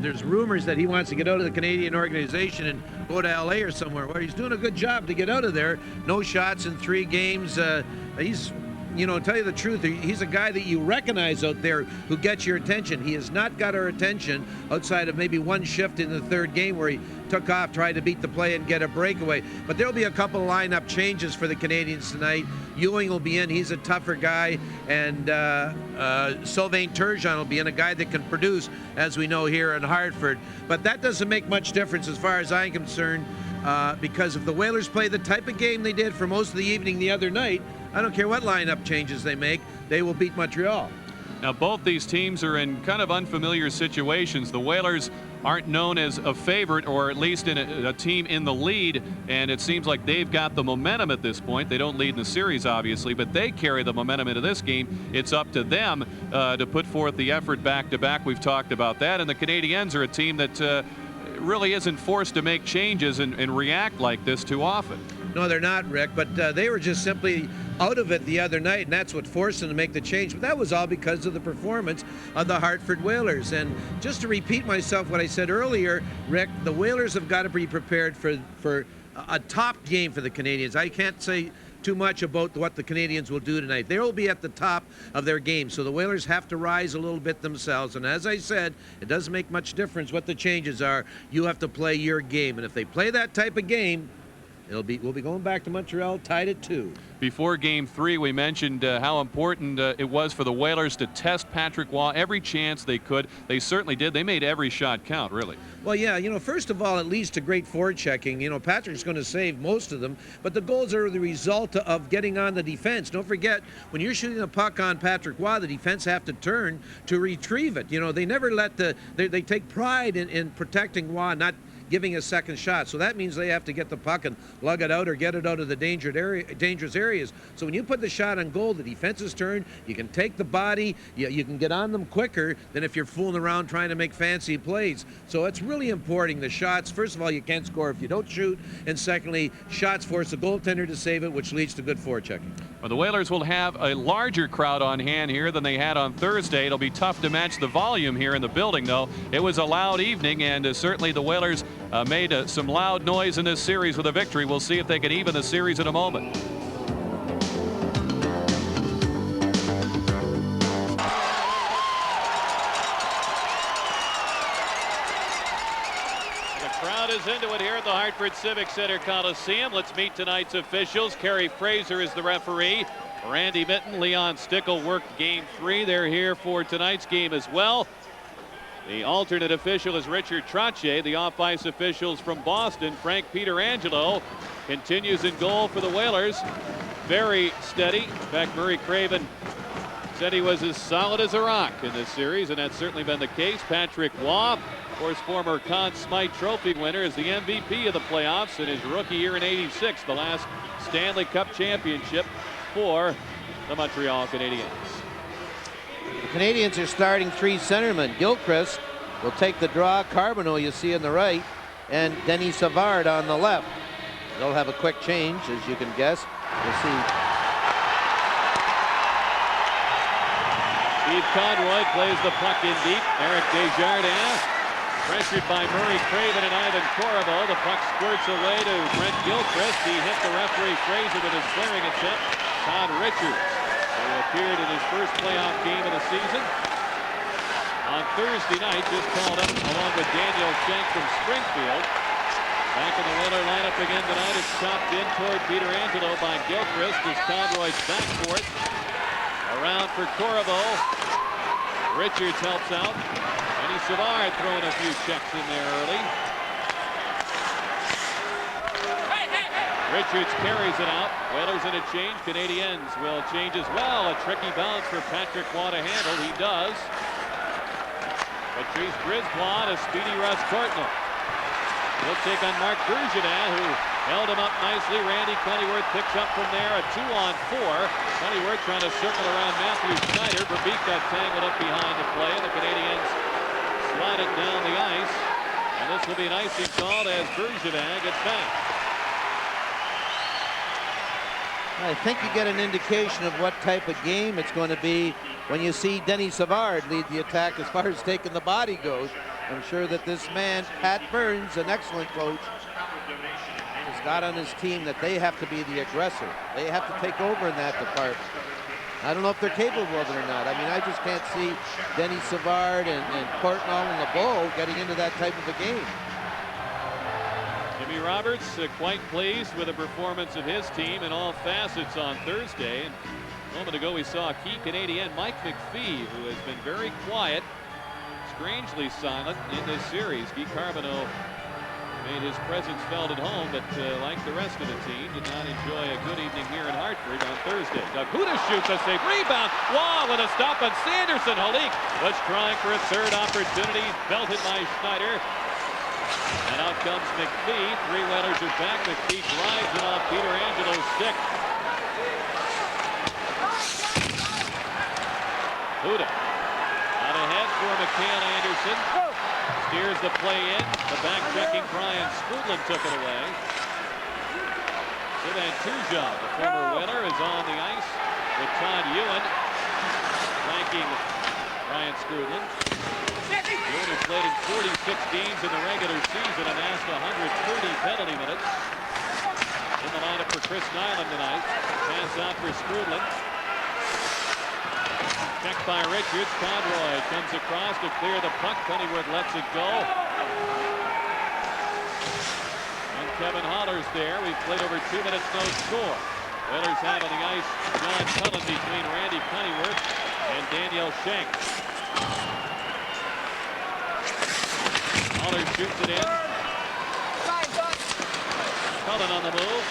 there's rumors that he wants to get out of the Canadian organization and go to LA or somewhere. Where he's doing a good job to get out of there. No shots in 3 games. He's, you know, tell you the truth, he's a guy that you recognize out there who gets your attention. He has not got our attention outside of maybe one shift in the 3rd game where he took off, tried to beat the play and get a breakaway. But there'll be a couple of lineup changes for the Canadians tonight. Ewing will be in. He's a tougher guy. And Sylvain Turgeon will be in, a guy that can produce, as we know here in Hartford. But that doesn't make much difference as far as I'm concerned, because if the Whalers play the type of game they did for most of the evening the other night, I don't care what lineup changes they make, they will beat Montreal. Now, both these teams are in kind of unfamiliar situations. The Whalers aren't known as a favorite, or at least in a team in the lead, and it seems like they've got the momentum at this point. They don't lead in the series, obviously, but they carry the momentum into this game. It's up to them to put forth the effort back-to-back. We've talked about that, and the Canadiens are a team that really isn't forced to make changes and react like this too often. No, they're not, Rick, but they were just simply out of it the other night, and that's what forced them to make the change. But that was all because of the performance of the Hartford Whalers. And just to repeat myself what I said earlier, Rick, the Whalers have got to be prepared for a top game for the Canadians. I can't say too much about what the Canadians will do tonight. They will be at the top of their game, so the Whalers have to rise a little bit themselves. And as I said, it doesn't make much difference what the changes are. You have to play your game, and if they play that type of game, we'll be going back to Montreal tied at 2. Before Game 3, we mentioned how important it was for the Whalers to test Patrick Waugh every chance they could. They certainly did. They made every shot count, really. Well, yeah, you know, first of all, it leads to great forechecking. You know, Patrick's going to save most of them, but the goals are the result of getting on the defense. Don't forget, when you're shooting a puck on Patrick Waugh, the defense have to turn to retrieve it. You know, they never let they take pride in protecting Waugh, not giving a second shot. So that means they have to get the puck and lug it out or get it out of the dangerous areas. So when you put the shot on goal, the defense's turn, you can take the body, you can get on them quicker than if you're fooling around trying to make fancy plays. So it's really important. The shots, first of all, you can't score if you don't shoot, and secondly, shots force the goaltender to save it, which leads to good forechecking. Well, the Whalers will have a larger crowd on hand here than they had on Thursday. It'll be tough to match the volume here in the building, though. It was a loud evening, and certainly the Whalers made some loud noise in this series with a victory. We'll see if they can even the series in a moment. The crowd is into it here at the Hartford Civic Center Coliseum. Let's meet tonight's officials. Kerry Fraser is the referee. Randy Mitten, Leon Stickle worked Game 3. They're here for tonight's game as well. The alternate official is Richard Trottier. The off-ice officials from Boston, Frank Pietrangelo, continues in goal for the Whalers. Very steady. In fact, Murray Craven said he was as solid as a rock in this series, and that's certainly been the case. Patrick Waugh, of course, former Conn Smythe Trophy winner, is the MVP of the playoffs in his rookie year in '86, the last Stanley Cup championship for the Montreal Canadiens. The Canadians are starting 3 centermen. Gilchrist will take the draw. Carbonneau, you see on the right, and Denis Savard on the left. They'll have a quick change, as you can guess. We'll see. Steve Conroy plays the puck in deep. Eric Desjardins, pressured by Murray Craven and Ivan Corriveau. The puck squirts away to Brent Gilchrist. He hit the referee Fraser with his clearing attempt. Todd Richards, who appeared in his first playoff game of the season on Thursday night, just called up along with Daniel Shank from Springfield. Back in the Whaler lineup again tonight. It's chopped in toward Pietrangelo by Gilchrist as Conroy's back for it. Around for Corriveau. Richards helps out. Denis Savard throwing a few checks in there early. Richards carries it out. Whalers in a change. Canadiens will change as well. A tricky bounce for Patrick Waugh to handle. He does. Patrice Brisebois to speedy Russ Courtnall. He'll take on Marc Bergevin, who held him up nicely. Randy Cunningham picks up from there. A 2-on-4. Cunningham trying to circle around Matthew Schneider. Verbeek got tangled up behind the play. The Canadiens slide it down the ice. And this will be an icing call as Bergevin gets back. I think you get an indication of what type of game it's going to be when you see Denis Savard lead the attack as far as taking the body goes. I'm sure that this man, Pat Burns, an excellent coach, has got on his team that they have to be the aggressor. They have to take over in that department. I don't know if they're capable of it or not. I mean, I just can't see Denny Savard and Courtnall and LeBeau getting into that type of a game. Jimmy Roberts quite pleased with the performance of his team in all facets on Thursday. And a moment ago we saw key Canadian Mike McPhee, who has been very quiet, strangely silent in this series. Guy Carbonneau made his presence felt at home, but like the rest of the team, did not enjoy a good evening here in Hartford on Thursday. Doug Huda shoots a save, rebound, Wah with a stop on Sanderson. Holik was trying for a third opportunity, belted by Schneider. And out comes McPhee. Three Whalers are back. McPhee drives it off Peter Angelo's stick. Huda out ahead for Mikhail Anderson. Steers the play in. The back-checking Brian Skrudland took it away. Sivan Turgeon, the former Whaler, is on the ice with Todd Ewan flanking Brian Skrudland. Ewan has played in 46 games in the regular season and asked 130 penalty minutes. In the lineup for Chris Nyland tonight. Pass out for Skrudland. Checked by Richards. Conroy comes across to clear the puck. Pennyworth lets it go. And Kevin Holler's there. We've played over 2 minutes, no score. Whalers have on the ice John Cullen between Randy Pennyworth and Daniel Schenk. Holler shoots it in. Cullen on the move.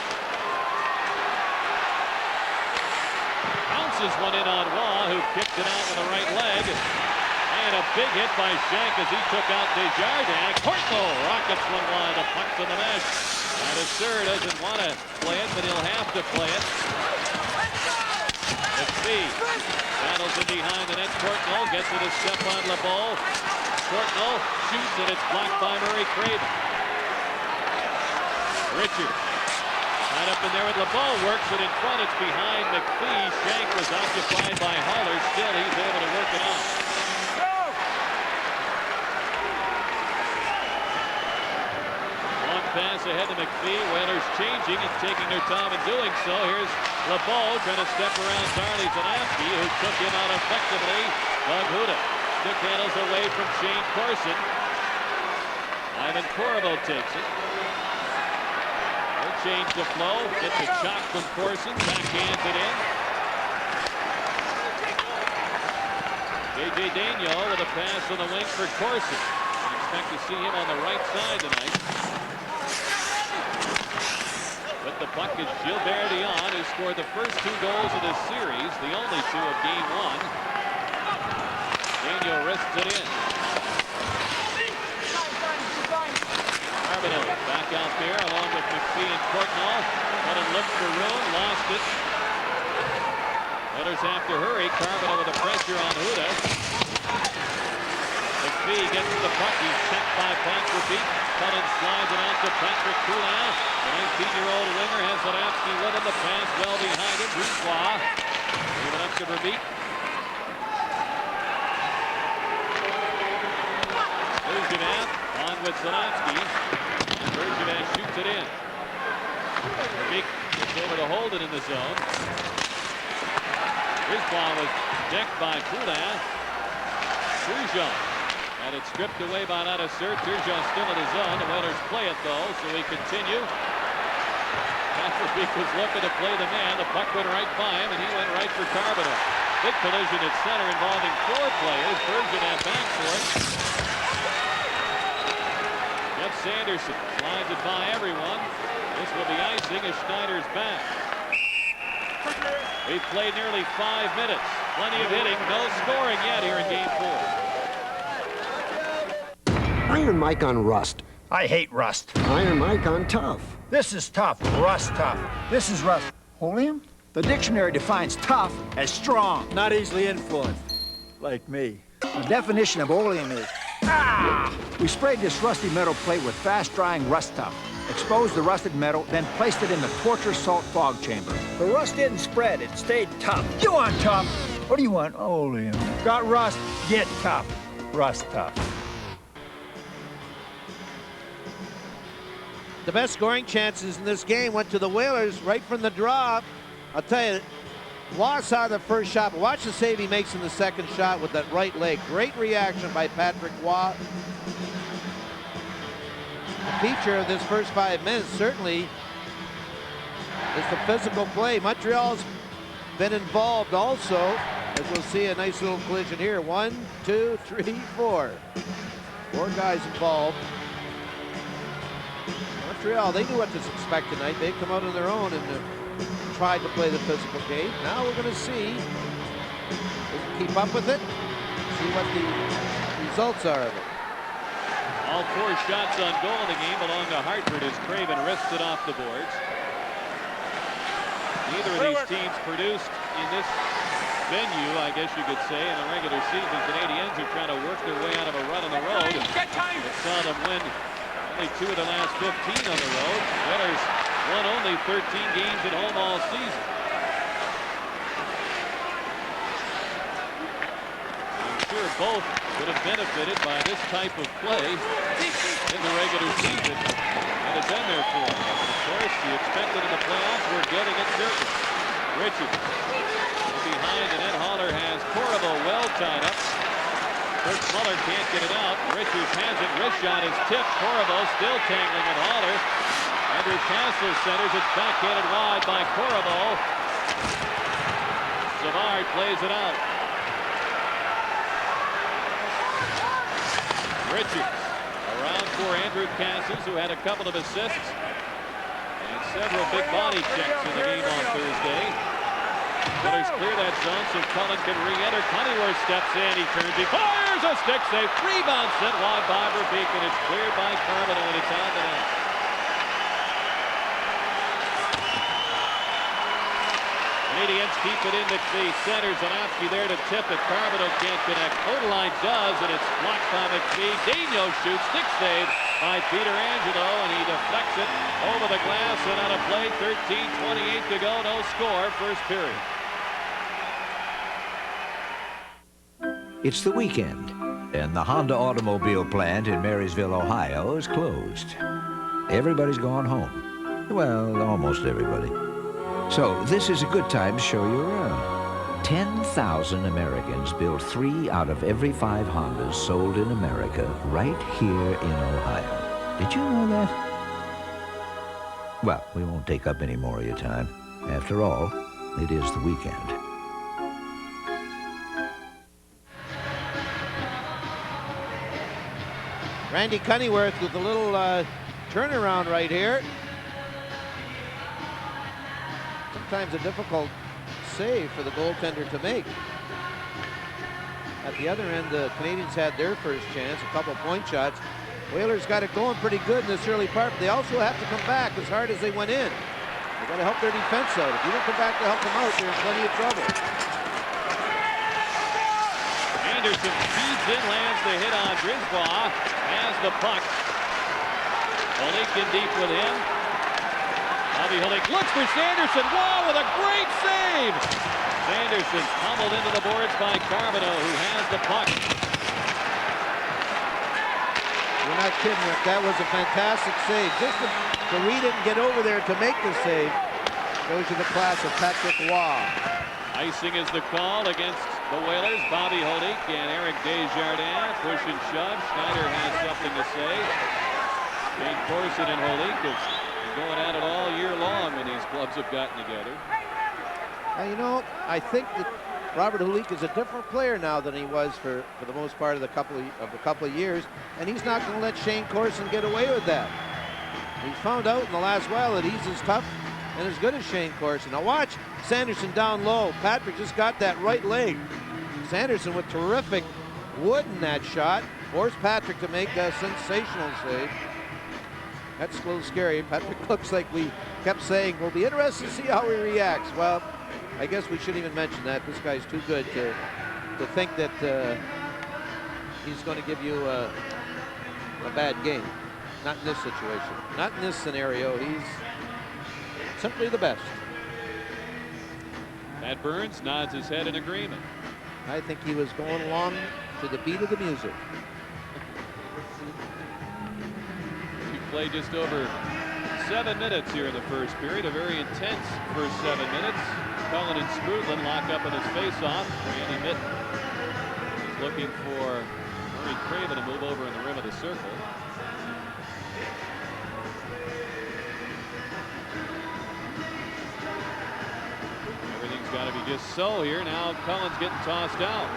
Bounces one in on Waugh, who kicked it out with the right leg. And a big hit by Schenk as he took out Desjardins. Courtnall rockets one wide. The puck's in the mesh. And Assur doesn't want to play it, but he'll have to play it. McPhee battles it behind the net. Courtnall gets it a step on LeBeau. Courtnall shoots and it's blocked by Murray Craven. Richard right up in there with LeBeau, works it in front. It's behind McPhee. Schenk was occupied by Holler. Still, he's able to work it out. Long pass ahead to McPhee. Whalers changing and taking their time in doing so. Here's LeBeau trying to step around Darley Zanowski, who took him out effectively. Doug Huda. Stick handles away from Shane Corson. Ivan Corvo takes it. They'll change the flow. Gets a shot from Corson. Backhands it in. J.J. Daigneault with a pass on the wing for Corson. Expect to see him on the right side tonight. But the puck is Gilbert Dion, who scored the first 2 goals of this series, the only 2 of Game 1. Daigneault wrists it in. Carbonneau back out there along with McPhee and Courtnall. Cullen looked for room, lost it. Whalers have to hurry. Carbonneau with the pressure on Huda. McPhee gets to the puck. He's checked by Patrick Beat. Cullen slides it out to Patrick Poulin. The 19-year-old winger has Zanowski with him. The pass well behind him. Bourgeois. Give it up to Verbeek. Bergevin on with Zanowski. And Bergevin shoots it in. Verbeek gets over to hold it in the zone. His ball was decked by Poulin. Turgeon had it stripped away by Assur. Turgeon still in the zone. The Whalers play it though, so we continue. Verbeek was looking to play the man. The puck went right by him, and he went right for Carbonneau. Big collision at center involving 4 players. Bergevin back for it. Jeff Sanderson slides it by everyone. This will be icing as Schneider's back. We've played nearly 5 minutes. Plenty of hitting, no scoring yet here in Game 4. Iron Mike on rust. I hate rust. Iron Mike on tough. This is tough. Rust tough. This is rust. Oleum? The dictionary defines tough as strong. Not easily influenced, like me. The definition of oleum is, We sprayed this rusty metal plate with fast-drying rust tough, exposed the rusted metal, then placed it in the torture salt fog chamber. The rust didn't spread, it stayed tough. You want tough? What do you want? Oleum. Got rust? Get tough. Rust tough. The best scoring chances in this game went to the Whalers right from the draw. I'll tell you, Waugh saw the first shot, but watch the save he makes in the second shot with that right leg. Great reaction by Patrick Waugh. The feature of this first 5 minutes certainly is the physical play. Montreal's been involved also, as we'll see a nice little collision here. 1, 2, 3, 4. 4 guys involved. Montreal, they knew what to expect tonight. They come out on their own and tried to play the physical game. Now we're going to see if they can keep up with it, see what the results are of it. All 4 shots on goal in the game belong to Hartford as Craven rips it off the boards. Neither of these teams produced in this venue, I guess you could say, in the regular season. Canadiens are trying to work their way out of a run on the road. It saw them win only 2 of the last 15 on the road. Whalers won only 13 games at home all season. I'm sure both would have benefited by this type of play in the regular season had it been there for them. But of course, the expected in the playoffs were getting it certain. Richards behind, and Ed Haller has Corriveau well tied up. Kurt Muller can't get it out. Richards has it. Wrist shot is tipped. Corriveau still tangling at Haller. Andrew Castle centers it, backhanded wide by Corriveau. Savard plays it out. Richards around for Andrew Castles, who had a couple of assists and several big body checks in the game on Thursday. Whalers clear that zone so Cullen can re-enter. Cunneyworth steps in, he turns, he fires a stick save. Rebound sent wide by Verbeek, and it's cleared by Carbonneau, and it's on the net. Canadiens keep it in the center. Zanowski there to tip it. Carbonneau can't connect. Odeline does, and it's blocked by McPhee. Daniel shoots. Stick save by Peter Angelo, and he deflects it over the glass and on a play. 13:28 to go. No score. First period. It's the weekend, and the Honda automobile plant in Marysville, Ohio is closed. Everybody's gone home. Well, almost everybody. So this is a good time to show you around. 10,000 Americans build 3 out of every 5 Hondas sold in America right here in Ohio. Did you know that? Well, we won't take up any more of your time. After all, it is the weekend. Randy Cunneyworth with a little turnaround right here. Sometimes a difficult save for the goaltender to make. At the other end, the Canadiens had their first chance, a couple point shots. Whalers got it going pretty good in this early part, but they also have to come back as hard as they went in. They got to help their defense out. If you don't come back to help them out, they're in plenty of trouble. Anderson feeds in, lands the hit on Brisbois, has the puck. Holik in deep with him. Bobby Holik looks for Sanderson. Wow, with a great save! Sanderson pummeled into the boards by Carbonneau, who has the puck. You're not kidding, Rick. That was a fantastic save. Just to read it and get over there to make the save shows you the class of Patrick Waugh. Icing is the call against the Whalers. Bobby Holik and Eric Desjardins push and shove. Schneider has something to say. Shane Corson and Holik have been going at it all year long when these clubs have gotten together. Now, you know, I think that Robert Holik is a different player now than he was for the most part of the couple of years, and he's not going to let Shane Corson get away with that. He's found out in the last while that he's as tough and as good as Shane Corson. Now watch Sanderson down low. Patrick just got that right leg. Sanderson with terrific wood in that shot. Forced Patrick to make a sensational save. That's a little scary. Patrick looks like we kept saying, we'll be interested to see how he reacts. Well, I guess we shouldn't even mention that. This guy's too good to think that he's going to give you a bad game. Not in this situation. Not in this scenario. He's simply the best. Matt Burns nods his head in agreement. I think he was going along to the beat of the music. He played just over 7 minutes here in the first period. A very intense first 7 minutes. Cullen and Scrutland lock up in his face-off. Randy Mitten is looking for Murray Craven to move over in the rim of the circle. Everything's got to be just so here. Now Cullen's getting tossed out.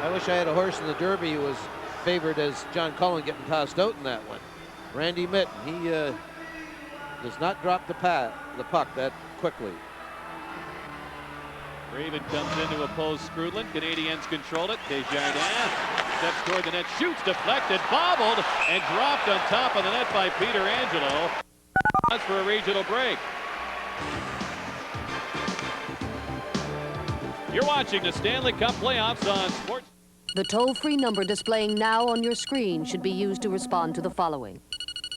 I wish I had a horse in the Derby who was favored as John Cullen getting tossed out in that one. Randy Mitten, he does not drop the puck that quickly. Craven comes in to oppose Scrutland. Canadians control it. Desjardins steps toward the net, shoots, deflected, bobbled, and dropped on top of the net by Peter Angelo. That's for a regional break. You're watching the Stanley Cup playoffs on Sports. The toll-free number displaying now on your screen should be used to respond to the following.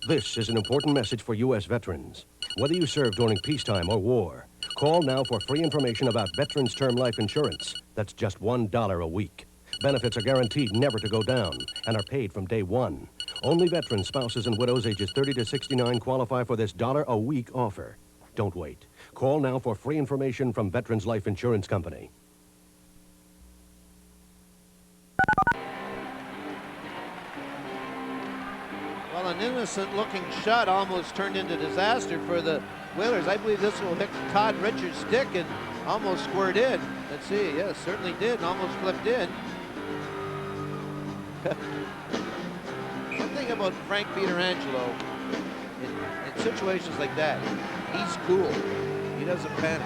This is an important message for U.S. veterans. Whether you serve during peacetime or war, call now for free information about Veterans Term Life Insurance. That's just $1 a week. Benefits are guaranteed never to go down and are paid from day one. Only veterans, spouses, and widows ages 30 to 69 qualify for this $1-a-week offer. Don't wait. Call now for free information from Veterans Life Insurance Company. Well, an innocent-looking shot almost turned into disaster for the Whalers. I believe this will hit Todd Richards' stick and almost squirt in. Let's see. Yes, certainly did, and almost flipped in. One thing about Frank Pietrangelo, in situations like that, he's cool. He doesn't panic.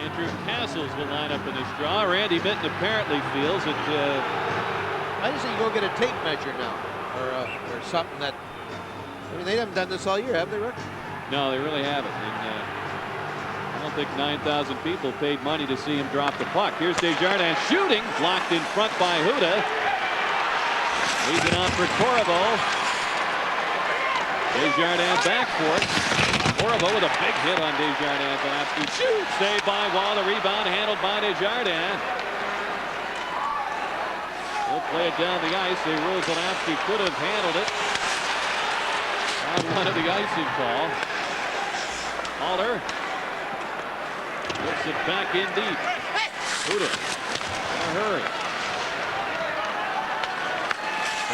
Andrew Castles will line up in this draw. Randy Mitten apparently feels that I just think you go get a tape measure now, or something that. I mean, they haven't done this all year, have they, Rick? no, they really haven't. And I don't think 9,000 people paid money to see him drop the puck. Here's Desjardins shooting, blocked in front by Huda. Leaves it on for Corriveau. Desjardins back for it. Corriveau with a big hit on Desjardins. Vanapsky shoots, saved by Wall. The rebound handled by Desjardins. They'll play it down the ice. They rule Vanapsky could have handled it. On one of the icing call. Halter puts it back in deep. Huda in a hurry.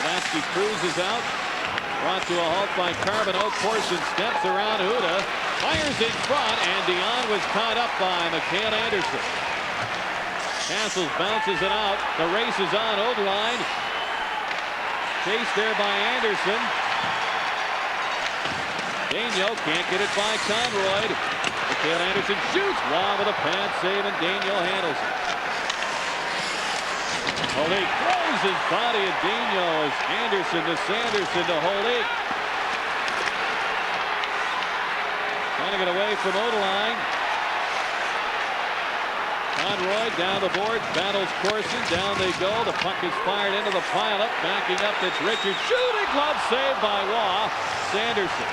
Vanapsky cruises out. Brought to a halt by Carbonneau. Corson steps around Huda. Fires in front, and Dion was caught up by Mikhail Anderson. Castles bounces it out. The race is on. Odeline. Chased there by Anderson. Daigneault can't get it by Conroy. Mikhail Anderson shoots. Waugh with a pad save, and Daigneault handles it. Holik throws his body at Daigneault as Anderson to Sanderson to Holik. Trying to get away from Odeline. Conroy down the board, battles Corson, down they go. The puck is fired into the pileup, backing up. It's Richards shooting, glove saved by Waugh. Sanderson.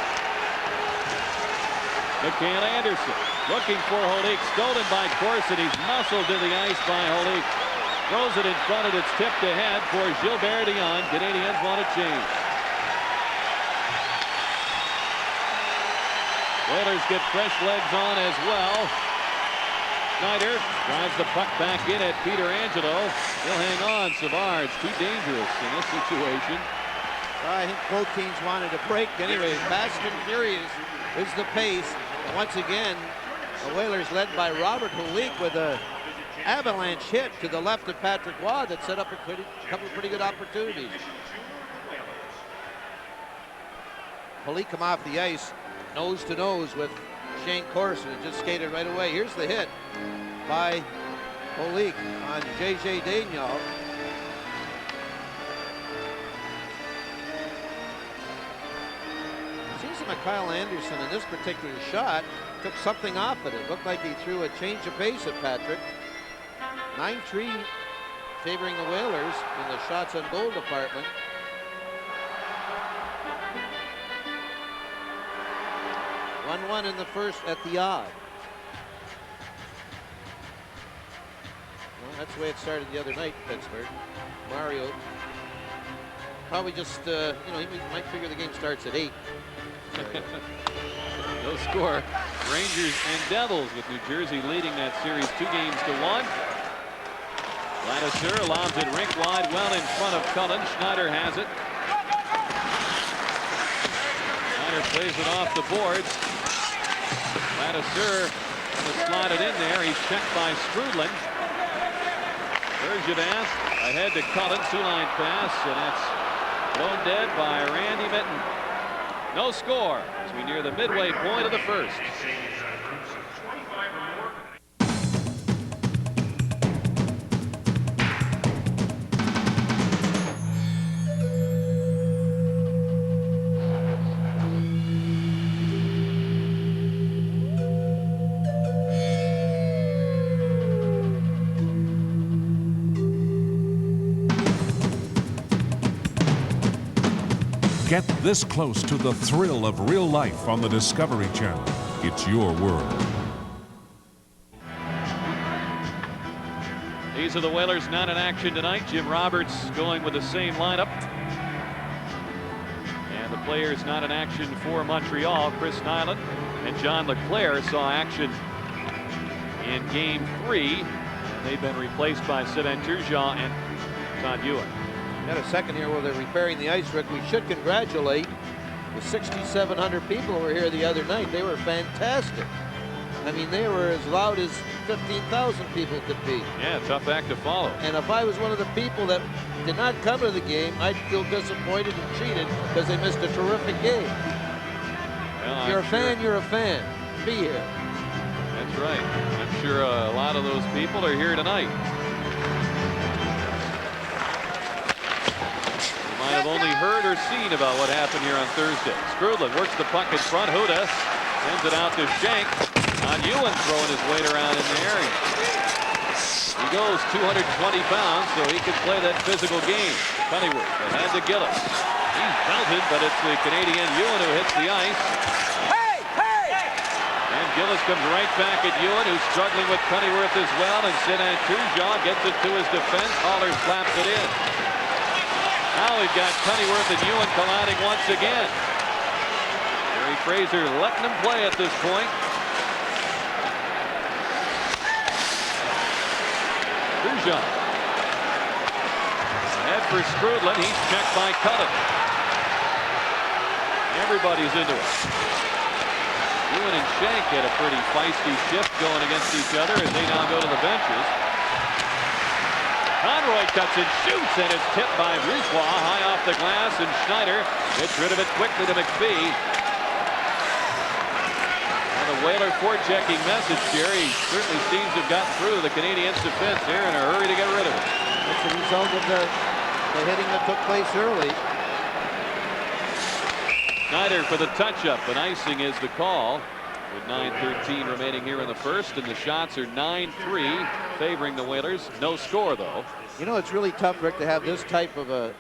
Mikhail Anderson looking for Holik, stolen by Corson. He's muscled to the ice by Holik. Throws it in front, and it's tipped ahead for Gilbert Dion. Canadians want to change. Whalers get fresh legs on as well. Snyder drives the puck back in at Peter Angelo. He'll hang on. Savard's too dangerous in this situation. I think both teams wanted a break anyway. Fast and furious is the pace. And once again, the Whalers led by Robert Holik with a avalanche hit to the left of Patrick Waugh that set up a couple of pretty good opportunities. Holik come off the ice nose to nose with Shane Corson and just skated right away. Here's the hit by Holik on J.J. Daigneault. It seems that Mikhail Anderson in this particular shot took something off of it. Looked like he threw a change of pace at Patrick. 9-3 favoring the Whalers in the shots on goal department. One in the first at the odd. Well, that's the way it started the other night, Pittsburgh. Mario probably just, you know, he might figure the game starts at 8. No score. Rangers and Devils with New Jersey leading that series 2-1. Ladouceur lobs it rink wide, well in front of Cullen. Schneider has it. Schneider plays it off the boards. Ladouceur slide it in there. He's checked by Strudlin. Bergevin ahead to Cullen. 2-line pass, and that's blown dead by Randy Mitten. No score as we near the midway point of the first. Get this close to the thrill of real life on the Discovery Channel. It's your world. These are the Whalers not in action tonight. Jim Roberts going with the same lineup. And the players not in action for Montreal. Chris Nyland and John LeClair saw action in Game 3. And they've been replaced by Sylvain Turgeon and Todd Ewan. Got a second here where they're repairing the ice, Rick. We should congratulate the 6,700 people who were here the other night. They were fantastic. I mean, they were as loud as 15,000 people could be. Yeah, tough act to follow. And if I was one of the people that did not come to the game, I'd feel disappointed and cheated because they missed a terrific game. Well, you're a fan, you're a fan. Be here. That's right. I'm sure a lot of those people are here tonight. Might have only heard or seen about what happened here on Thursday. Strudlin works the puck in front. Huda sends it out to Shank. On Ewan throwing his weight around in there. He goes 220 pounds, so he can play that physical game. Pennyworth ahead to Gillis. He's belted, but it's the Canadian Ewan who hits the ice. And Gillis comes right back at Ewan, who's struggling with Pennyworth as well. And Sylvain Turgeon gets it to his defense. Haller slaps it in. Now we've got Pennyworth and Ewan colliding once again. Gary Fraser letting him play at this point. Turgeon. Ahead for Strudlin. He's checked by Cullen. Everybody's into it. Ewan and Shank had a pretty feisty shift going against each other as they now go to the benches. Conroy cuts and shoots, and it's tipped by Brisebois high off the glass, and Schneider gets rid of it quickly to McPhee. And the Whaler forechecking message, Jerry, certainly seems to have gotten through the Canadiens defense here in a hurry to get rid of it. That's the result of the hitting that took place early. Schneider for the touch-up, and icing is the call. With 9:13 remaining here in the first, and the shots are 9-3 favoring the Whalers. No score, though. You know, it's really tough, Rick, to have this type of a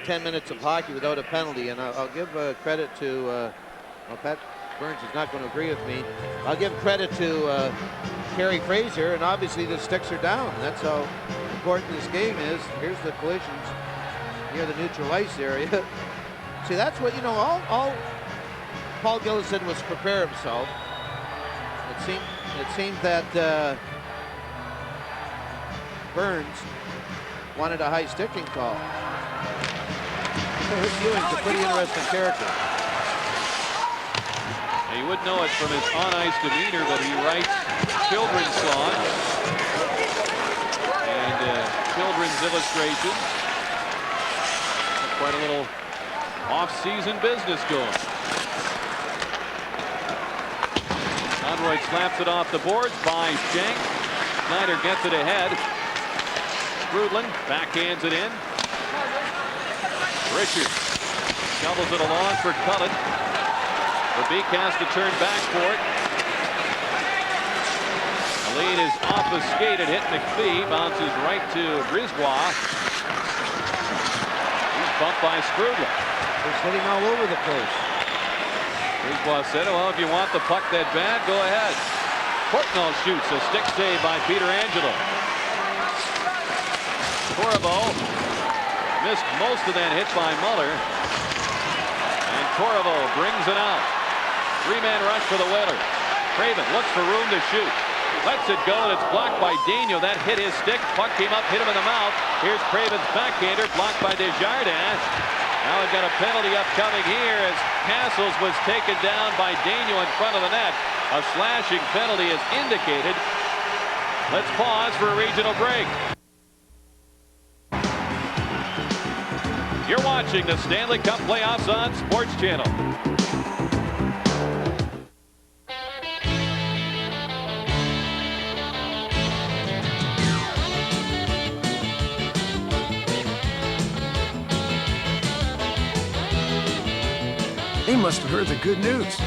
10 minutes of hockey without a penalty, and I'll give credit to, well, Pat Burns is not going to agree with me. I'll give credit to Kerry Fraser, and obviously the sticks are down. That's how important this game is. Here's the collisions near the neutral ice area. See, that's what, you know, all Paul Gillis did was prepare himself. It seemed that Burns wanted a high sticking call. Ewing's a pretty interesting character. Now, you wouldn't know it from his on-ice demeanor, but he writes children's songs and children's illustrations. Quite a little off-season business going. Conroy slaps it off the boards by Shank. Schneider gets it ahead. Strudlin backhands it in. Richards shovels it along for Cullen. Verbeek has to turn back for it. The lead is off the skate. It hit McPhee. Bounces right to Brisebois. He's bumped by Strudlin. He's hitting all over the place. Brisebois said, well, if you want the puck that bad, go ahead. Portnoy shoots. A stick save by Peter Angelo. Corriveau Missed most of that hit by Muller. And Corvo brings it out. 3-man rush for the Whalers. Craven looks for room to shoot. Lets it go, and it's blocked by Daniel. That hit his stick. Puck came up, hit him in the mouth. Here's Craven's backhander, blocked by Desjardins. Now we've got a penalty upcoming here as Castles was taken down by Daniel in front of the net. A slashing penalty is indicated. Let's pause for a regional break. You're watching the Stanley Cup Playoffs on Sports Channel. They must have heard the good news.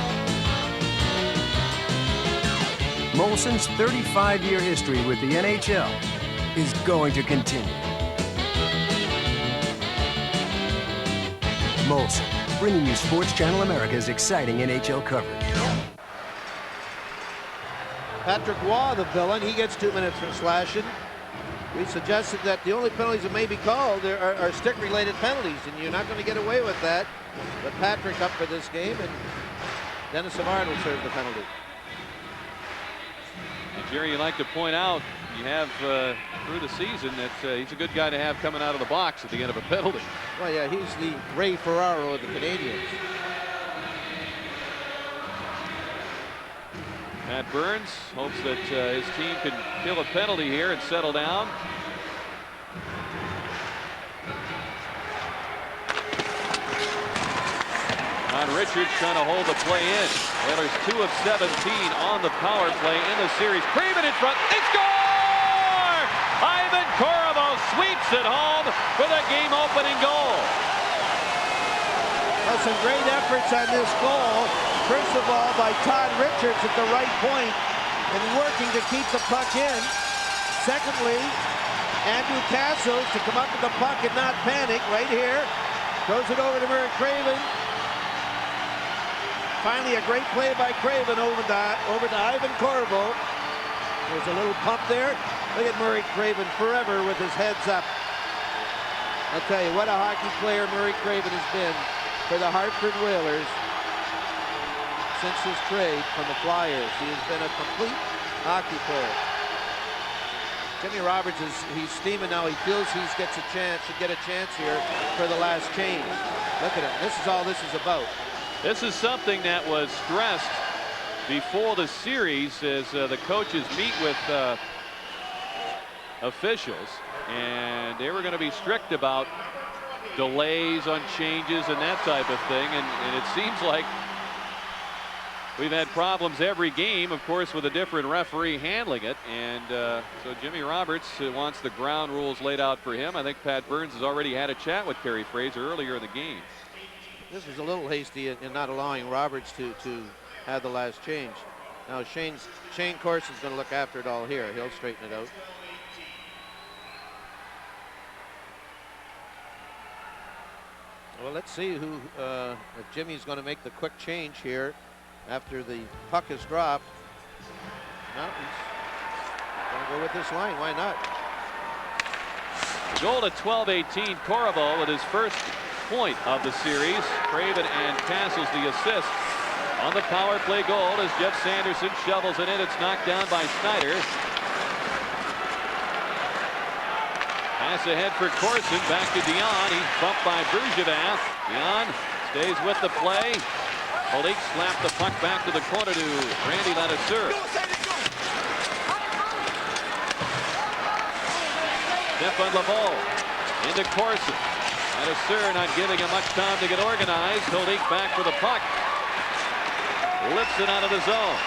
Molson's 35-year history with the NHL is going to continue. Molson, bringing you Sports Channel America's exciting NHL coverage. Patrick Waugh, the villain, he gets 2 minutes for slashing. We suggested that the only penalties that may be called are stick-related penalties, and you're not going to get away with that. But Patrick up for this game, and Dennis Savard will serve the penalty. And Jerry, you like to point out, you have through the season that he's a good guy to have coming out of the box at the end of a penalty. Well, yeah, he's the Ray Ferraro of the Canadiens. Matt Burns hopes that his team can kill a penalty here and settle down. Ron Richards trying to hold the play in. Whalers 2 of 17 on the power play in the series. Craven in front. They score! Ivan Corvo sweeps it home for the game-opening goal. Well, some great efforts on this goal. First of all, by Todd Richards at the right point and working to keep the puck in. Secondly, Andrew Castles to come up with the puck and not panic right here. Throws it over to Murray Craven. Finally, a great play by Craven over to Ivan Corvo. There's a little pump there. Look at Murray Craven forever with his heads up. I'll tell you, what a hockey player Murray Craven has been for the Hartford Whalers since his trade from the Flyers. He has been a complete hockey player. Jimmy Roberts he's steaming now. He feels he should get a chance here for the last change. Look at him. This is all this is about. This is something that was stressed before the series as the coaches meet with officials, and they were going to be strict about delays on changes and that type of thing, and it seems like we've had problems every game, of course, with a different referee handling it, and so Jimmy Roberts wants the ground rules laid out for him. I think Pat Burns has already had a chat with Kerry Fraser earlier in the game. This was a little hasty in not allowing Roberts to have the last change. Now Shane Corson's going to look after it all here. He'll straighten it out. Well, let's see if Jimmy's going to make the quick change here after the puck is dropped. No, he's going to go with this line. Why not? Goal at 12-18. Corvo with his first point of the series. Craven and Castles the assist on the power play goal as Jeff Sanderson shovels it in. It's knocked down by Snyder. Pass ahead for Corson. Back to Dion. He's bumped by Bergevin. Dion stays with the play. Holik slapped the puck back to the corner to Randy Ladouceur. Tip on Laval. Into Corson. Ladouceur not giving him much time to get organized. Holik back for the puck. Lifts it out of the zone.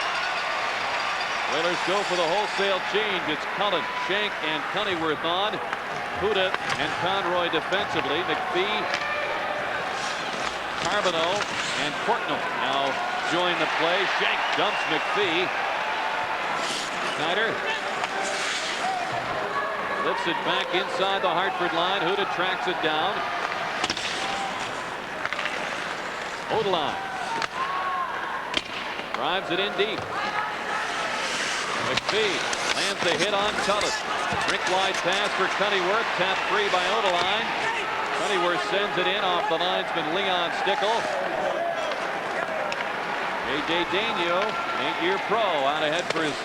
Whalers go for the wholesale change. It's Cullen, Shank, and Cunneyworth on. Huda and Conroy defensively. McPhee, Carbonneau, and Courtnall now join the play. Shank dumps McPhee. Snyder lifts it back inside the Hartford line. Huda tracks it down. Odeline drives it in deep. McPhee lands the hit on Cullen. Rink wide pass for Cunneyworth. Tapped free by Odeline. Pennyworth sends it in off the linesman Leon Stickle. A.J. Daigneault, 8-year pro, out ahead for his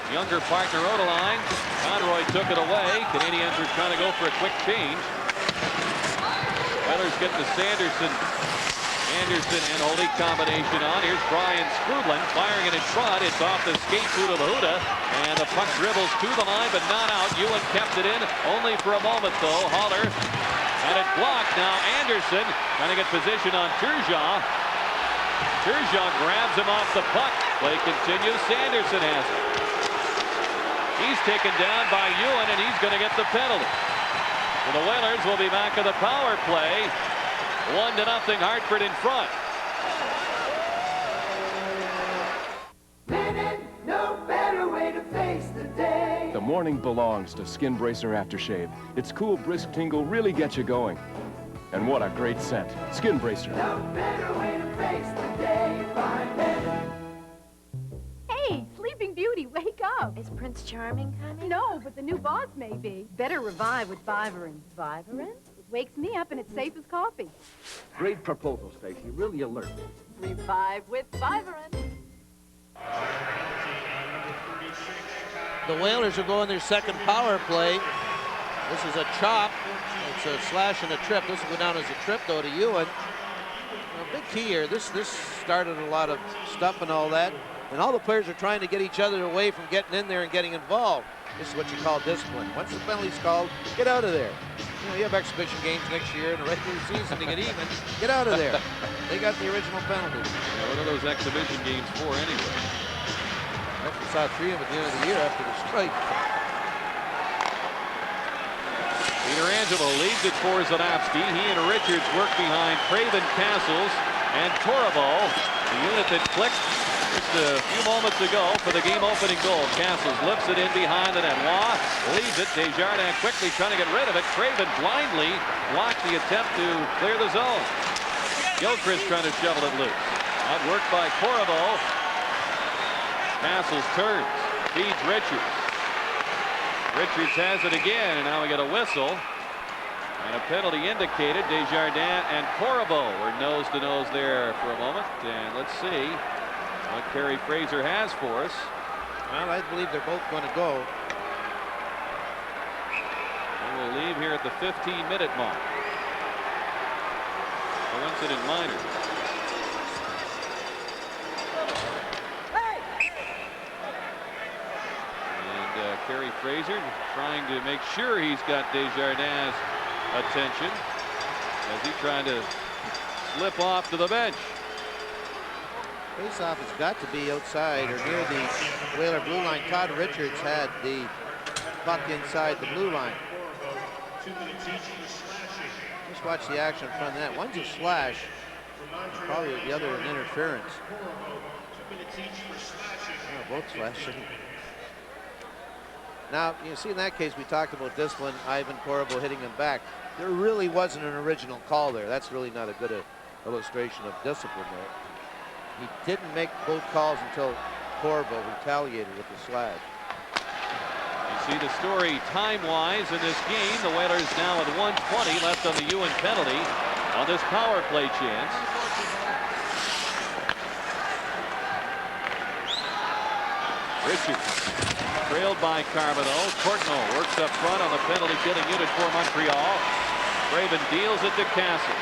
younger partner Odeline. Conroy took it away. Canadians are trying to go for a quick change. Oilers get the Sanderson, Anderson, and Holik combination on. Here's Brian Sprudlin firing it in front. It's off the skate boot of Lahuda, and the puck dribbles to the line, but not out. Ewan kept it in, only for a moment though. Haller had it blocked. Now Anderson trying to get position on Turgeon. Turgeon grabs him off the puck. Play continues. Sanderson has it. He's taken down by Ewan, and he's going to get the penalty. So the Whalers will be back in the power play. 1-0 Hartford in front. No better way to face the day. The morning belongs to Skin Bracer Aftershave. Its cool, brisk tingle really gets you going. And what a great scent. Skin Bracer. No better way to face the day. Hey, Sleeping Beauty, wake up. Is Prince Charming coming? No, but the new boss may be. Better revive with Vivarin. Vivarin? It wakes me up and it's safe as coffee. Great proposal, Stacy. Really alert. Revive with Vivarin. The Whalers are going their second power play. This is a chop. It's a slash and a trip. This will go down as a trip, though, to Ewan. A big key here. This started a lot of stuff and all that. And all the players are trying to get each other away from getting in there and getting involved. This is what you call discipline. Once the penalty's called, get out of there. You know, you have exhibition games next year and a regular season to get even. Get out of there. They got the original penalty. Yeah, what are those exhibition games for anyway? We saw 3 of them at the end of the year after the strike. Pietrangelo leads it for Zanapsky. He and Richards work behind Craven, Castles, and Torabo. The unit that clicked just a few moments ago for the game-opening goal. Castles lifts it in behind the net. Waugh leaves it. Desjardins quickly trying to get rid of it. Craven blindly blocked the attempt to clear the zone. Gilchrist trying to shovel it loose. Outworked by Corriveau. Castles turns, feeds Richards. Richards has it again, and now we get a whistle. And a penalty indicated. Desjardins and Corriveau were nose-to-nose there for a moment. And let's see what Kerry Fraser has for us. Well, I believe they're both going to go. They will leave here at the 15-minute mark. Coincident minor. And Kerry Fraser trying to make sure he's got Desjardins' attention as he tried to slip off to the bench. Faceoff has got to be outside or near the Whaler blue line. Todd Richards had the puck inside the blue line. Just watch the action in front of that. One's a slash, probably the other an interference. Oh, both slashing. Now, you see, in that case, we talked about discipline, Ivan Corriveau hitting him back. There really wasn't an original call there. That's really not a good illustration of discipline there. He didn't make both calls until Corriveau retaliated with the slash. You see the story time-wise in this game. The Whalers now with 1:20 left on the Ewan penalty on this power play chance. Richards trailed by Carbonneau. Courtnall works up front on the penalty-killing unit for Montreal. Craven deals it to Castles.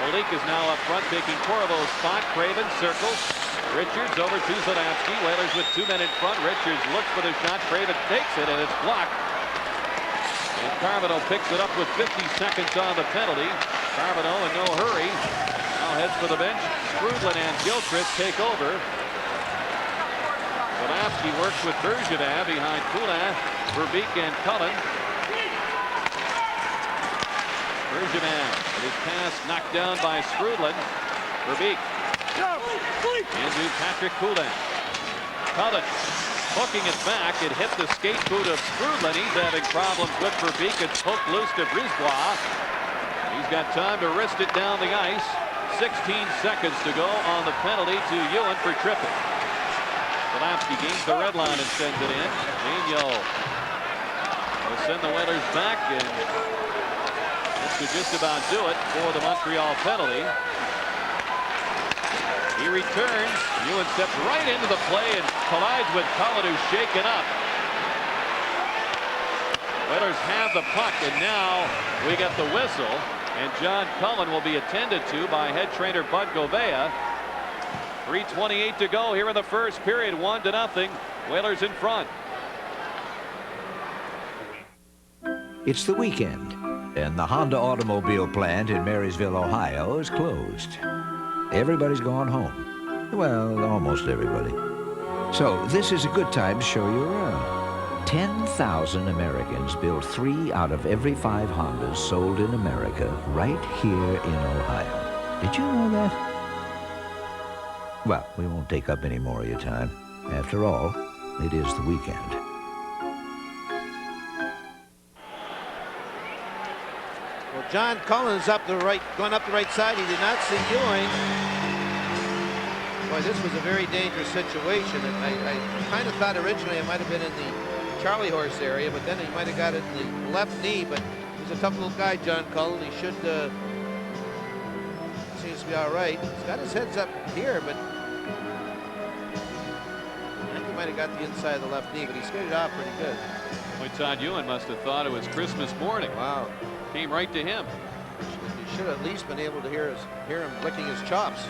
Holik is now up front taking Corriveau's spot. Craven circles. Richards over to Zanapsky. Whalers with 2 men in front. Richards looks for the shot. Craven takes it, and it's blocked. And Carbonneau picks it up with 50 seconds on the penalty. Carbonneau in no hurry. Now heads for the bench. Sprudlin and Gilchrist take over. Zanapsky works with Bergevin behind Poulin, Verbeek, and Cullen. Bergevin with his pass knocked down by Sprudlin. Verbeek into Patrick Poulin. Cullen hooking it back. It hit the skate boot of Sprudlin. He's having problems with Verbeek. It's poked loose to Brisebois. He's got time to wrist it down the ice. 16 seconds to go on the penalty to Ewan for tripping. Zanapsky gains the red line and sends it in. Daigneault will send the Whalers back, and This could just about do it for the Montreal penalty. He returns. Ewan steps right into the play and collides with Cullen, who's shaken up. Oilers have the puck, and now we get the whistle, and John Cullen will be attended to by head trainer Bud Govea. 3:28 to go here in the first period. 1-0. Oilers in front. It's the weekend, and the Honda automobile plant in Marysville, Ohio is closed. Everybody's gone home. Well, almost everybody. So this is a good time to show you around. 10,000 Americans build 3 out of every 5 Hondas sold in America right here in Ohio. Did you know that? Well, we won't take up any more of your time. After all, it is the weekend. Well, John Cullen's going up the right side. He did not see Ewing. Boy, this was a very dangerous situation. And I kind of thought originally it might have been in the Charlie horse area, but then he might have got it in the left knee. But he's a tough little guy, John Cullen. He should seems to be all right. He's got his heads up here, but I think he might have got the inside of the left knee, but he skated off pretty good. Boy, Todd Ewan must have thought it was Christmas morning. Wow. Came right to him. You should have at least been able to hear him licking his chops.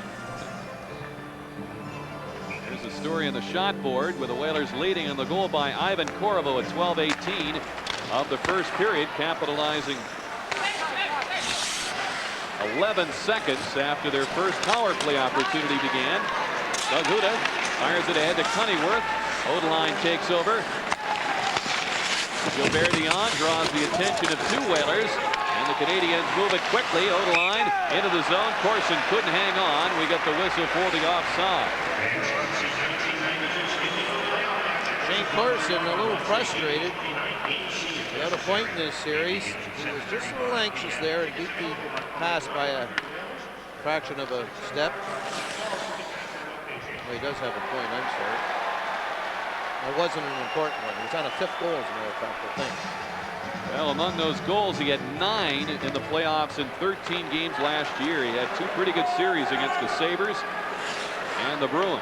There's a story on the shot board with the Oilers leading on the goal by Ivan Korovo at 12:18 of the first period, capitalizing 11 seconds after their first power play opportunity began. Doug Huda fires it ahead to Cunnyworth. Odeline takes over. Gilbert Dion draws the attention of 2 Whalers, and the Canadiens move it quickly. Odeline into the zone. Corson couldn't hang on. We get the whistle for the offside. Shane Corson a little frustrated. Without a point in this series. He was just a little anxious there and beat the pass by a fraction of a step. Well, he does have a point, I'm sorry. It wasn't an important one. He was on a 5th goal, as a matter of fact, I think. Well, among those goals, he had 9 in the playoffs in 13 games last year. He had 2 pretty good series against the Sabres and the Bruins.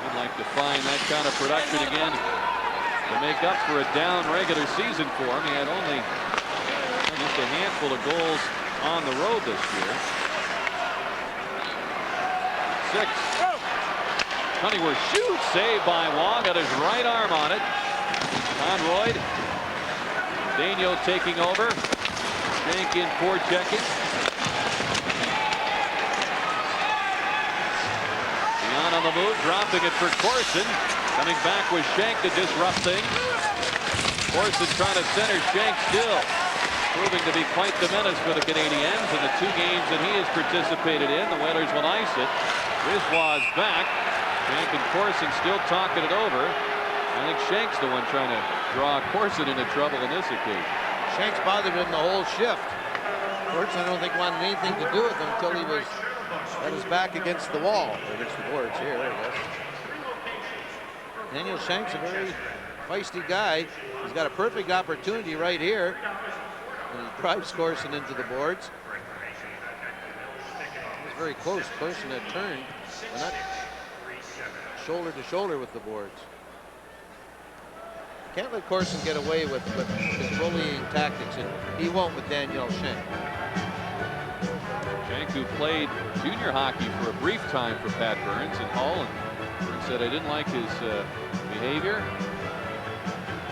I'd like to find that kind of production again to make up for a down regular season for him. He had only just a handful of goals on the road this year. 6. Cunnyworth shoots, saved by Wong, got his right arm on it. Conroy. Daigneault taking over. Shank in for checking. Dion on the move, dropping it for Corson. Coming back with Shank to disrupt things. Corson trying to center Shank still. Proving to be quite the menace for the Canadiens in the 2 games that he has participated in. The Oilers will ice it. Griswold's back. Shank and Corson still talking it over. I think Shank's the one trying to draw Corson into trouble in this occasion. Shank's bothered him the whole shift. Corson, I don't think wanted anything to do with him until he was at his back against the wall. Or against the boards here, I guess. Daniel Shank's a very feisty guy. He's got a perfect opportunity right here. And he drives Corson into the boards. He's very close. Corson had turned. They're not shoulder to shoulder with the boards. Can't let Corson get away with his bullying tactics, and he won't with Daniel Shank. Shank, who played junior hockey for a brief time for Pat Burns in Hull, and Burns said, I didn't like his behavior,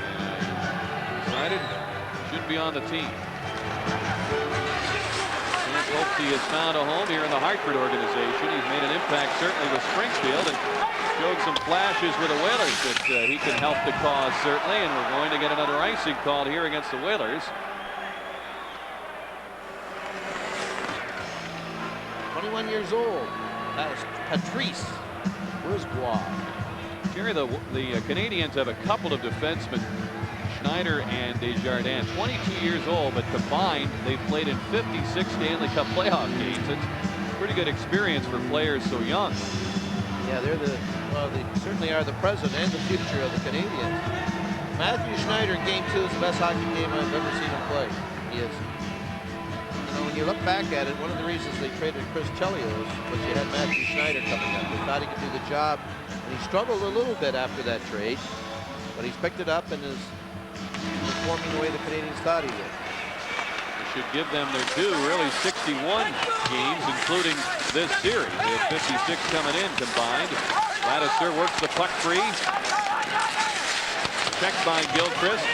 and I decided he shouldn't be on the team. Shank hopes he has found a home here in the Hartford organization. He's made an impact certainly with Springfield, and showed some flashes with the Whalers that he can help the cause certainly, and we're going to get another icing called here against the Whalers. 21 years old. That's Patrice Brisbois. Jerry, the Canadiens have a couple of defensemen, Schneider and Desjardins, 22 years old, but combined they've played in 56 Stanley Cup playoff games. It's pretty good experience for players so young. Yeah, they certainly are the present and the future of the Canadiens. Matthew Schneider in Game 2 is the best hockey game I've ever seen him play. He is. you look back at it, one of the reasons they traded Chris Chelios was you had Matthew Schneider coming up. They thought he could do the job, and he struggled a little bit after that trade, but he's picked it up and is performing the way the Canadians thought he would. We should give them their due, really 61 games, including this series. They have 56 coming in combined. Ladouceur works the puck free. Checked by Gilchrist.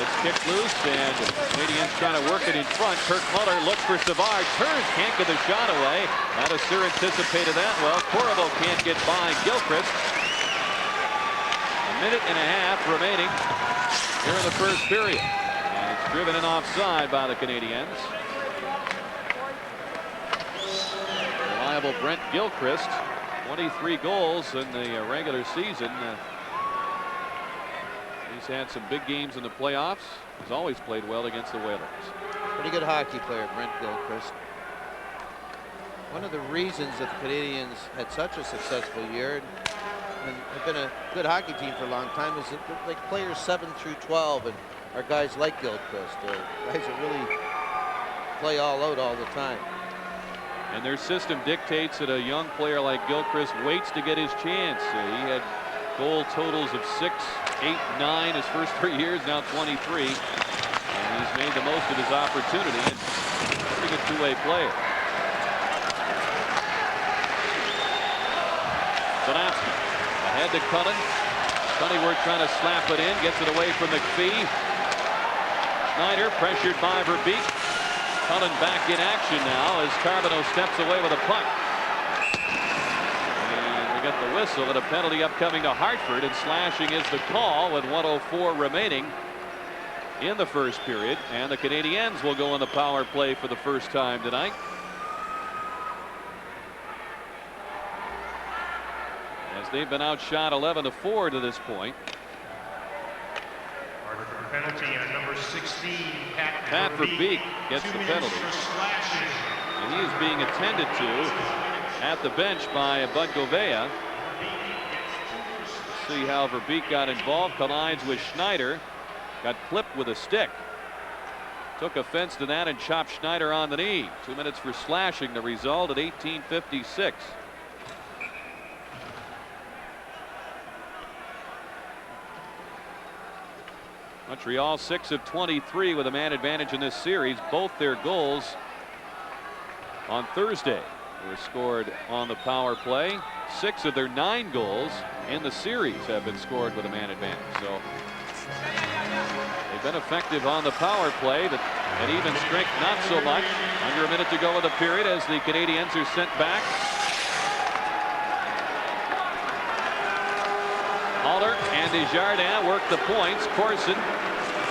It's kicked loose, and Canadians trying to work it in front. Kirk Muller looks for Savard, turns, can't get the shot away. Ladouceur anticipated that well. Corriveau can't get by Gilchrist. A minute and a half remaining here in the first period. And it's driven in offside by the Canadians. Reliable Brent Gilchrist, 23 goals in the regular season. He's had some big games in the playoffs. He's always played well against the Whalers. Pretty good hockey player, Brent Gilchrist. One of the reasons that the Canadians had such a successful year and have been a good hockey team for a long time is that like players 7 through 12 and are guys like Gilchrist, guys that really play all out all the time. And their system dictates that a young player like Gilchrist waits to get his chance. He had goal totals of 6, 8, 9 his first 3 years, now 23. And he's made the most of his opportunity and being a two-way player. Donofsky ahead to Cullen. Sunnyworth trying to slap it in, gets it away from McPhee. Schneider pressured by Verbeek. Cullen back in action now as Carbonneau steps away with a puck. And we get the whistle and a penalty upcoming to Hartford, and slashing is the call with 1:04 remaining in the first period. And the Canadiens will go on the power play for the first time tonight. As they've been outshot 11-4 to this point. Penalty on number 16, Pat Verbeek gets the penalty. And he is being attended to at the bench by Bud Govea. Let's see how Verbeek got involved. Collides with Schneider. Got clipped with a stick. Took offense to that and chopped Schneider on the knee. 2 minutes for slashing. The result at 18:56. Montreal 6 of 23 with a man advantage in this series. Both their goals on Thursday were scored on the power play. 6 of their 9 goals in the series have been scored with a man advantage. So they've been effective on the power play, but at even strength not so much. Under a minute to go in the period as the Canadiens are sent back. Haller and Desjardins work the points. Corson,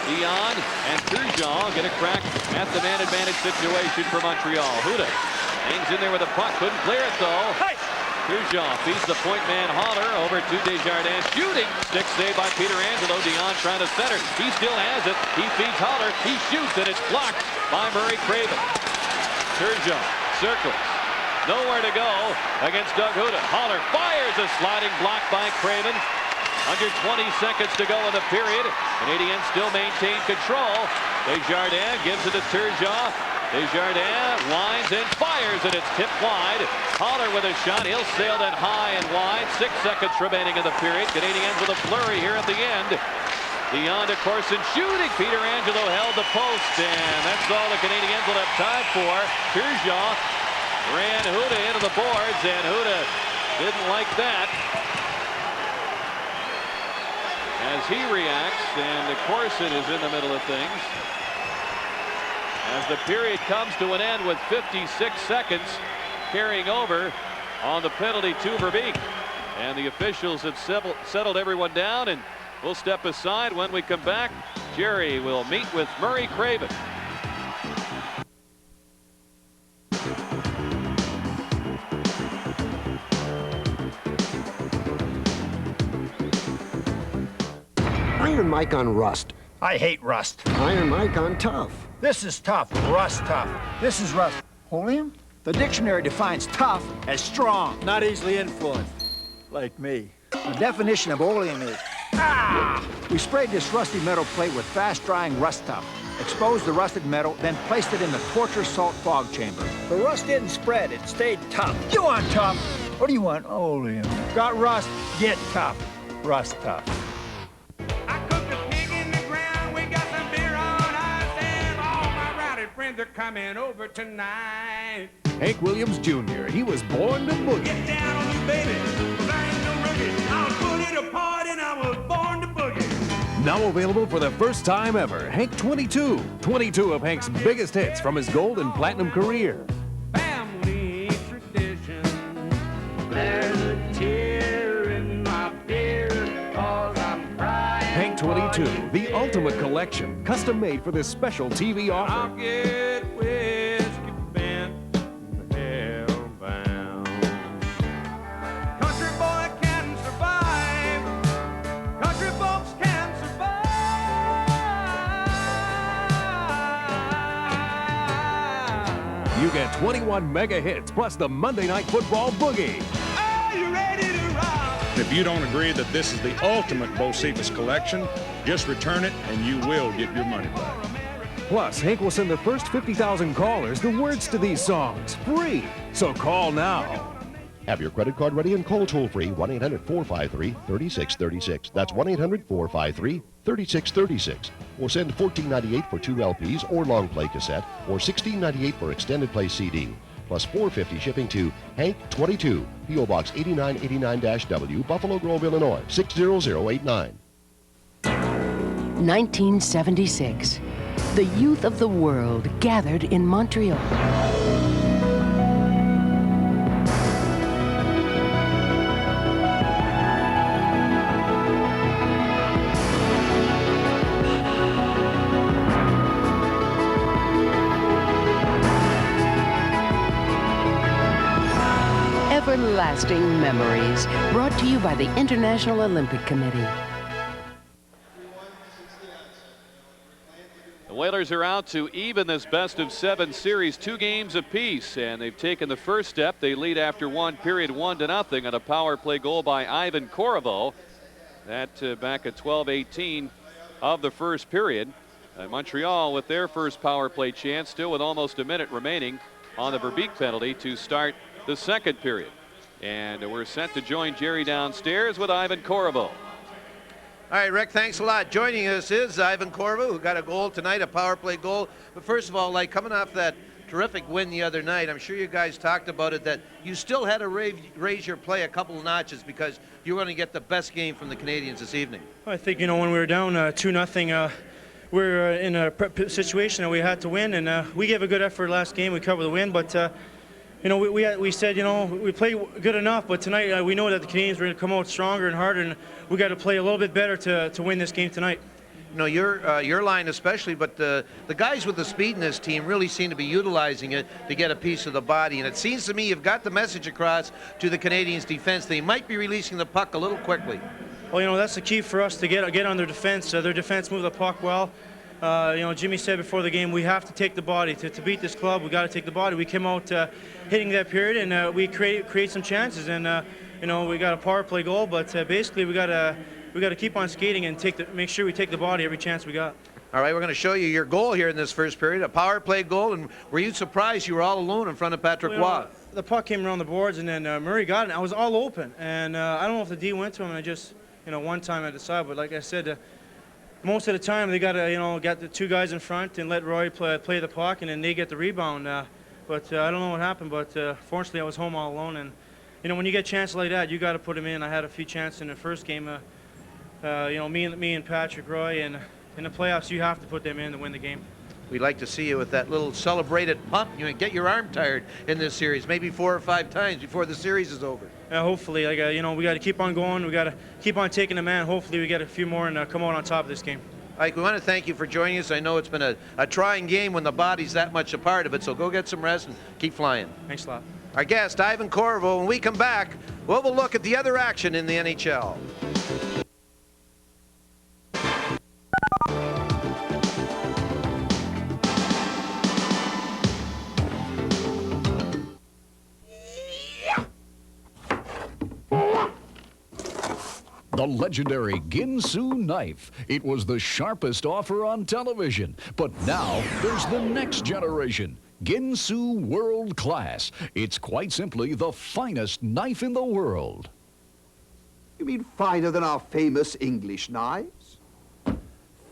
Dion, and Turgeon get a crack at the man advantage situation for Montreal. Huda hangs in there with a puck, couldn't clear it though. Turgeon feeds the point man Haller over to Desjardins, shooting. Stick save by Pietrangelo. Dion trying to center. He still has it. He feeds Haller. He shoots, and it's blocked by Murray Craven. Turgeon circles. Nowhere to go against Doug Huda. Haller fires a sliding block by Craven. Under 20 seconds to go in the period. Canadiens still maintain control. Desjardins gives it to Turgeon. Desjardins winds and fires, and it's tipped wide. Haller with a shot. He'll sail that high and wide. 6 seconds remaining in the period. Canadiens with a flurry here at the end. Dion to Corson shooting. Pietrangelo held the post, and that's all the Canadiens will have time for. Turgeon ran Huda into the boards, and Huda didn't like that. As he reacts, and Corson is in the middle of things. As the period comes to an end with 56 seconds carrying over on the penalty to Verbeek. And the officials have settled everyone down, and we'll step aside. When we come back, Jerry will meet with Murray Craven. Iron Mike on rust. I hate rust. Iron Mike on tough. This is tough. Rust tough. This is rust. Oleum? The dictionary defines tough as strong. Not easily influenced, like me. The definition of oleum is, we sprayed this rusty metal plate with fast-drying rust tough. exposed the rusted metal, then placed it in the torture salt fog chamber. The rust didn't spread. It stayed tough. You want tough? What do you want? Oleum. Got rust? Get tough. Rust tough. They're coming over tonight. Hank Williams Jr., he was born to boogie. Get down on me, baby, 'cause I ain't no rookie. I was put it apart and I was born to boogie. Now available for the first time ever, Hank 22. 22 of Hank's biggest hits from his gold and platinum career. Family tradition. There's a tear in my beer, 'cause I'm crying. Hank 22, the ultimate collection, custom made for this special TV offer. I'll get whiskey bent, hellbound. Country boy can survive. Country folks can survive. You get 21 mega hits plus the Monday Night Football Boogie. Are you ready to rock? If you don't agree that this is the ultimate Bocephus collection, just return it and you will get your money back. Plus, Hank will send the first 50,000 callers the words to these songs free. So call now. Have your credit card ready and call toll-free 1-800-453-3636. That's 1-800-453-3636. Or send $14.98 for 2 LPs or long play cassette, or $16.98 for extended play CD. Plus $4.50 shipping to Hank 22, P.O. Box 8989-W, Buffalo Grove, Illinois, 60089. 1976. The youth of the world gathered in Montreal. Everlasting memories, brought to you by the International Olympic Committee. The Whalers are out to even this best-of-7 series, 2 games apiece, and they've taken the first step. They lead after one period, 1-0 on a power play goal by Ivan Corvo. That back at 12:18 of the first period. Montreal with their first power play chance, still with almost a minute remaining on the Verbeek penalty to start the second period. And we're set to join Jerry downstairs with Ivan Corvo. All right, Rick, thanks a lot. Joining us is Ivan Corvo, who got a goal tonight, a power play goal. But first of all, like coming off that terrific win the other night, I'm sure you guys talked about it, that you still had to raise your play a couple of notches because you were going to get the best game from the Canadians this evening. I think, when we were down 2-0, we were in a situation that we had to win, and we gave a good effort last game. We covered the win, but we said, we played good enough, but tonight we know that the Canadians were going to come out stronger and harder, and we got to play a little bit better to win this game tonight. Your line especially, but the guys with the speed in this team really seem to be utilizing it to get a piece of the body, and it seems to me you've got the message across to the Canadians' defense. They might be releasing the puck a little quickly. Well, that's the key for us to get on their defense. Their defense moved the puck well. Jimmy said before the game, we have to take the body. To beat this club, we got to take the body. We came out hitting that period, and we create some chances, and we got a power play goal, but basically we got to keep on skating and make sure we take the body every chance we got. All right, we're going to show you your goal here in this first period, a power play goal, and were you surprised you were all alone in front of Patrick Waugh? The puck came around the boards, and then Murray got it, and I was all open, and I don't know if the D went to him, and I just, one time I decided, but like I said, most of the time they got to, got the 2 guys in front and let Roy play the puck, and then they get the rebound. But I don't know what happened, but fortunately I was home all alone, and when you get chances like that, you got to put them in. I had a few chances in the first game. Me and Patrick Roy, and in the playoffs you have to put them in to win the game. We'd like to see you with that little celebrated pump. Get your arm tired in this series, maybe 4 or 5 times before the series is over. Hopefully, we got to keep on going. We got to keep on taking the man. Hopefully, we get a few more and come out on top of this game. Ike, we want to thank you for joining us. I know it's been a trying game when the body's that much a part of it, so go get some rest and keep flying. Thanks a lot. Our guest, Ivan Corvo. When we come back, we'll look at the other action in the NHL. The legendary Ginsu knife. It was the sharpest offer on television. But now there's the next generation. Ginsu World Class. It's quite simply the finest knife in the world. You mean finer than our famous English knives?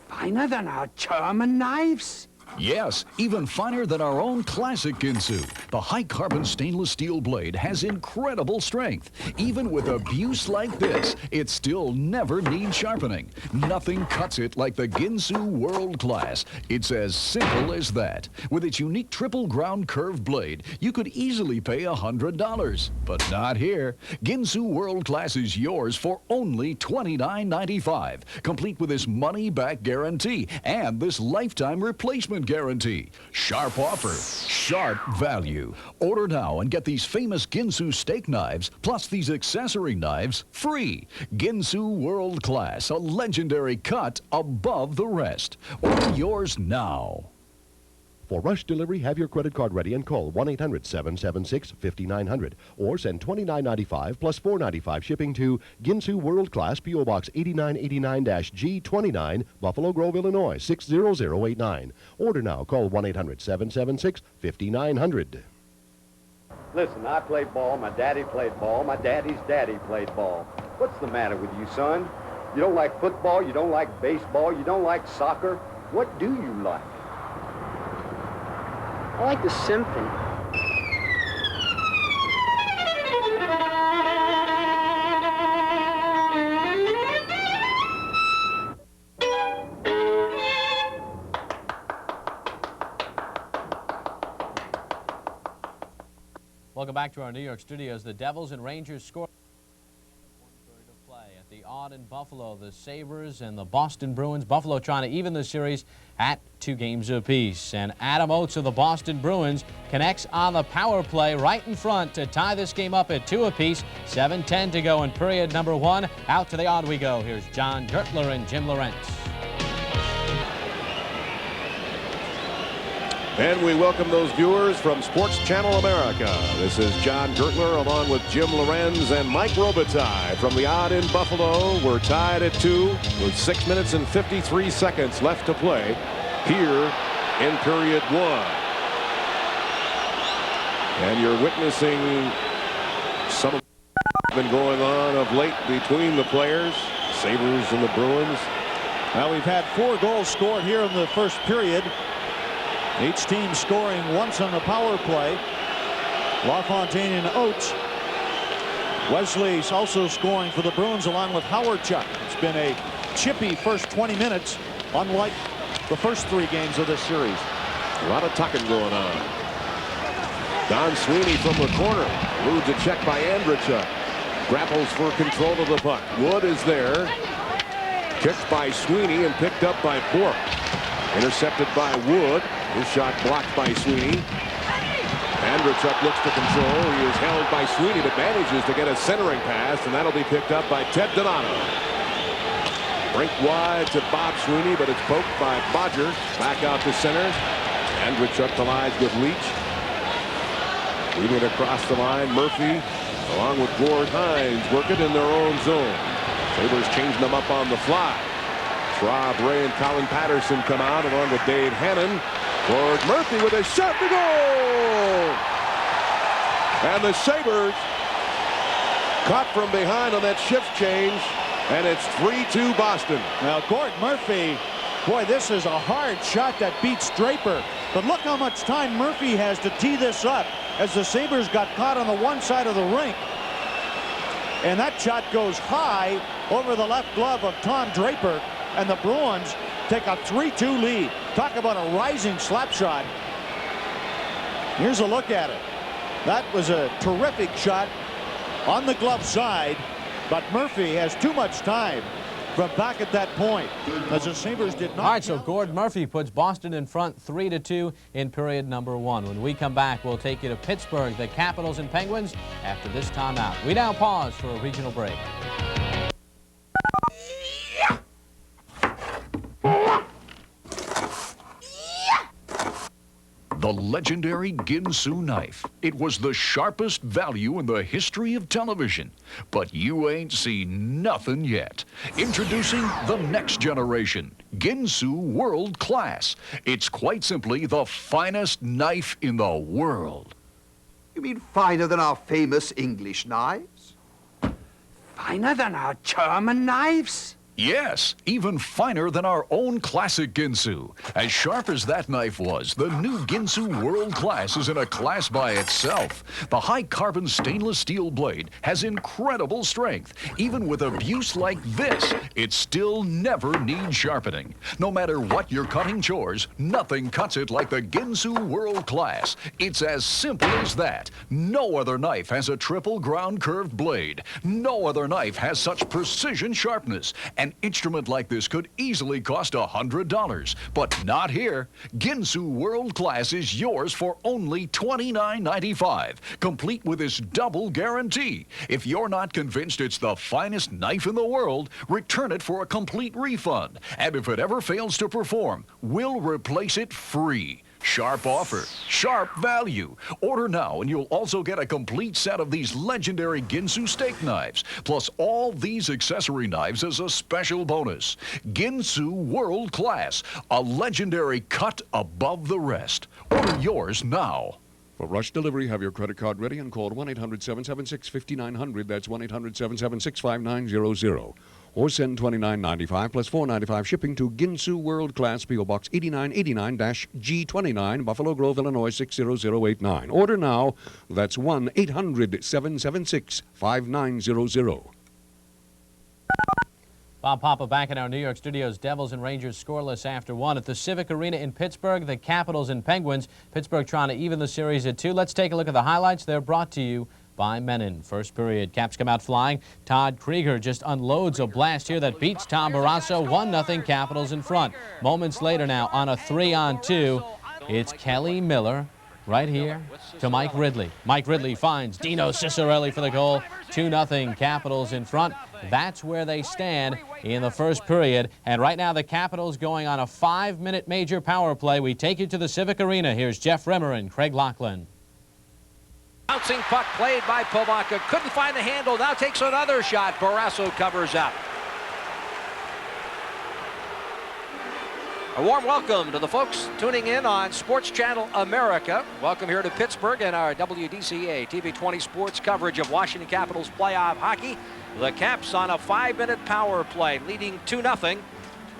Finer than our German knives? Yes, even finer than our own classic Ginsu. The high-carbon stainless steel blade has incredible strength. Even with abuse like this, it still never needs sharpening. Nothing cuts it like the Ginsu World Class. It's as simple as that. With its unique triple ground curved blade, you could easily pay $100. But not here. Ginsu World Class is yours for only $29.95, complete with this money-back guarantee and this lifetime replacement guarantee. Sharp offer, sharp value. Order now and get these famous Ginsu steak knives plus these accessory knives free. Ginsu World Class, a legendary cut above the rest. Order yours now. For rush delivery, have your credit card ready and call 1-800-776-5900 or send $29.95 plus $4.95 shipping to Ginsu World Class, P.O. Box 8989-G29, Buffalo Grove, Illinois 60089. Order now. Call 1-800-776-5900. Listen, I played ball, my daddy played ball, my daddy's daddy played ball. What's the matter with you, son? You don't like football, you don't like baseball, you don't like soccer. What do you like? I like the symphony. Welcome back to our New York studios. The Devils and Rangers score. One-third of play at the odd in Buffalo. The Sabres and the Boston Bruins. Buffalo trying to even the series at 2 games apiece. And Adam Oates of the Boston Bruins connects on the power play right in front to tie this game up at 2 apiece. 7:10 to go in period number 1. Out to the odd we go. Here's John Gertler and Jim Lorentz. And we welcome those viewers from Sports Channel America. This is John Gertler along with Jim Lorenz and Mike Robitaille from the odd in Buffalo. We're tied at 2 with 6 minutes and 53 seconds left to play here in period 1. And you're witnessing some of what's been going on of late between the players, Sabres and the Bruins. Now we've had 4 goals scored here in the first period. Each team scoring once on the power play. LaFontaine and Oates. Wesley's also scoring for the Bruins along with Howard-Chuck. It's been a chippy first 20 minutes, unlike the first 3 games of this series. A lot of tucking going on. Don Sweeney from the corner. Eludes a check by Andrechuk. Grapples for control of the puck. Wood is there. Kicked by Sweeney and picked up by Bourque. Intercepted by Wood. His shot blocked by Sweeney. Andrechuk looks to control. He is held by Sweeney, but manages to get a centering pass, and that'll be picked up by Ted Donato. Brink wide to Bob Sweeney, but it's poked by Bodger. Back out to center. Andrechuk collides with Leach. Leading it across the line. Murphy, along with Gord Hines, work it in their own zone. Sabres changing them up on the fly. Rob Ray and Colin Patterson come out along with Dave Hannon. Gord Murphy with a shot to goal! And the Sabres caught from behind on that shift change, and it's 3-2 Boston. Now Gord Murphy, boy, this is a hard shot that beats Draper. But look how much time Murphy has to tee this up as the Sabres got caught on the one side of the rink. And that shot goes high over the left glove of Tom Draper. And the Bruins take a 3-2 lead. Talk about a rising slap shot. Here's a look at it. That was a terrific shot on the glove side, but Murphy has too much time from back at that point, as the Sabres did not. All right, so Gord Murphy puts Boston in front 3-2 in period number 1. When we come back, we'll take you to Pittsburgh, the Capitals and Penguins, after this timeout. We now pause for a regional break. The The legendary Ginsu knife. It was the sharpest value in the history of television. But you ain't seen nothing yet. Introducing the next generation, Ginsu World Class. It's quite simply the finest knife in the world. You mean finer than our famous English knives? Finer than our German knives? Yes, even finer than our own classic Ginsu. As sharp as that knife was, the new Ginsu World Class is in a class by itself. The high-carbon stainless steel blade has incredible strength. Even with abuse like this, it still never needs sharpening. No matter what your cutting chores, nothing cuts it like the Ginsu World Class. It's as simple as that. No other knife has a triple ground curved blade. No other knife has such precision sharpness. An instrument like this could easily cost $100, but not here. Ginsu World Class is yours for only $29.95, complete with this double guarantee. If you're not convinced it's the finest knife in the world, return it for a complete refund. And if it ever fails to perform, we'll replace it free. Sharp offer, sharp value. Order now and you'll also get a complete set of these legendary Ginsu steak knives, plus all these accessory knives as a special bonus. Ginsu World Class, a legendary cut above the rest. Order yours now. For rush delivery, have your credit card ready and call 1-800-776-5900. That's 1-800-776-5900. Or send $29.95 plus $4.95 shipping to Ginsu World Class, P.O. Box 8989-G29, Buffalo Grove, Illinois 60089. Order now. That's 1-800-776-5900. Bob Papa back in our New York studios. Devils and Rangers scoreless after 1 at the Civic Arena in Pittsburgh. The Capitals and Penguins. Pittsburgh trying to even the series at 2. Let's take a look at the highlights. They're brought to you by Menon. First period, Caps come out flying. Todd Krieger just unloads a blast here that beats Tom Barrasso. 1-0 Capitals in front. Moments later now on a 3-on-2, it's Kelly Miller right here to Mike Ridley. Mike Ridley finds Dino Ciccarelli for the goal. 2-0 Capitals in front. That's where they stand in the first period. And right now the Capitals going on a 5-minute major power play. We take you to the Civic Arena. Here's Jeff Rimmer and Craig Laughlin. Bouncing puck played by Pivonka. Couldn't find the handle. Now takes another shot. Barrasso covers up. A warm welcome to the folks tuning in on Sports Channel America. Welcome here to Pittsburgh and our WDCA TV 20 sports coverage of Washington Capitals playoff hockey. The Caps on a 5-minute power play, leading 2-0. And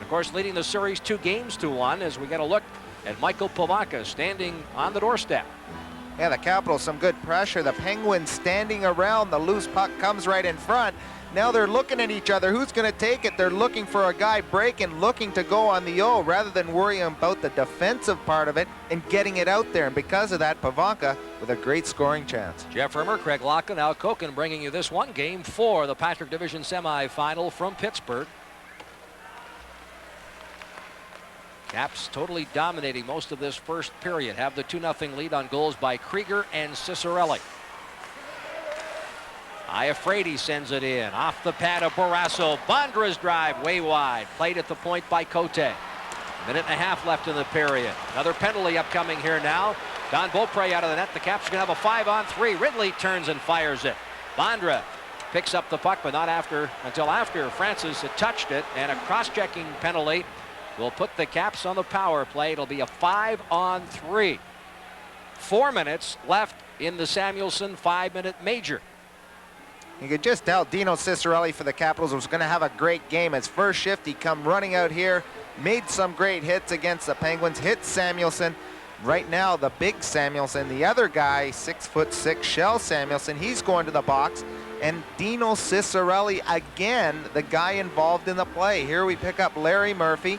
of course, leading the series 2-1 as we get a look at Michael Pivonka standing on the doorstep. Yeah, the Capitals, some good pressure. The Penguins standing around. The loose puck comes right in front. Now they're looking at each other. Who's going to take it? They're looking for a guy breaking, looking to go on the O rather than worrying about the defensive part of it and getting it out there. And because of that, Pivonka with a great scoring chance. Jeff Rimmer, Craig Laughlin, Al Koken bringing you this one. Game 4, the Patrick Division semifinal from Pittsburgh. Caps totally dominating most of this first period. Have the 2-0 lead on goals by Krieger and Ciccarelli. Iafrate sends it in. Off the pad of Barrasso. Bondra's drive way wide. Played at the point by Cote. Minute and a half left in the period. Another penalty upcoming here now. Don Beaupre out of the net. The Caps are going to have a 5-on-3. Ridley turns and fires it. Bondra picks up the puck, but not until after Francis had touched it. And a cross-checking penalty will put the Caps on the power play. It'll be a 5-on-3. 4 minutes left in the Samuelson 5-minute major. You could just tell Dino Ciccarelli for the Capitals was going to have a great game. His first shift, he come running out here, made some great hits against the Penguins, hit Samuelson. Right now, the big Samuelson, the other guy, 6'6", Shell Samuelson, he's going to the box. And Dino Ciccarelli, again, the guy involved in the play. Here we pick up Larry Murphy.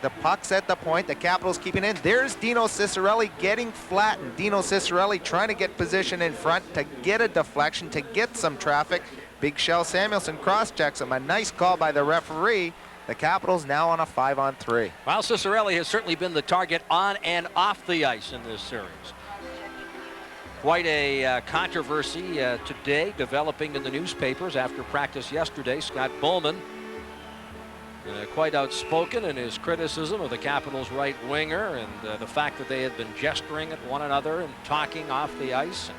The puck's at the point. The Capitals keeping in. There's Dino Ciccarelli getting flattened. Dino Ciccarelli trying to get position in front to get a deflection, to get some traffic. Big Shell Samuelson cross-checks him. A nice call by the referee. The Capitals now on a 5-on-3. Well, Ciccarelli has certainly been the target on and off the ice in this series. Quite a controversy today developing in the newspapers after practice yesterday. Scott Bowman quite outspoken in his criticism of the Capitals' right winger and the fact that they had been gesturing at one another and talking off the ice.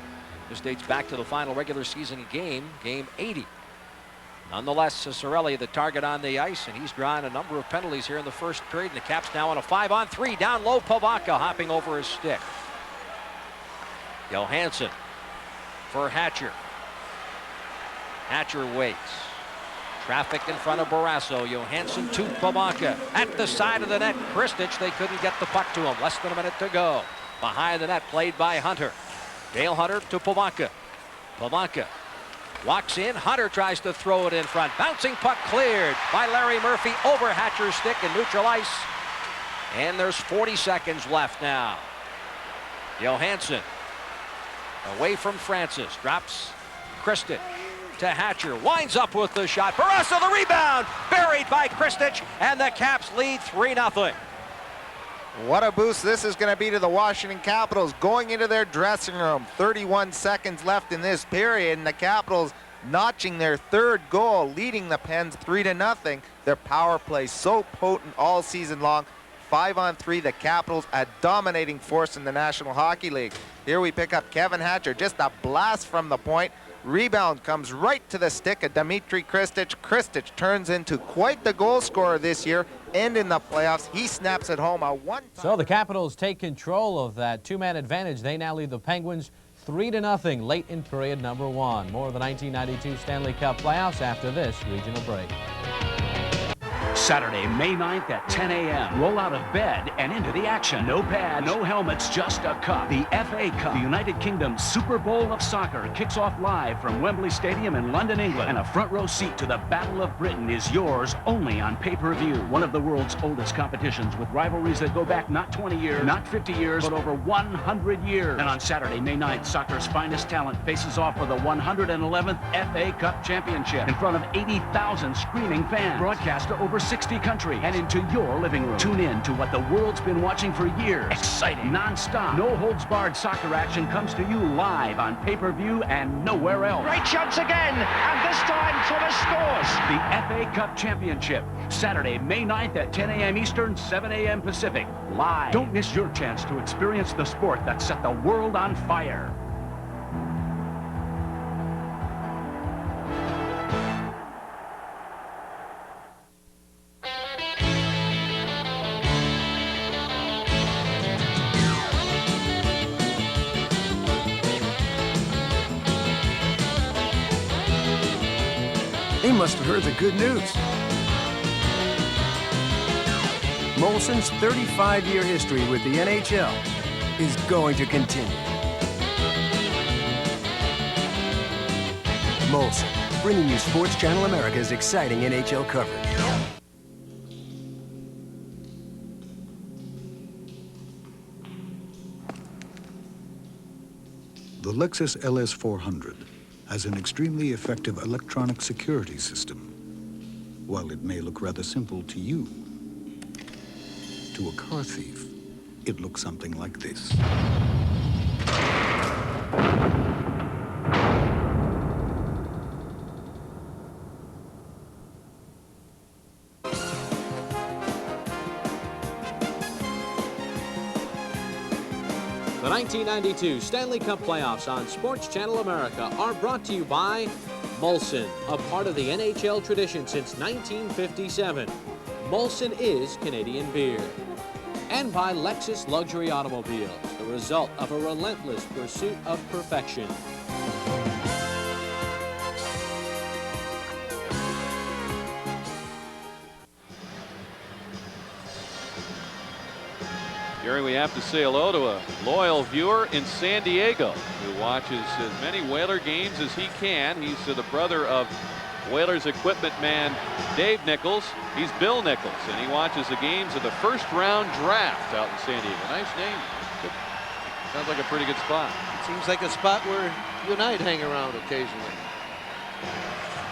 This dates back to the final regular season game, game 80. Nonetheless, Cirelli the target on the ice, and he's drawn a number of penalties here in the first period. And the Caps now on a 5-on-3. Down low, Pivonka hopping over his stick. Johansson for Hatcher. Hatcher waits. Traffic in front of Barrasso. Johansson to Pivonka. At the side of the net, Kristich, they couldn't get the puck to him. Less than a minute to go. Behind the net, played by Hunter. Dale Hunter to Pivonka. Pivonka walks in. Hunter tries to throw it in front. Bouncing puck cleared by Larry Murphy over Hatcher's stick in neutral ice. And there's 40 seconds left now. Johansson away from Francis. Drops Kristich to Hatcher. Winds up with the shot. Barrasso the rebound. Buried by Kristich. And the Caps lead 3-0. What a boost this is going to be to the Washington Capitals going into their dressing room. 31 seconds left in this period, and the Capitals notching their third goal, leading the Pens 3-0. Their power play so potent all season long. 5-on-3, the Capitals a dominating force in the National Hockey League. Here we pick up Kevin Hatcher, just a blast from the point. Rebound comes right to the stick of Dmitry Kristich. Kristich turns into quite the goal scorer this year and in the playoffs. He snaps it home a one. So the Capitals take control of that two-man advantage. They now lead the Penguins 3-0 late in period number 1. More of the 1992 Stanley Cup playoffs after this regional break. Saturday, May 9th at 10 a.m. Roll out of bed and into the action. No pads, no helmets, just a cup. The FA Cup, the United Kingdom's Super Bowl of soccer, kicks off live from Wembley Stadium in London, England. And a front row seat to the Battle of Britain is yours only on pay-per-view. One of the world's oldest competitions with rivalries that go back not 20 years, not 50 years, but over 100 years. And on Saturday, May 9th, soccer's finest talent faces off for the 111th FA Cup Championship in front of 80,000 screaming fans. Broadcast to over 60 countries and into your living room. Tune in to what the world's been watching for years. Exciting, non-stop, no-holds-barred soccer action comes to you live on pay-per-view and nowhere else. Great chance again, and this time Thomas scores. The FA Cup Championship, Saturday, May 9th at 10 a.m. Eastern, 7 a.m. Pacific, live. Don't miss your chance to experience the sport that set the world on fire. They must have heard the good news. Molson's 35-year history with the NHL is going to continue. Molson, bringing you Sports Channel America's exciting NHL coverage. The Lexus LS400 has an extremely effective electronic security system. While it may look rather simple to you, to a car thief, it looks something like this. The 1992 Stanley Cup playoffs on Sports Channel America are brought to you by Molson, a part of the NHL tradition since 1957. Molson is Canadian beer. And by Lexus Luxury Automobiles, the result of a relentless pursuit of perfection. Gary, we have to say hello to a loyal viewer in San Diego who watches as many Whaler games as he can. He's the brother of Whalers equipment man Dave Nichols. He's Bill Nichols, and he watches the games of the first-round draft out in San Diego. Nice name. Sounds like a pretty good spot. Seems like a spot where you and I'd hang around occasionally.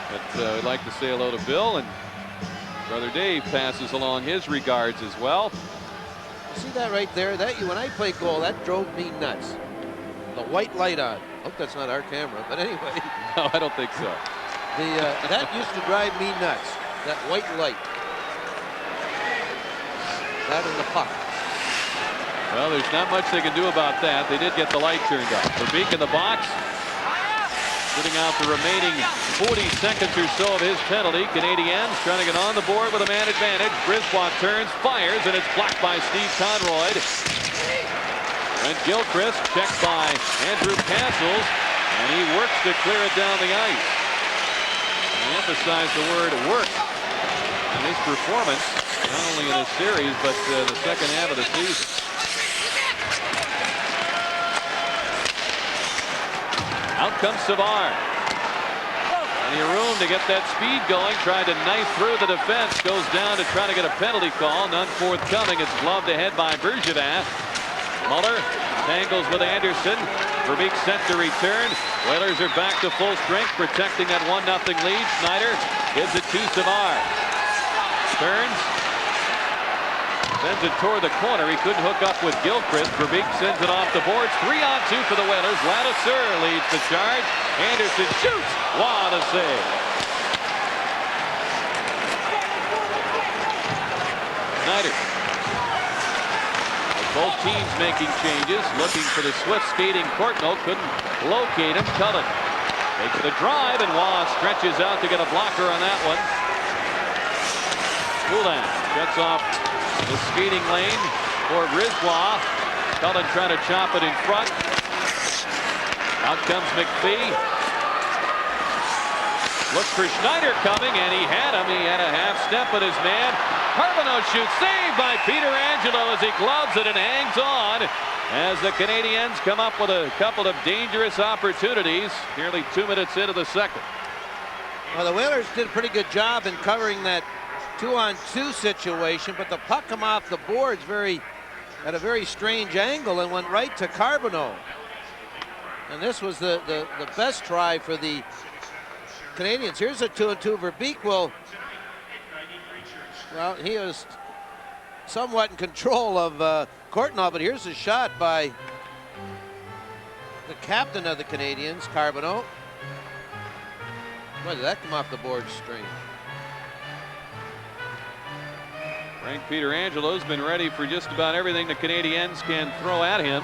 But we'd like to say hello to Bill, and brother Dave passes along his regards as well. See that right there? That when I played goal, that drove me nuts. The white light on. Hope that's not our camera, but anyway. No, I don't think so. That used to drive me nuts. That white light. That and the puck. Well, there's not much they can do about that. They did get the light turned off. Verbeek in the box, sitting out the remaining 40 seconds or so of his penalty. Canadiens trying to get on the board with a man advantage. Brisebois turns, fires, and it's blocked by Steve Conroy. Brent Gilchrist checked by Andrew Castles, and he works to clear it down the ice. I emphasize the word work in his performance, not only in this series, but the second half of the season. Out comes Savard. Plenty of room to get that speed going. Tried to knife through the defense. Goes down to try to get a penalty call. None forthcoming. It's gloved ahead by Bergevin. Muller tangles with Anderson. Verbeek sent to return. Oilers are back to full strength, protecting that 1-0 lead. Schneider gives it to Savard. Turns. Sends it toward the corner. He couldn't hook up with Gilchrist. Verbeek sends it off the boards. 3-on-2 for the Whalers. Ladouceur leads the charge. Anderson shoots. What a save. Schneider. Both teams making changes. Looking for the swift skating Courtnall. Couldn't locate him. Cullen takes the drive, and Waugh stretches out to get a blocker on that one. Poulin shuts off the skating lane for Brisebois. Cullen trying to chop it in front. Out comes McPhee. Looks for Schneider coming, and he had him. He had a half step with his man. Carbonneau shoots, saved by Peter Angelo as he gloves it and hangs on as the Canadiens come up with a couple of dangerous opportunities nearly 2 minutes into the second. Well, the Whalers did a pretty good job in covering that 2-on-2 situation, but the puck come off the boards at a very strange angle and went right to Carbonneau. And this was the best try for the Canadiens. Here's a 2-on-2. Verbeek will, well, he is somewhat in control of Courtnall, but here's a shot by the captain of the Canadiens, Carbonneau. Boy, did that come off the board strange. Frank Pietrangelo been ready for just about everything the Canadiens can throw at him.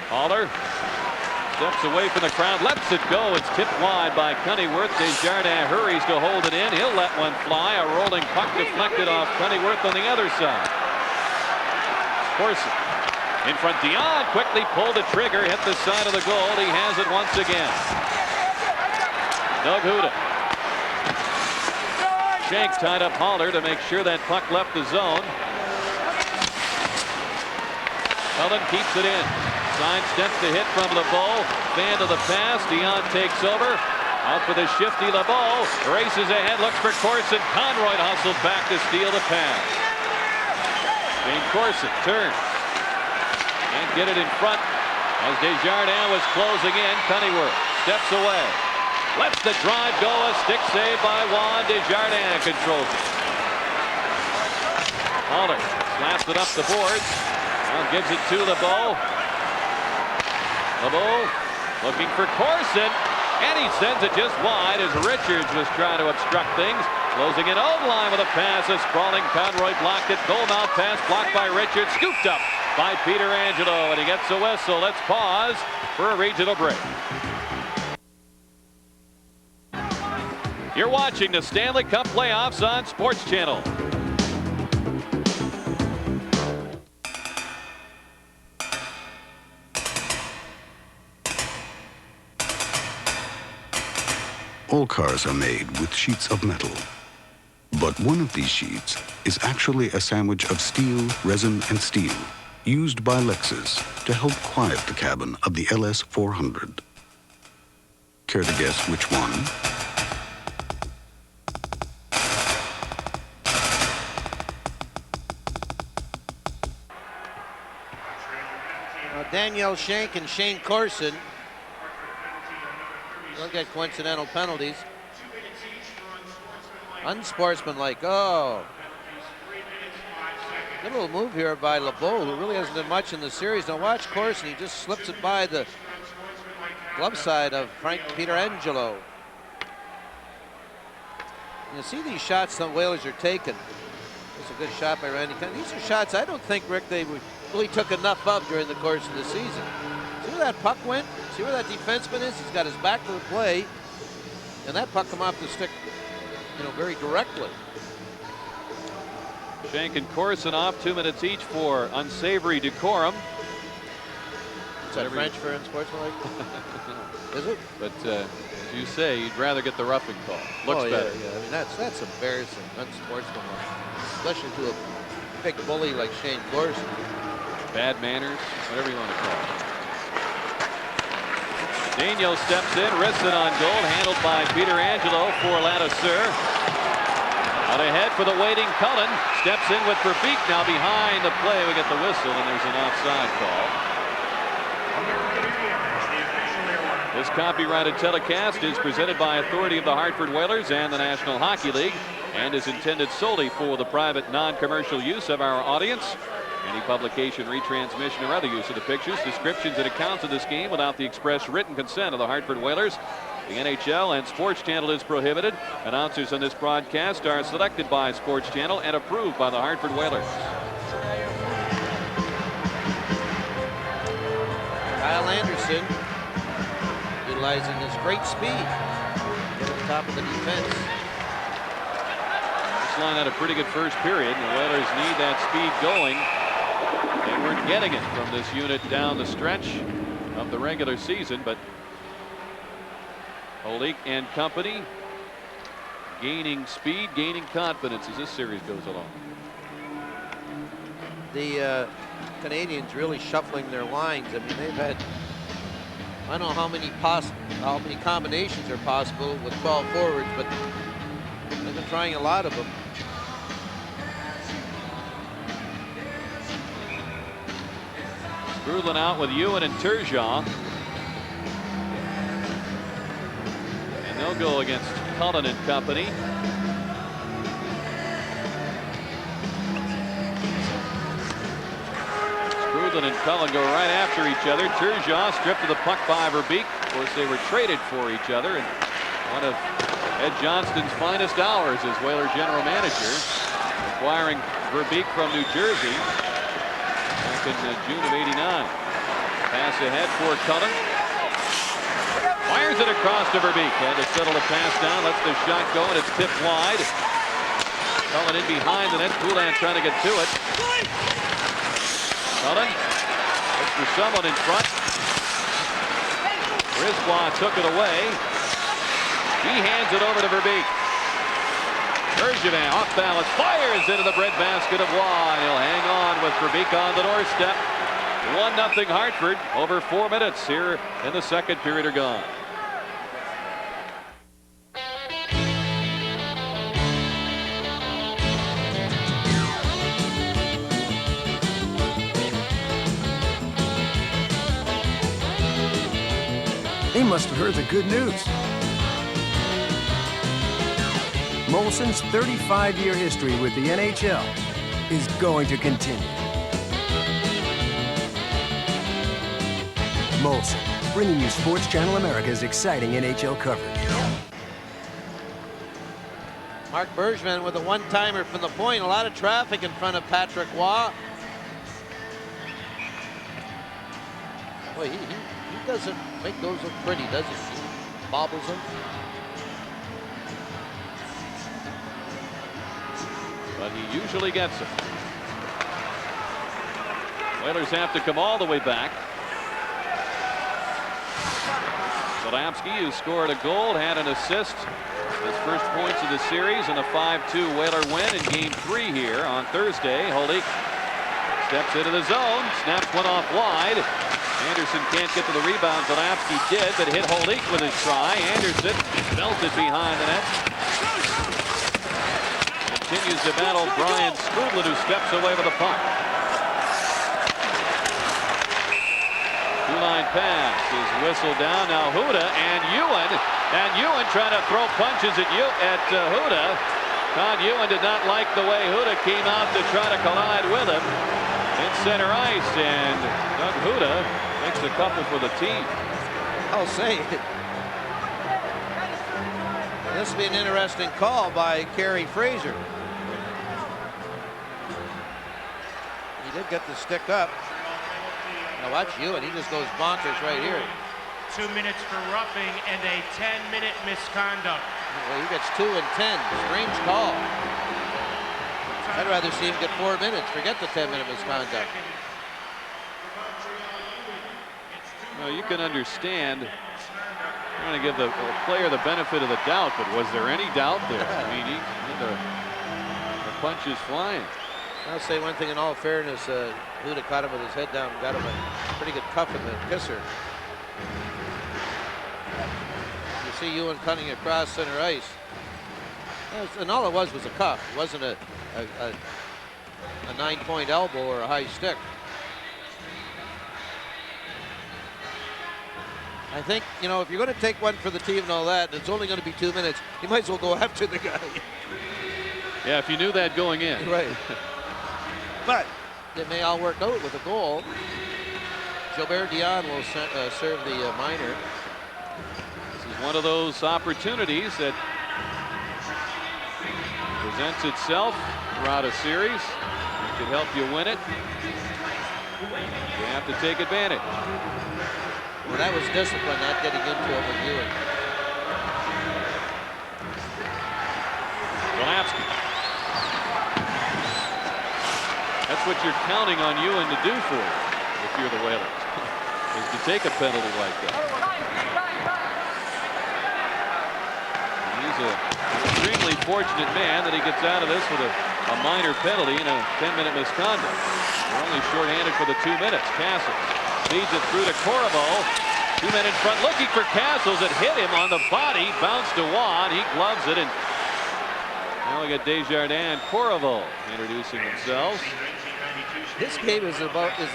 Haller steps away from the crowd, lets it go. It's tipped wide by Cunnyworth. Desjardins hurries to hold it in. He'll let one fly. A rolling puck deflected off Cunnyworth on the other side. Corson in front. Dion quickly pulled the trigger, hit the side of the goal. He has it once again. Doug Huda. Shank tied up Haller to make sure that puck left the zone. Cullen keeps it in. Sidesteps the hit from LeBeau. Fan to the pass. Dion takes over. Out for the shifty LeBeau. Races ahead. Looks for Corson. Conroy hustled back to steal the pass. Shane Corson turns. Can't get it in front as Desjardins was closing in. Cunnyworth steps away. Lets the drive go. A stick save by Juan. Desjardins controls it. Haller slaps it up the boards. Now gives it to LeBeau. LeBeau looking for Corson, and he sends it just wide as Richards was trying to obstruct things. Closing in own line with a pass. A sprawling Conroy blocked it. Goal mouth pass blocked by Richards. Scooped up by Pietrangelo, and he gets a whistle. Let's pause for a regional break. You're watching the Stanley Cup playoffs on Sports Channel. All cars are made with sheets of metal. But one of these sheets is actually a sandwich of steel, resin, and steel used by Lexus to help quiet the cabin of the LS 400. Care to guess which one? Daniel Shank and Shane Corson will get coincidental penalties. Unsportsmanlike. Oh. Good little move here by LeBeau, who really hasn't done much in the series. Now watch Corson. He just slips it by the glove side of Frank Pietrangelo. You see these shots the Whalers are taking. It's a good shot by Randy Cunningham. These are shots I don't think, Rick, they really took enough of during the course of the season. See where that puck went? See where that defenseman is? He's got his back to the play, and that puck come off the stick, very directly. Shank and Korsunov, 2 minutes each for unsavory decorum. Is that French for unsportsmanlike? Is it? But as you say, you'd rather get the roughing call. Looks better. Yeah. I mean, that's embarrassing, unsportsmanlike, especially to a big bully like Shane Corson. Bad manners, whatever you want to call it. Daniel steps in, wrists it on goal, handled by Peter Angelo for Ladouceur. Out ahead for the waiting Cullen. Steps in with Verbeek now behind the play. We get the whistle, and there's an offside call. This copyrighted telecast is presented by authority of the Hartford Whalers and the National Hockey League and is intended solely for the private, non-commercial use of our audience. Any publication, retransmission, or other use of the pictures, descriptions, and accounts of this game without the express written consent of the Hartford Whalers, the NHL, and Sports Channel is prohibited. Announcers on this broadcast are selected by Sports Channel and approved by the Hartford Whalers. Kyle Anderson utilizing his great speed at the top of the defense. This line had a pretty good first period, and the Whalers need that speed going. They weren't getting it from this unit down the stretch of the regular season, but Holik and company gaining speed, gaining confidence as this series goes along. The Canadians really shuffling their lines. I mean, they've had, I don't know how many combinations are possible with 12 forwards, but they've been trying a lot of them. Grudlin out with Ewan and Turgeon. And they'll go against Cullen and company. Grudlin and Cullen go right after each other. Turgeon stripped of the puck by Verbeek. Of course, they were traded for each other, and one of Ed Johnston's finest hours as Whaler general manager, acquiring Verbeek from New Jersey back in June of '89. Pass ahead for Cullen. Fires it across to Verbeek. Had to settle the pass down. Lets the shot go, and it's tipped wide. Cullen in behind the net. Poulin trying to get to it. Cullen looks for someone in front. Brisbois took it away. He hands it over to Verbeek. Bergevin off balance, fires into the breadbasket of Waugh. He'll hang on with Verbeek on the doorstep. 1-0 Hartford. Over 4 minutes here in the second period are gone. They must have heard the good news. Molson's 35-year history with the NHL is going to continue. Molson, bringing you Sports Channel America's exciting NHL coverage. Mark Bergevin with a one-timer from the point. A lot of traffic in front of Patrick Waugh. Boy, he doesn't make those look pretty, does he? He bobbles them. But he usually gets it. Whalers have to come all the way back. Solamski, who scored a goal, had an assist. His first points of the series in a 5-2 Whaler win in Game 3 here on Thursday. Holik steps into the zone, snaps one off wide. Anderson can't get to the rebound. Solamski did, but hit Holik with his try. Anderson belted behind the net. Continues to battle Brian Skrudlin, who steps away with the puck. Two-line pass is whistled down. Now Huda and Ewan. And Ewan trying to throw punches at Huda. Todd Ewan did not like the way Huda came out to try to collide with him in center ice. And Doug Huda makes a couple for the team. I'll say it. This will be an interesting call by Kerry Fraser. did get the stick up. Now watch Ewan, he just goes bonkers right here. 2 minutes for roughing and a 10-minute misconduct. Well, he gets 2 and 10. Strange call. I'd rather see him get 4 minutes. Forget the 10-minute misconduct. Well, you can understand trying to give the player the benefit of the doubt, but was there any doubt there? I mean, the punch is flying. I'll say one thing in all fairness, Huda caught him with his head down, got him a pretty good cuff in the kisser. You see Ewan cutting across center ice. And all it was a cuff. It wasn't a 9-point elbow or a high stick. I think, you know, if you're going to take one for the team and all that, and it's only going to be 2 minutes, you might as well go after the guy. Yeah, if you knew that going in. Right. But it may all work out with a goal. Gilbert Dion will serve the minor. This is one of those opportunities that presents itself throughout a series. It could help you win it. You have to take advantage. Well, that was discipline, not getting into it with Ewing. Golapski. That's what you're counting on Ewan to do for you if you're the Whalers, is to take a penalty like that. He's an extremely fortunate man that he gets out of this with a minor penalty and a 10-minute misconduct. They're only shorthanded for the 2 minutes. Castles feeds it through to Corriveau. 2 men in front looking for Castles. It hit him on the body, bounced to Waugh. He gloves it, and now we got Desjardins and Corriveau introducing themselves. This game is about as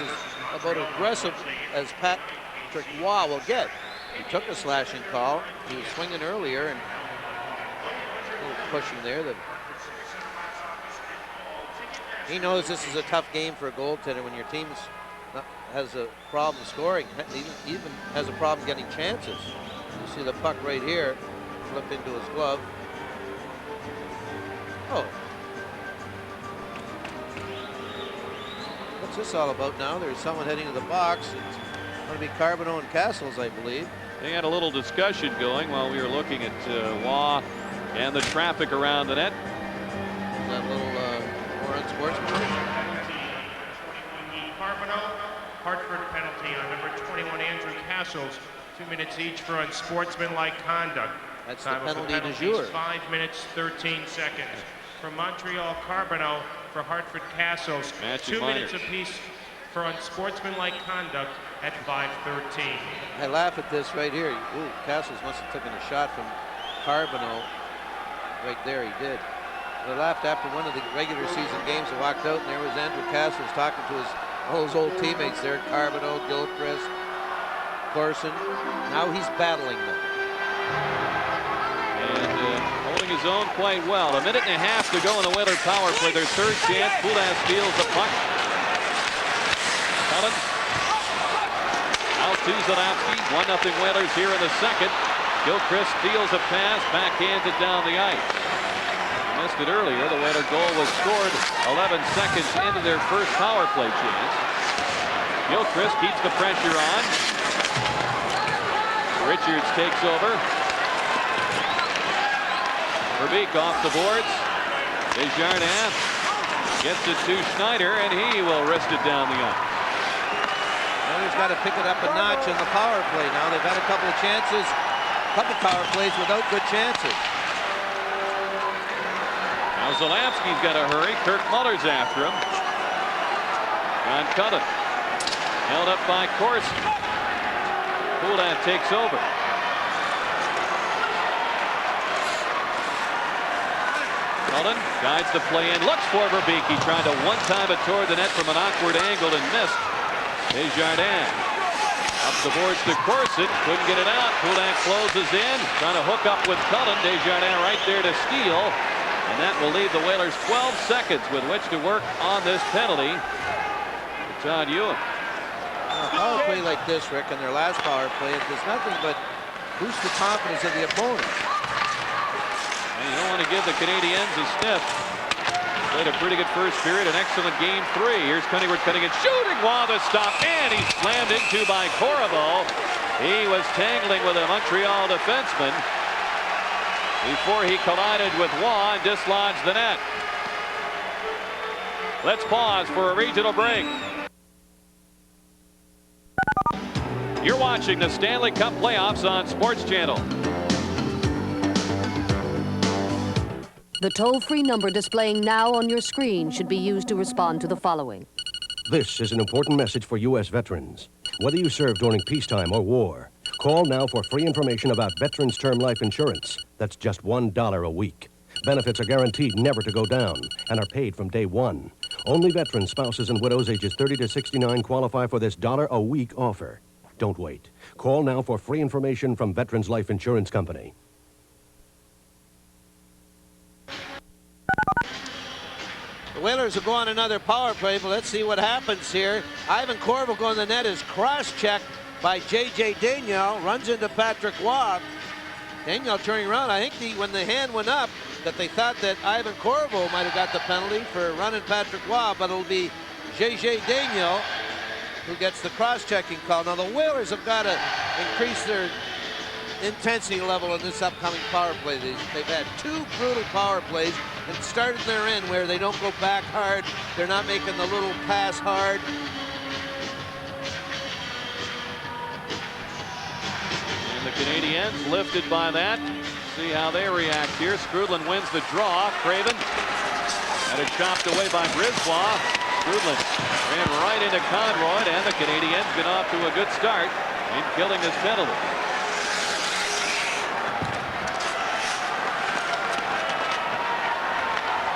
aggressive as Patrick Waugh will get. He took a slashing call. He was swinging earlier and a little pushing there. He knows this is a tough game for a goaltender when your team has a problem scoring, even has a problem getting chances. You see the puck right here, flip into his glove. Oh. What's this all about now? There's someone heading to the box. It's going to be Carbonneau and Castles, I believe. They had a little discussion going while we were looking at Waugh and the traffic around the net. Is that a little more unsportsmanlike? Carbonneau, Hartford penalty on number 21, Andrew Castles. 2 minutes each for unsportsmanlike conduct. That's Time the of penalty the du jour. 5 minutes, 13 seconds. From Montreal, Carbonneau. For Hartford, Castles. Matching 2 minutes minors. apiece for unsportsmanlike conduct at 5:13. I laugh at this right here. Ooh, Castles must have taken a shot from Carbonneau. Right there, he did. I laughed after one of the regular season games. I walked out, and there was Andrew Castles talking to all his old teammates there. Carbonneau, Gilchrist, Corson. Now he's battling them. And holding his own quite well. 1.5 minutes to go in the Whaler power play. Their third chance. Poulas steals the puck. Cullen. Out to Zalapski. 1-0 Whalers here in the second. Gilchrist steals a pass. Backhands it down the ice. Missed it earlier. The Whaler goal was scored 11 seconds into their first power play chance. Gilchrist keeps the pressure on. Richards takes over. Verbeek off the boards. Desjardins gets it to Schneider, and he will wrist it down the ice. Well, he's got to pick it up a notch in the power play now. They've had a couple of chances, a couple power plays without good chances. Now Zalapski's got to hurry. Kirk Muller's after him. John Cullen held up by Corson. Poulas takes over. Cullen guides the play in, looks for Verbeek. He tried to one-time it toward the net from an awkward angle and missed. Desjardins up the boards to Corson, couldn't get it out. Poulas closes in, trying to hook up with Cullen. Desjardins right there to steal, and that will leave the Whalers 12 seconds with which to work on this penalty. It's on Ewan. A power play like this, Rick, and their last power play, it does nothing but boost the confidence of the opponent. And you don't want to give the Canadiens a sniff. So Played a pretty good first period, an excellent game 3. Here's Cunningworth cutting and shooting. Waugh the stop, and he's slammed into by Corriveau. He was tangling with a Montreal defenseman before he collided with Waugh and dislodged the net. Let's pause for a regional break. You're watching the Stanley Cup playoffs on Sports Channel. The toll-free number displaying now on your screen should be used to respond to the following. This is an important message for U.S. veterans. Whether you serve during peacetime or war, call now for free information about Veterans Term Life Insurance. That's just $1 a week. Benefits are guaranteed never to go down and are paid from day one. Only veterans, spouses, and widows ages 30 to 69 qualify for this $1 a week offer. Don't wait. Call now for free information from Veterans Life Insurance Company. The Whalers will go on another power play, but let's see what happens here. Ivan Corriveau going to the net is cross-checked by J.J. Daniel. Runs into Patrick Waugh. Daniel turning around. I think when the hand went up, that they thought that Ivan Corriveau might have got the penalty for running Patrick Waugh, but it'll be J.J. Daniel who gets the cross-checking call. Now the Whalers have got to increase their intensity level in this upcoming power play. They've had 2 brutal power plays and started their end where they don't go back hard. They're not making the little pass hard. And the Canadiens lifted by that. See how they react here. Skrudland wins the draw. Craven had it chopped away by Brisbois. Skrudland ran right into Conroy, and the Canadiens get off to a good start in killing this penalty.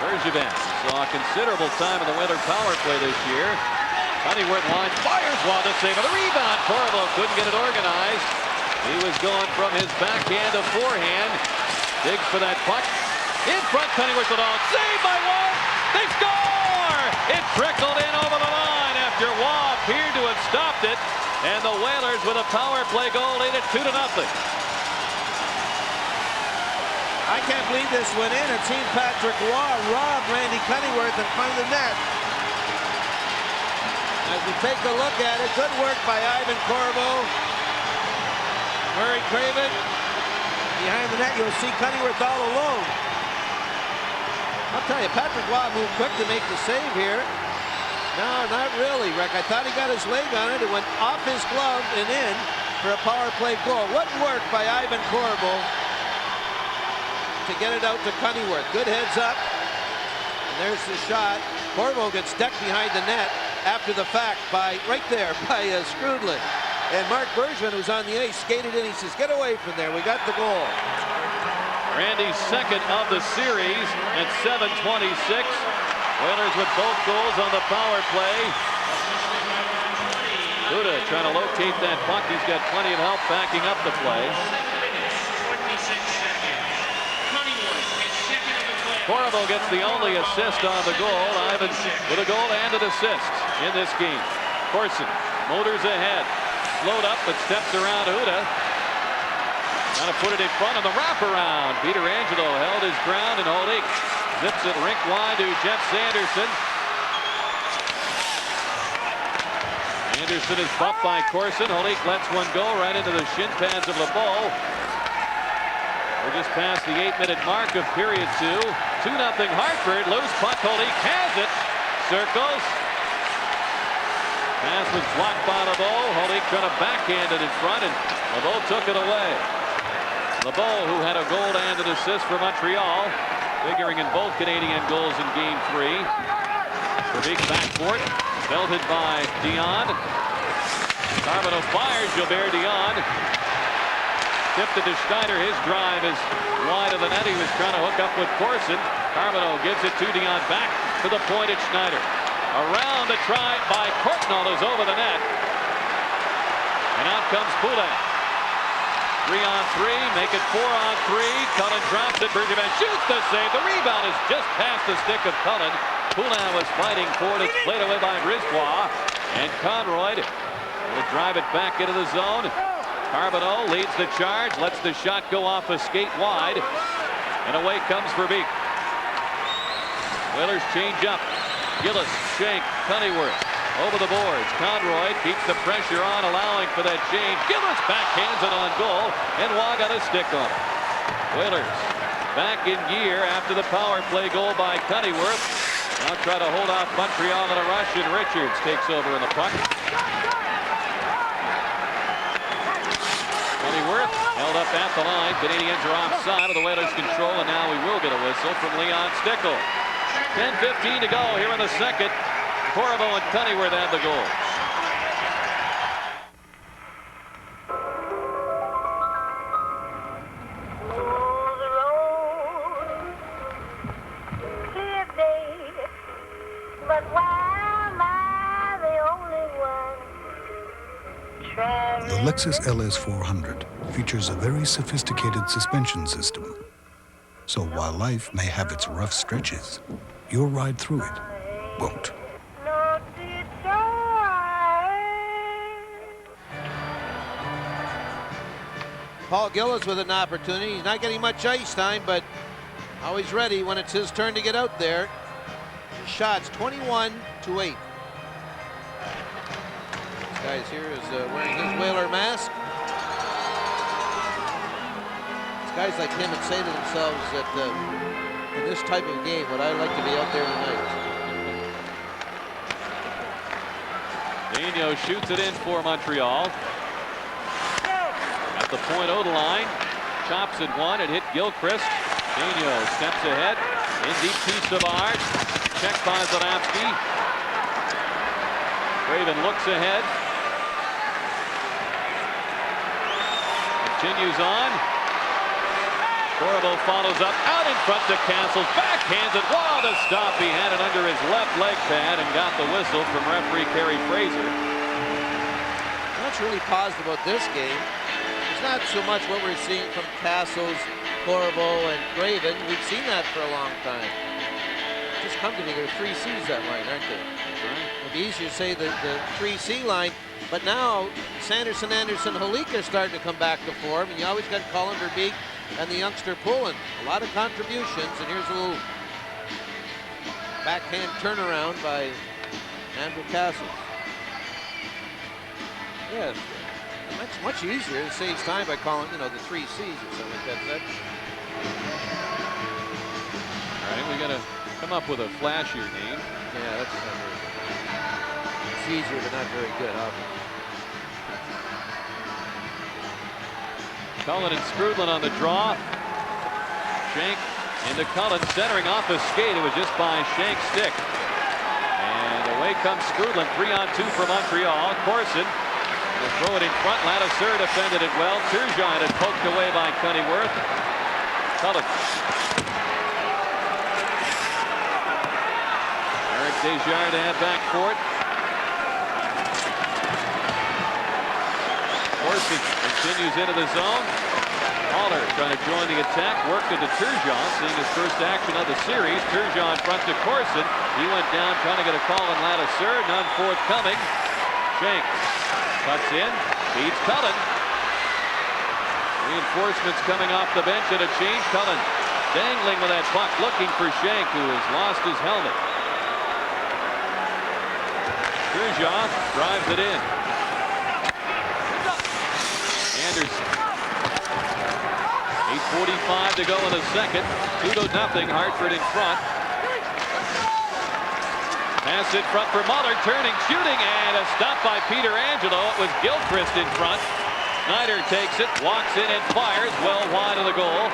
Bergevin saw considerable time in the Whaler power play this year. Cunningworth line fires Waugh to save the rebound. Corriveau couldn't get it organized. He was going from his backhand to forehand. Digs for that puck. In front, Cunningworth with all. Saved by Waugh. They score! It trickled in over the line after Waugh appeared to have stopped it. And the Whalers with a power play goal lead it 2-0. I can't believe this went in. It seemed Patrick Waugh robbed Randy Cunningworth in front of the net. As we take a look at it, good work by Ivan Corriveau. Murray Craven behind the net. You'll see Cunningworth all alone. I'll tell you, Patrick Waugh moved quick to make the save here. No, not really, Rick. I thought he got his leg on it. It went off his glove and in for a power play goal. What work by Ivan Corriveau to get it out to Cunningworth. Good heads up. And there's the shot. Corriveau gets decked behind the net after the fact by, right there, by Skrudland. And Mark Bergevin, who's on the ice, skated in. He says, get away from there. We got the goal. Randy's second of the series at 7:26. Whalers with both goals on the power play. Huda trying to locate that puck. He's got plenty of help backing up the play. Corriveau gets the only assist on the goal. Ivan with a goal and an assist in this game. Corson motors ahead. Slowed up but steps around Huda. Trying to put it in front of the wraparound. Peter Angelo held his ground and Holik zips it rink wide to Jeff Sanderson. Anderson is bumped by Corson. Holik lets one go right into the shin pads of LeBeau. We're just past the 8-minute mark of period 2. 2-0 Hartford. Loose puck. Holik has it. Circles. Pass was blocked by LeBeau. Holik trying to backhand it in front, and LeBeau took it away. LeBeau, who had a goal and an assist for Montreal, figuring in both Canadian goals in Game 3. Verbeek backcourt, belted by Dion. Carbonneau fires Gilbert Dion. Tipped it to Schneider. His drive is wide of the net. He was trying to hook up with Corson. Carbonneau gives it to Dion, back to the point at Schneider. Around the try by Courtnall is over the net. And out comes Poulin. 3-on-3, make it 4-on-3. Cullen drops it. Bergevin shoots the save. The rebound is just past the stick of Cullen. Poulin was fighting for it. It's played away by Brisbois. And Conroy will drive it back into the zone. Carbonneau leads the charge, lets the shot go off a skate wide. And away comes Verbeek. Whalers change up. Gillis, Shank, Cunneyworth. Over the boards. Conroy keeps the pressure on, allowing for that change. Gillis backhands it on goal, and Waugh got a stick on it. Whalers back in gear after the power play goal by Cunneyworth. Now try to hold off Montreal in a rush, and Richards takes over in the puck. Cunneyworth held up at the line. Canadians are offside of the Whalers' control, and now we will get a whistle from Leon Stickle. 10:15 to go here in the second. Corvo and Cunneyworth have the goals. The Lexus LS400 features a very sophisticated suspension system. So while life may have its rough stretches, your ride through it won't. Paul Gillis with an opportunity. He's not getting much ice time, but always ready when it's his turn to get out there. His shots 21-8. This guy's here is wearing his Whaler mask. These guys like him would say to themselves that in this type of game, would I like to be out there tonight? Dino shoots it in for Montreal. At the .0 line, chops it one, it hit Gilchrist. Dino steps ahead, in deep piece of ours. Checked by Zanapski. Craven looks ahead. Continues on. Corvo follows up, out in front to Castles, backhands it. Wow, the stop. He had it under his left leg pad and got the whistle from referee Kerry Fraser. What's really positive about this game is not so much what we're seeing from Castles, Corvo, and Craven. We've seen that for a long time. Just come to me, there are 3 C's that line, aren't they? It'd be easier to say the 3C line, but now Sanderson, Anderson, Holik are starting to come back to form, and you always got Colin Verbeek and the youngster Pullen. A lot of contributions, and here's a little backhand turnaround by Andrew Castles. Yeah, much easier. It saves time by calling, the 3 C's or something like that. All right, we got to come up with a flashier name. Yeah, that's not very good. It's easier, but not very good, obviously. Cullen and Skrudland on the draw. Shank into Cullen, centering off a skate. It was just by Shank's stick. And away comes Skrudland, 3-on-2 for Montreal. Corson will throw it in front. Ladouceur defended it well. Turgeon had poked away by Cunneyworth. Cullen. Eric Desjardins to head back for it. Corson continues into the zone. Haller trying to join the attack. Worked into Turgeon, seeing his first action of the series. Turgeon front to Corson. He went down trying to get a call on Ladouceur. None forthcoming. Shank cuts in. Feeds Cullen. Reinforcements coming off the bench at a change. Cullen dangling with that puck, looking for Shank, who has lost his helmet. Turgeon drives it in. Anderson. 8:45 to go in the second. 2-0 Hartford in front. Pass in front for Muller, turning, shooting, and a stop by Peter Angelo. It was Gilchrist in front. Snyder takes it, walks in and fires well wide of the goal.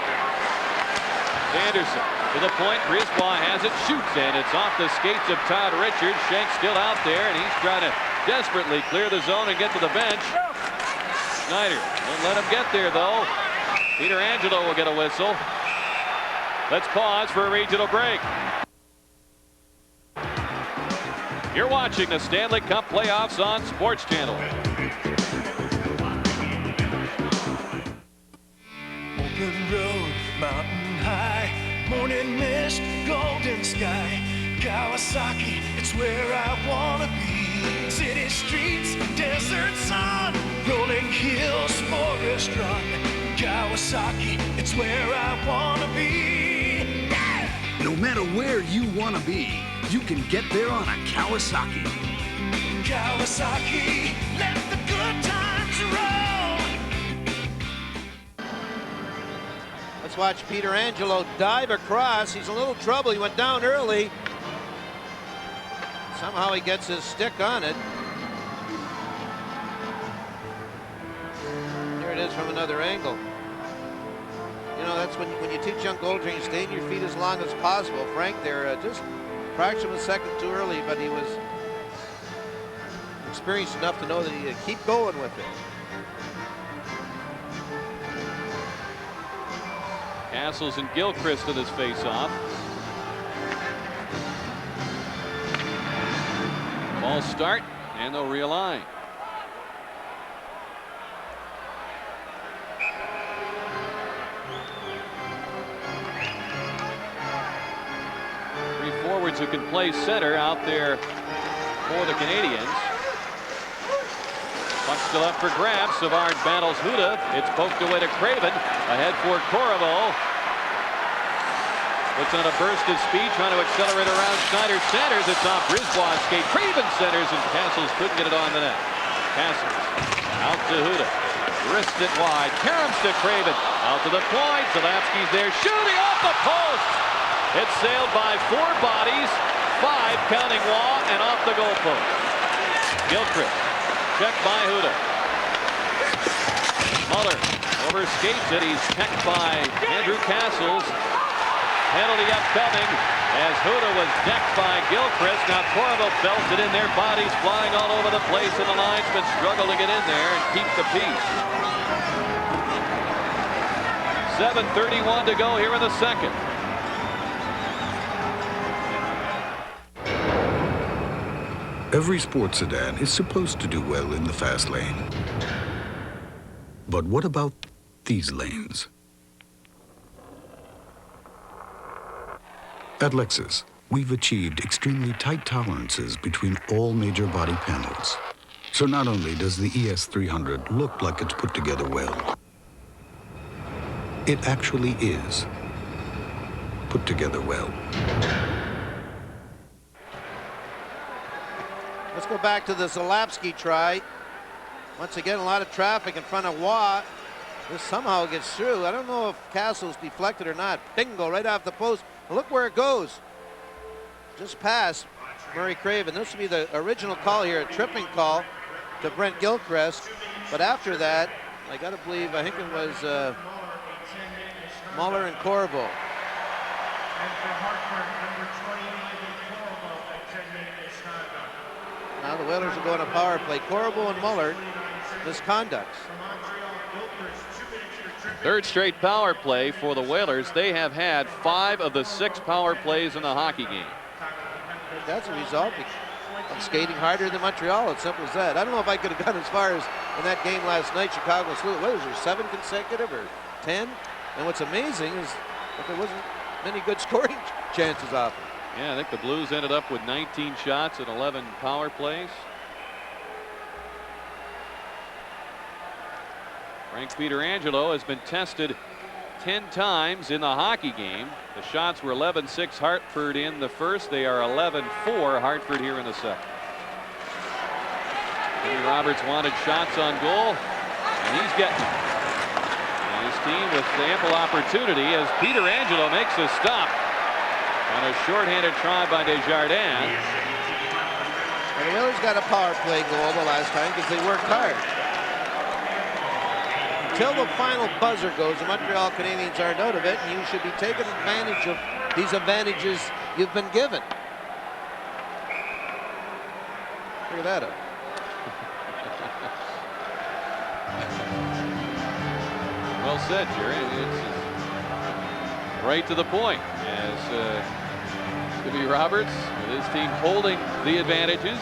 Anderson to the point. Brisbois has it, shoots, and it's off the skates of Todd Richards. Shank's still out there, and he's trying to desperately clear the zone and get to the bench. Snyder won't let him get there, though. Peter Angelo will get a whistle. Let's pause for a regional break. You're watching the Stanley Cup playoffs on Sports Channel. Open road, mountain high, morning mist, golden sky. Kawasaki, it's where I wanna be. City streets, desert sun, rolling hills, forest run. Kawasaki, it's where I wanna be. Yeah! No matter where you want to be, you can get there on a Kawasaki. Kawasaki, let the good times roll. Let's watch Peter Angelo dive across. He's in a little trouble. He went down early. Somehow he gets his stick on it. Here it is from another angle. You know, that's when you teach young goaltenders, you stay in your feet as long as possible. Frank there just fraction of a second too early, but he was experienced enough to know that he keep going with it. Castles and Gilchrist in this face-off. Ball start, and they'll realign. Three forwards who can play center out there for the Canadians. Puck still up for grabs. Savard battles Hrtf. It's poked away to Craven. Ahead for Corriveau. Looks on a burst of speed, trying to accelerate around Schneider. Centers. It's off Brisbois' skate. Craven centers, and Castles couldn't get it on the net. Castles out to Hrtf. Wrist it wide. Caroms to Craven. Out to the point. Zalapski's there, shooting off the post. It's sailed by four bodies. 5 counting Waugh, and off the goalpost. Gilchrist. Checked by Hrtf. Muller over skates it. He's checked by Andrew Castles. Penalty upcoming as Hrtf was decked by Gilchrist. Now Corriveau belts it in there. Bodies flying all over the place, and the linesmen struggle to get in there and keep the peace. 7:31 to go here in the second. Every sports sedan is supposed to do well in the fast lane. But what about these lanes? At Lexus, we've achieved extremely tight tolerances between all major body panels. So not only does the ES300 look like it's put together well, it actually is put together well. Let's go back to the Zalapski try. Once again, a lot of traffic in front of Waugh. This somehow gets through. I don't know if Castle's deflected or not. Bingo, right off the post. Look where it goes. Just past Murray Craven. This would be the original call here, a tripping call to Brent Gilchrist. But after that, I got to believe, I think it was Muller and Corriveau. Now the Whalers are going to power play. Corriveau and Muller, misconducts. Third straight power play for the Whalers. They have had 5 of the 6 power plays in the hockey game. That's a result of skating harder than Montreal. It's simple as that. I don't know if I could have gone as far as in that game last night. Chicago slew. What was there, 7 consecutive or 10? And what's amazing is that there wasn't many good scoring chances off it. Yeah, I think the Blues ended up with 19 shots and 11 power plays. Frank Pietrangelo has been tested 10 times in the hockey game. The shots were 11-6 Hartford in the first. They are 11-4 Hartford here in the second. Henry Roberts wanted shots on goal, and he's getting them. And his team with ample opportunity as Pietrangelo makes a stop on a shorthanded try by Desjardins. And the Whalers got a power play goal the last time because they worked hard. Until the final buzzer goes, the Montreal Canadiens aren't out of it, and you should be taking advantage of these advantages you've been given. Figure that out. Well said, Jerry. It's right to the point as Jimmy Roberts with his team holding the advantages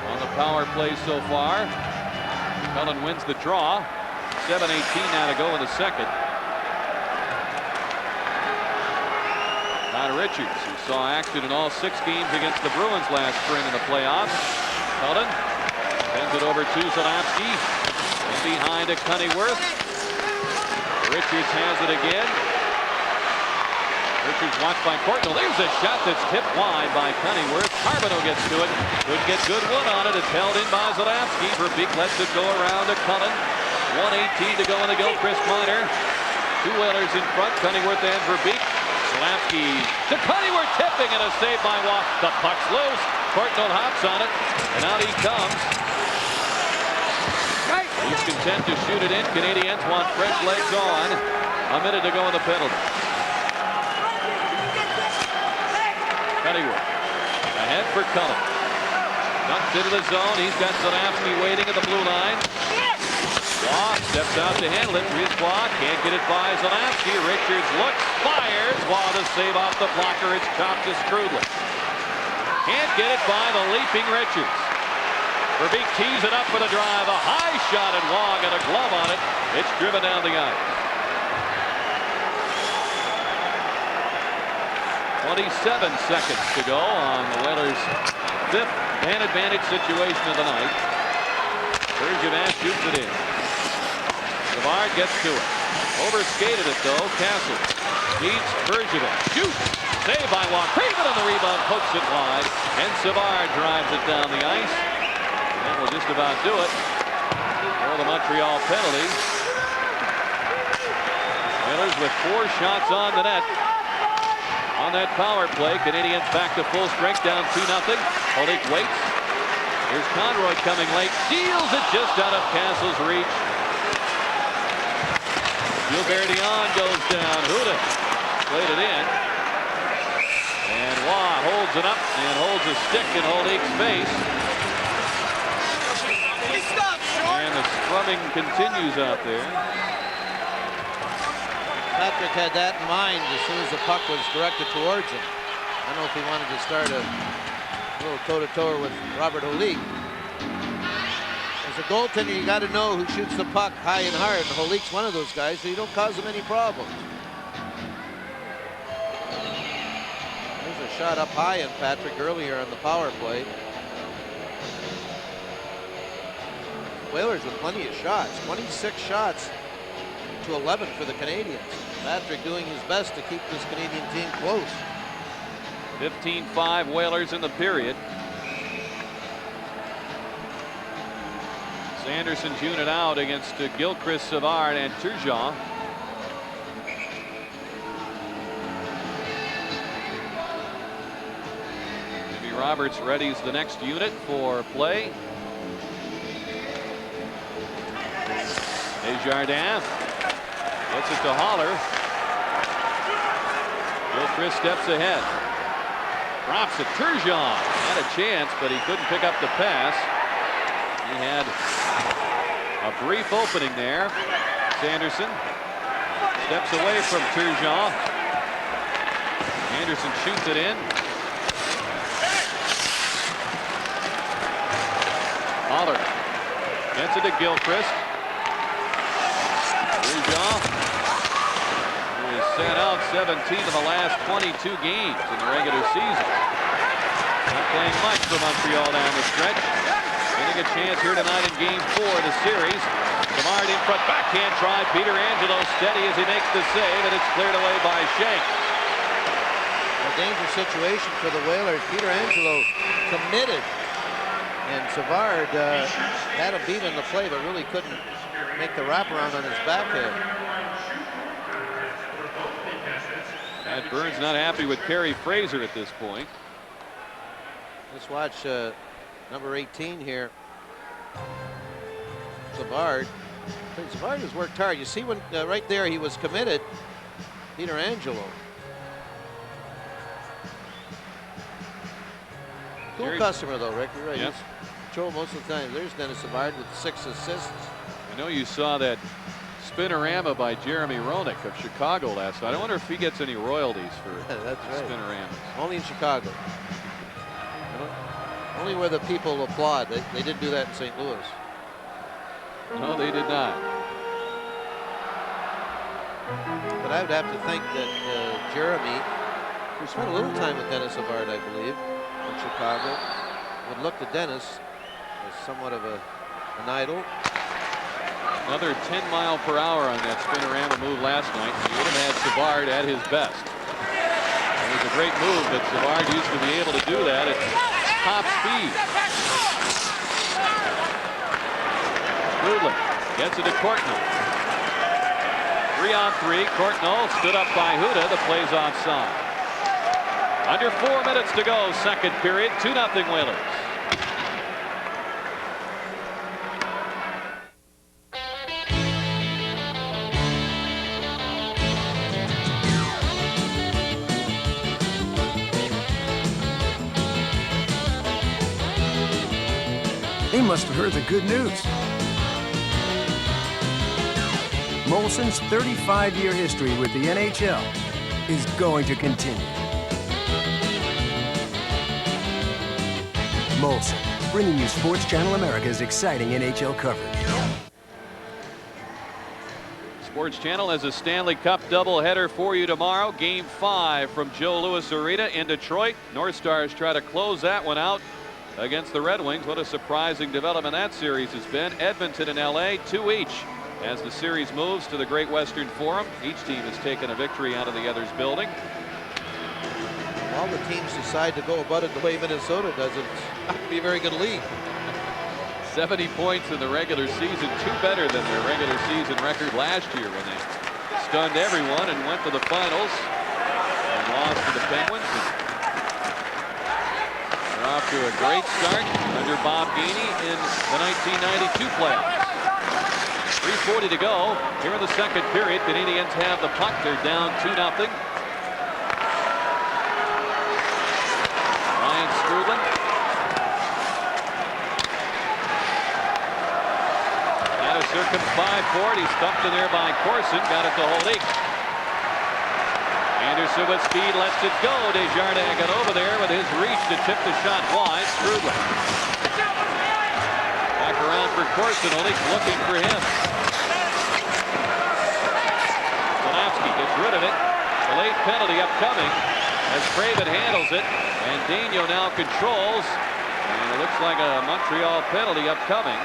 on the power play so far. Cullen wins the draw. 7:18 now to go in the second. Connor Richards, who saw action in all 6 games against the Bruins last spring in the playoffs. Cullen sends it over to Zalapski. And behind to Cunnyworth. Richards has it again. Richards watched by Courtnall. There's a shot that's tipped wide by Pennyworth. Carbonneau gets to it. Couldn't get good wood on it. It's held in by Zalapski. Verbeek lets it go around to Cullen. 1:18 to go in the Gilchrist minor. Two Whalers in front, Pennyworth and Verbeek. Zalapski to Pennyworth, tipping, and a save by Waugh. The puck's loose. Courtnall hops on it, and out he comes. He's content to shoot it in. Canadiens want fresh legs on. A minute to go in the penalty. Pennyworth ahead for Cullen. Ducks into the zone. He's got Zalapski waiting at the blue line. Waugh steps out to handle it. Brisebois can't get it by Zalapski. Richards looks, fires. Waugh the save off the blocker. It's chopped just crudely. Can't get it by the leaping Richards. Verbeek tees it up for the drive. A high shot, and Waugh got a glove on it. It's driven down the ice. 27 seconds to go on the Whalers' fifth man advantage situation of the night. Bergevin shoots it in. Savard gets to it. Overskated it though. Castle beats Bergevin. Shoots. Saved by Waugh. Craven on the rebound. Pokes it wide. And Savard drives it down the ice. And that will just about do it for the Montreal penalty. Whalers with 4 shots on the net. On that power play, Canadiens back to full strength, down 2-0. Holik waits. Here's Conroy coming late. Deals it just out of Castle's reach. Gilbertian goes down. Huda played it in. And Waugh holds it up and holds a stick in Holik's face. And the scrumming continues out there. Patrick had that in mind as soon as the puck was directed towards him. I don't know if he wanted to start a little toe-to-toe with Robert Holik. As a goaltender, you got to know who shoots the puck high and hard. And Holik's one of those guys, so you don't cause him any problems. There's a shot up high in Patrick earlier on the power play. Whalers with plenty of shots, 26 shots to 11 for the Canadiens. Patrick doing his best to keep this Canadian team close. 15-5 Whalers in the period. Sanderson's unit out against Gilchrist, Savard, and Turgeon. Maybe Roberts readies the next unit for play. Desjardins gets it to Haller. Gilchrist steps ahead. Drops it. Turgeon had a chance, but he couldn't pick up the pass. He had a brief opening there. Sanderson steps away from Turgeon. Anderson shoots it in. Haller gets it to Gilchrist. Turgeon, who has sat out 17 of the last 22 games in the regular season. Not playing much for Montreal down the stretch. Getting a chance here tonight in Game 4 of the series. Savard in front, backhand try. Peter Angelo steady as he makes the save, and it's cleared away by Shank. A dangerous situation for the Whalers. Peter Angelo committed, and Savard had a beat on the play, but really couldn't make the wraparound on his backhand. Matt Burns not happy with Kerry Fraser at this point. Let's watch number 18 here. Savard. Savard has worked hard. You see when right there he was committed. Peter Angelo. Cool customer though, Rick. You're right. Yep. He's Joe most of the time. There's Dennis Savard with 6 assists. I know you saw that spinorama by Jeremy Roenick of Chicago last night. I wonder if he gets any royalties for That's right. spinoramas. Only in Chicago. Only where the people applaud. They didn't do that in St. Louis. No, they did not. But I would have to think that Jeremy, who spent a little time with Dennis Savard, I believe, in Chicago, would look to Dennis as somewhat of an idol. Another 10-mile-per-hour on that spinorama move last night. He would have had Savard at his best. a great move, but Savard used to be able to do that at top speed. Strudlin gets it to Courtnall. 3-on-3. Courtnall stood up by Huda. The play's offside. Under 4 minutes to go, second period. 2-0 Whalers. They must have heard the good news. Molson's 35-year history with the NHL is going to continue. Molson, bringing you Sports Channel America's exciting NHL coverage. Sports Channel has a Stanley Cup doubleheader for you tomorrow. Game 5 from Joe Louis Arena in Detroit. North Stars try to close that one out against the Red Wings. What a surprising development that series has been. Edmonton and LA, 2 each. As the series moves to the Great Western Forum, each team has taken a victory out of the other's building. All the teams decide to go about it the way Minnesota does it. It's not going to be a very good league. 70 points in the regular season, 2 better than their regular season record last year when they stunned everyone and went to the finals and lost to the Penguins. They're off to a great start under Bob Gainey in the 1992 playoffs. 3:40 to go here in the second period. Canadiens have the puck. They're down 2-0. Ryan Strudlin. And a circum 5-4. He's stuffed in there by Corson. Got it to Holik. Anderson with speed lets it go. Desjardins got over there with his reach to tip the shot wide. Strudlin. Back around for Corson. Holik looking for him. Gets rid of it. The late penalty upcoming as Craven handles it, and Daniel now controls, and it looks like a Montreal penalty upcoming.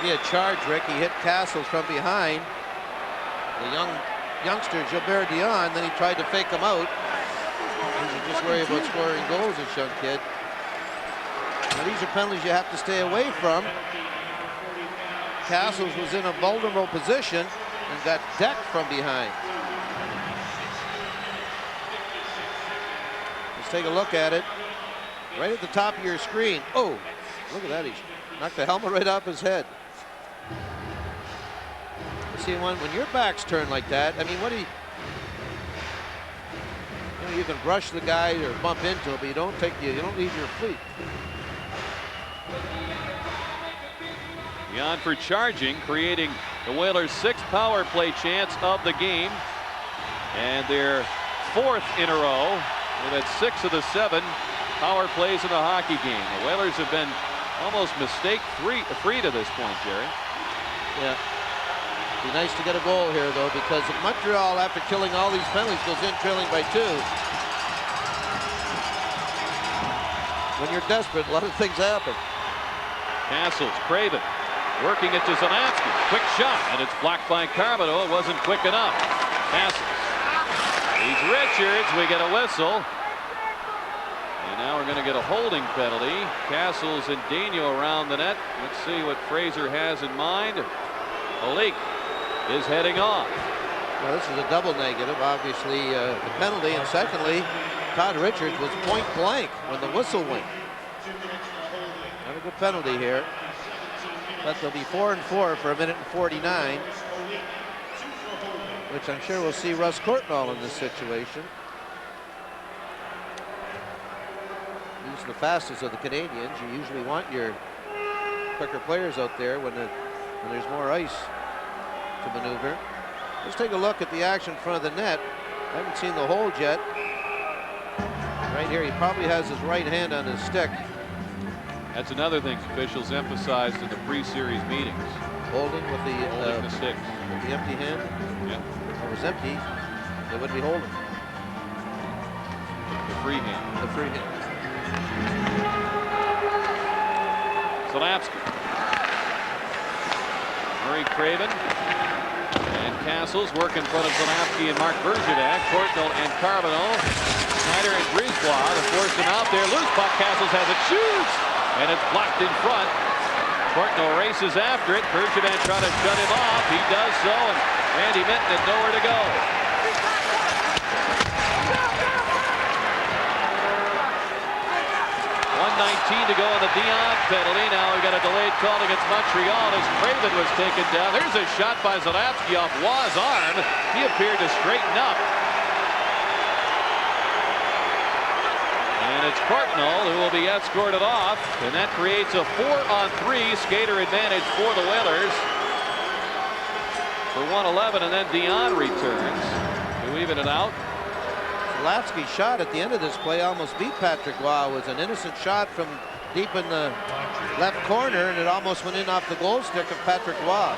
See a charge, Rick. He hit Castles from behind. The youngster Gilbert Dion, then he tried to fake him out. He's just worried about scoring goals, this young kid. Now these are penalties you have to stay away from. Castles was in a vulnerable position and got decked from behind. Take a look at it. Right at the top of your screen. Oh, look at that. He knocked the helmet right off his head. See, when your back's turned like that, I mean, what do you know, you can brush the guy or bump into him, but you don't leave your feet. Beyond for charging, creating the Whalers' 6th power play chance of the game. And their 4th in a row. They've had 6 of the 7 power plays in a hockey game. The Whalers have been almost mistake-free to this point, Jerry. Yeah. Be nice to get a goal here, though, because if Montreal, after killing all these penalties, goes in trailing by 2. When you're desperate, a lot of things happen. Castles, Craven, working it to Zelansky. Quick shot, and it's blocked by Carbonneau. It wasn't quick enough. Castles. He's Richards. We get a whistle. And now we're going to get a holding penalty. Castles and Daniel around the net. Let's see what Fraser has in mind. Holik is heading off. Well, this is a double negative, obviously, the penalty. And secondly, Todd Richards was point blank when the whistle went. Not a good penalty here. But they'll be 4-4 for 1:49. Which I'm sure we'll see Russ Courtnall in this situation. He's the fastest of the Canadians. You usually want your quicker players out there when there's more ice to maneuver. Let's take a look at the action in front of the net. I haven't seen the hold yet. Right here, he probably has his right hand on his stick. That's another thing officials emphasized in the pre-series meetings. Holding with the stick. With the empty hand? Yeah. If it was empty, they wouldn't be holding. The free hand. The free hand. Zelansky. Murray Craven. And Castles work in front of Zelansky and Mark Bergevin. Courtnall and Carbonneau. Schneider and Brisebois to force him out there. Loose puck. Castles has it. Shoots! And it's blocked in front. Courtnall races after it. Bergevin trying to shut him off. He does so, and Randy Mitten had nowhere to go. 1:19 to go on the Dion penalty. Now we got a delayed call against Montreal as Craven was taken down. There's a shot by Zalapsky off Waugh's arm. He appeared to straighten up. And it's Courtnall who will be escorted off, and that creates a 4-on-3 skater advantage for the Whalers for 1:11, and then Dion returns to even it out. Zalapsky's shot at the end of this play almost beat Patrick Waugh. It was an innocent shot from deep in the left corner, and it almost went in off the goal stick of Patrick Waugh.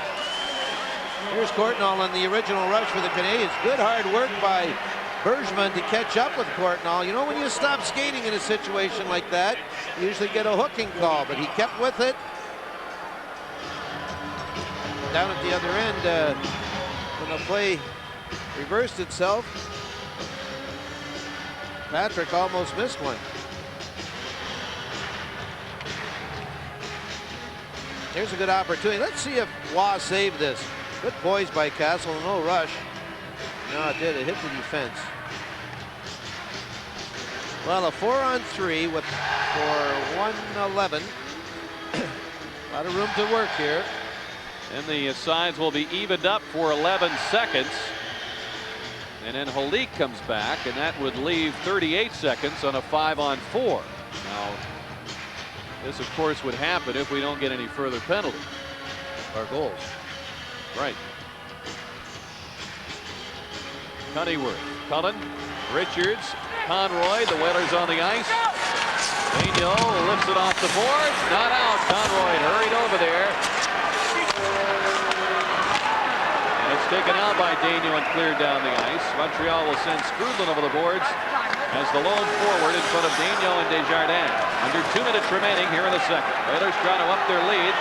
Here's Courtnall on the original rush for the Canadiens. Good hard work by Bergevin to catch up with Courtnall. You know, when you stop skating in a situation like that, you usually get a hooking call, but he kept with it. Down at the other end, when the play reversed itself, Patrick almost missed one. Here's a good opportunity. Let's see if Waugh saved this. Good poise by Castle, no rush. No, it did. It hit the defense. Well, a 4-on-3 with for 1:11. A lot of room to work here. And the sides will be evened up for 11 seconds. And then Holik comes back, and that would leave 38 seconds on a 5-on-4. Now, this, of course, would happen if we don't get any further penalties or goals. Right. Cunnyworth, Cullen, Richards, Conroy, the Whalers on the ice. Daniel lifts it off the boards. Not out. Conroy hurried over there. It's taken out by Daniel and cleared down the ice. Montreal will send Skrudlin over the boards as the lone forward in front of Daniel and Desjardins. Under 2 minutes remaining here in the second. Raiders trying to up their lead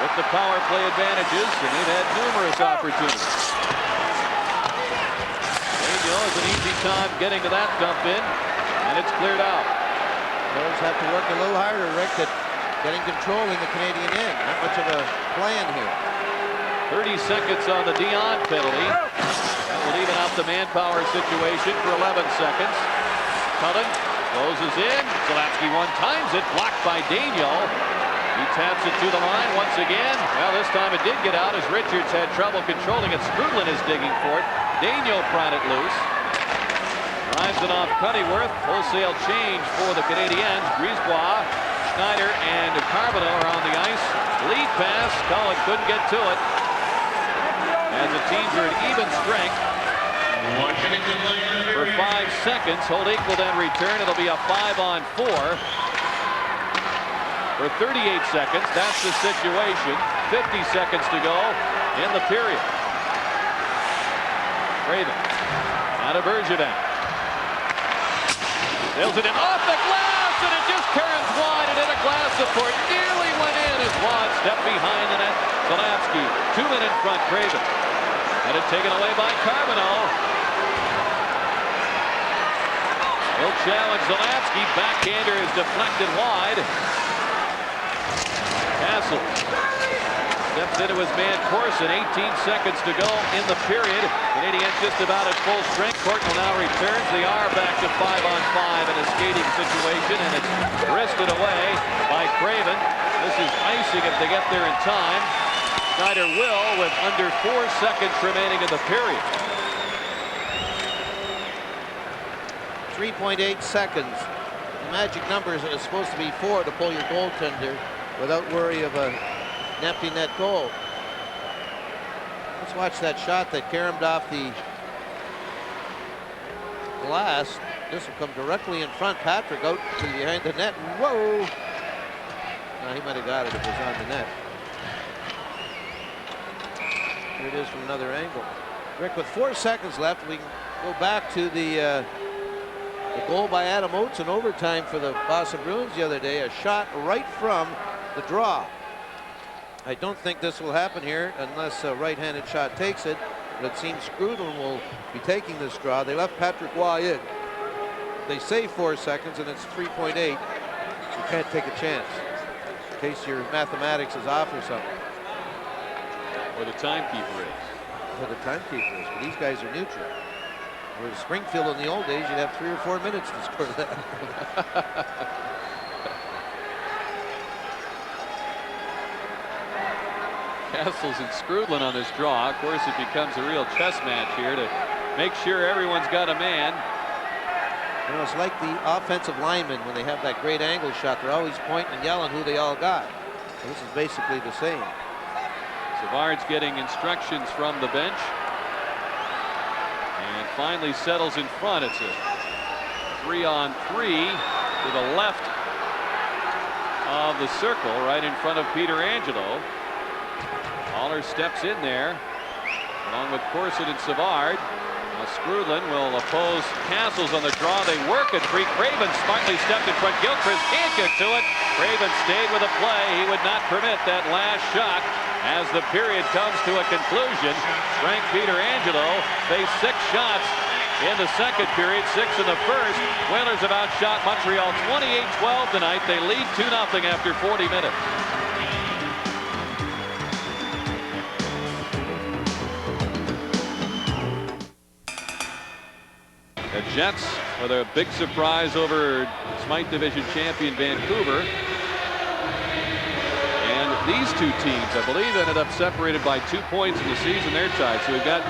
with the power play advantages, and they've had numerous opportunities. Daniel has an easy time getting to that dump in, and it's cleared out. Raiders have to work a little harder, Rick, at getting control in the Canadian end. Not much of a plan here. 30 seconds on the Dion penalty. That will even out the manpower situation for 11 seconds. Cullen closes in. Zalapsky one-times it, blocked by Daniel. He taps it to the line once again. Well, this time it did get out as Richards had trouble controlling it. Skrudlin is digging for it. Daniel pried it loose. Drives it off Cunnyworth. Wholesale change for the Canadiens. Brisebois, Schneider, and Carbonneau are on the ice. Lead pass. Cullen couldn't get to it. As the teams are at even strength. For 5 seconds, Holik will then return. It'll be a 5-on-4. For 38 seconds, that's the situation. 50 seconds to go in the period. Craven out of Bergevin. Sails it in off the glass, and it just turns wide and in a glass support. Nearly went in as Waugh stepped behind the net. Zalapsky, 2 men in front, Craven. And it's taken away by Carbonneau. He'll challenge Zalapsky. Backhander is deflected wide. Castle steps into his man Corson. 18 seconds to go in the period. Canadiens just about at full strength. Courtnall now returns. They are back to 5-on-5 in a skating situation, and it's wristed away by Craven. This is icing if they get there in time. Schneider will with under 4 seconds remaining in the period. 3.8 seconds. The magic number is supposed to be 4 to pull your goaltender without worry of an empty net goal. Let's watch that shot that caromed off the glass. This will come directly in front. Patrick out to behind the net. Whoa! No, he might have got it if it was on the net. Here it is from another angle. Rick, with 4 seconds left, we can go back to the goal by Adam Oates in overtime for the Boston Bruins the other day. A shot right from the draw. I don't think this will happen here unless a right-handed shot takes it. But it seems Skrudlin will be taking this draw. They left Patrick Waugh in. they say 4 seconds and it's 3.8. You can't take a chance in case your mathematics is off or something. Or the timekeeper is. Or the timekeeper is. But these guys are neutral. Whereas Springfield in the old days, you'd have 3 or 4 minutes to score that. Castles and Scrudlin on this draw. Of course, it becomes a real chess match here to make sure everyone's got a man. You know, it's like the offensive linemen when they have that great angle shot. They're always pointing and yelling who they all got. So this is basically the same. Savard's getting instructions from the bench. And finally settles in front. It's a 3-on-3 to the left of the circle, right in front of Peter Angelo. Haller steps in there, along with Corson and Savard. Now Scrudlin will oppose Castles on the draw. They work it free. Craven smartly stepped in front. Gilchrist can't get to it. Craven stayed with a play. He would not permit that last shot. As the period comes to a conclusion, Frank Peter Angelo faced 6 shots in the second period, 6 in the first. Whalers have outshot Montreal 28-12 tonight. They lead 2-0 after 40 minutes. The Jets with a big surprise over Smythe Division champion Vancouver. And these two teams, I believe, ended up separated by 2 points in the season. They're tied. So we've got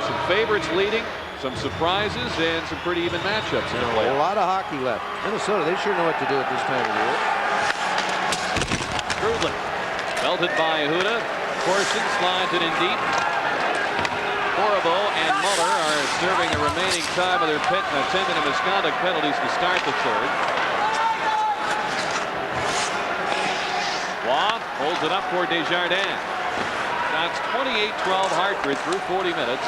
some favorites leading, some surprises, and some pretty even matchups in the playoffs. A lot of hockey left. Minnesota, they sure know what to do at this time of year. Scrudlin, belted by Huda. Corson slides it in deep. Horrible and Muller are serving the remaining time of their 10-minute misconduct penalties to start the third. Waugh holds it up for Desjardins. Shots 28-12 Hartford through 40 minutes.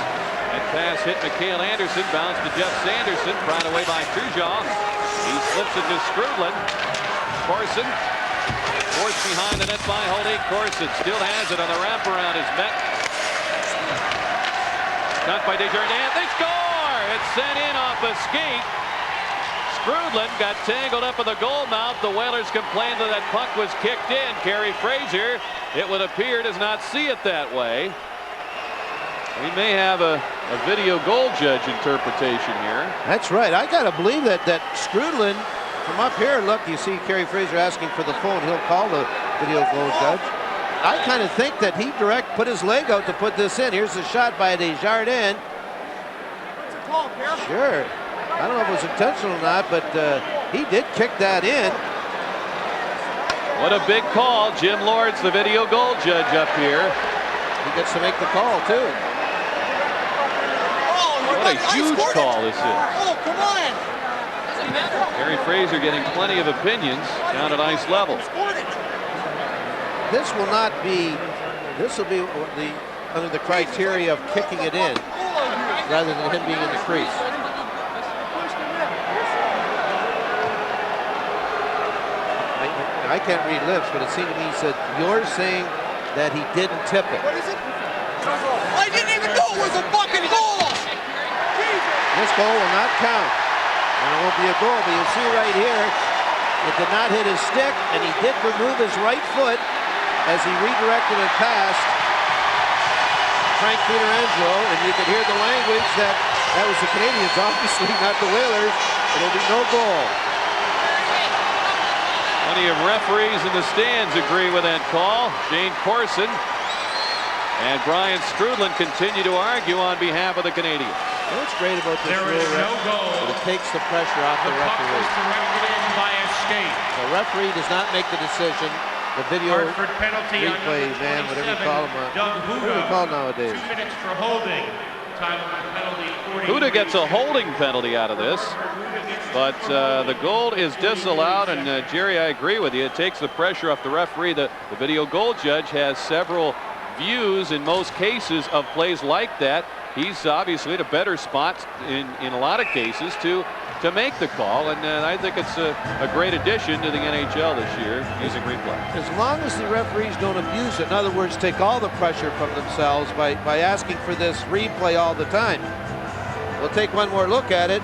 And pass hit Mikhail Anderson, bounce to Jeff Sanderson, brought away by Trujaw. He slips it to Scrudlin. Corson forced behind the net by Holding. Corson still has it on the wraparound. Is met. Shot by Desjardins. They score! It's sent in off a skate. Scrudlin got tangled up in the goal mouth. The Whalers complained that that puck was kicked in. Kerry Fraser, it would appear, does not see it that way. We may have a video goal judge interpretation here. That's right. I got to believe that Scrudlin, from up here, look, you see Kerry Fraser asking for the phone. He'll call the video goal judge. I kind of think that he put his leg out to put this in. Here's the shot by Desjardins. Sure. I don't know if it was intentional or not, but he did kick that in. What a big call. Jim Lord's the video goal judge up here. He gets to make the call, too. What a huge call this is. Oh, come on! Kerry Fraser getting plenty of opinions down at ice level. This will not be, this will be under the criteria of kicking it in rather than him being in the crease. I can't read lips, but it seemed to me he said, you're saying that he didn't tip it. What is it? I didn't even know it was a fucking goal! This goal will not count. And it won't be a goal, but you'll see right here, it did not hit his stick, and he did remove his right foot as he redirected it past Frank Peter Angelo, and you could hear the language that was the Canadians, obviously not the Whalers. It'll be no goal. Plenty of referees in the stands agree with that call. Shane Corson and Brian Scrudlin continue to argue on behalf of the Canadians. And what's great about this rule, that it takes the pressure off the referee. By a skate. The referee does not make the decision. The video replay, man, whatever you call them, what do we call nowadays? 2 minutes for holding. Time of the penalty, 40. Huda gets a holding penalty out of this, but the goal is disallowed, and Jerry, I agree with you. It takes the pressure off the referee. The video goal judge has several views in most cases of plays like that. He's obviously at a better spot in a lot of cases to make the call, and I think it's a great addition to the NHL this year using replay. As long as the referees don't abuse it, in other words, take all the pressure from themselves by asking for this replay all the time. We'll take one more look at it.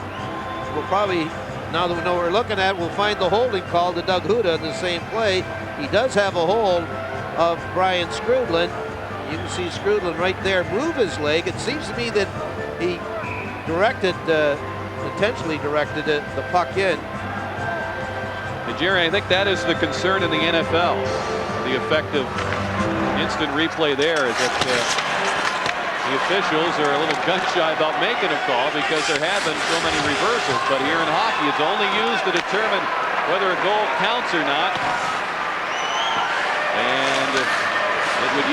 we'll probably, now that we know what we're looking at, we'll find the holding call to Doug Huda in the same play. He does have a hold of Brian Scrudlin. You can see Scrudlin right there move his leg. It seems to me that he intentionally directed the puck in. And Jerry, I think that is the concern in the NFL. The effective instant replay there is that the officials are a little gun-shy about making a call because there have been so many reversals. But here in hockey, it's only used to determine whether a goal counts or not. And it was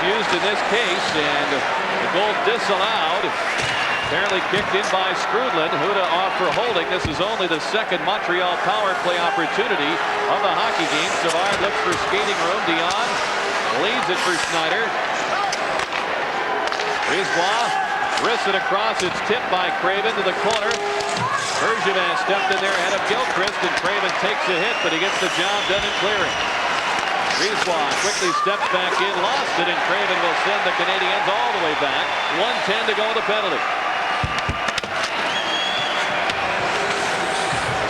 used in this case, and the goal disallowed. Apparently kicked in by Scrudlin. Huda off for holding. This is only the second Montreal power play opportunity of the hockey game. Savard looks for skating room. Dion leads it for Schneider. Brisebois wrists it across. It's tipped by Craven to the corner. Bergevin stepped in there ahead of Gilchrist, and Craven takes a hit, but he gets the job done in clearing. Brisebois quickly steps back in, lost it, and Craven will send the Canadiens all the way back. 1:10 to go in the penalty.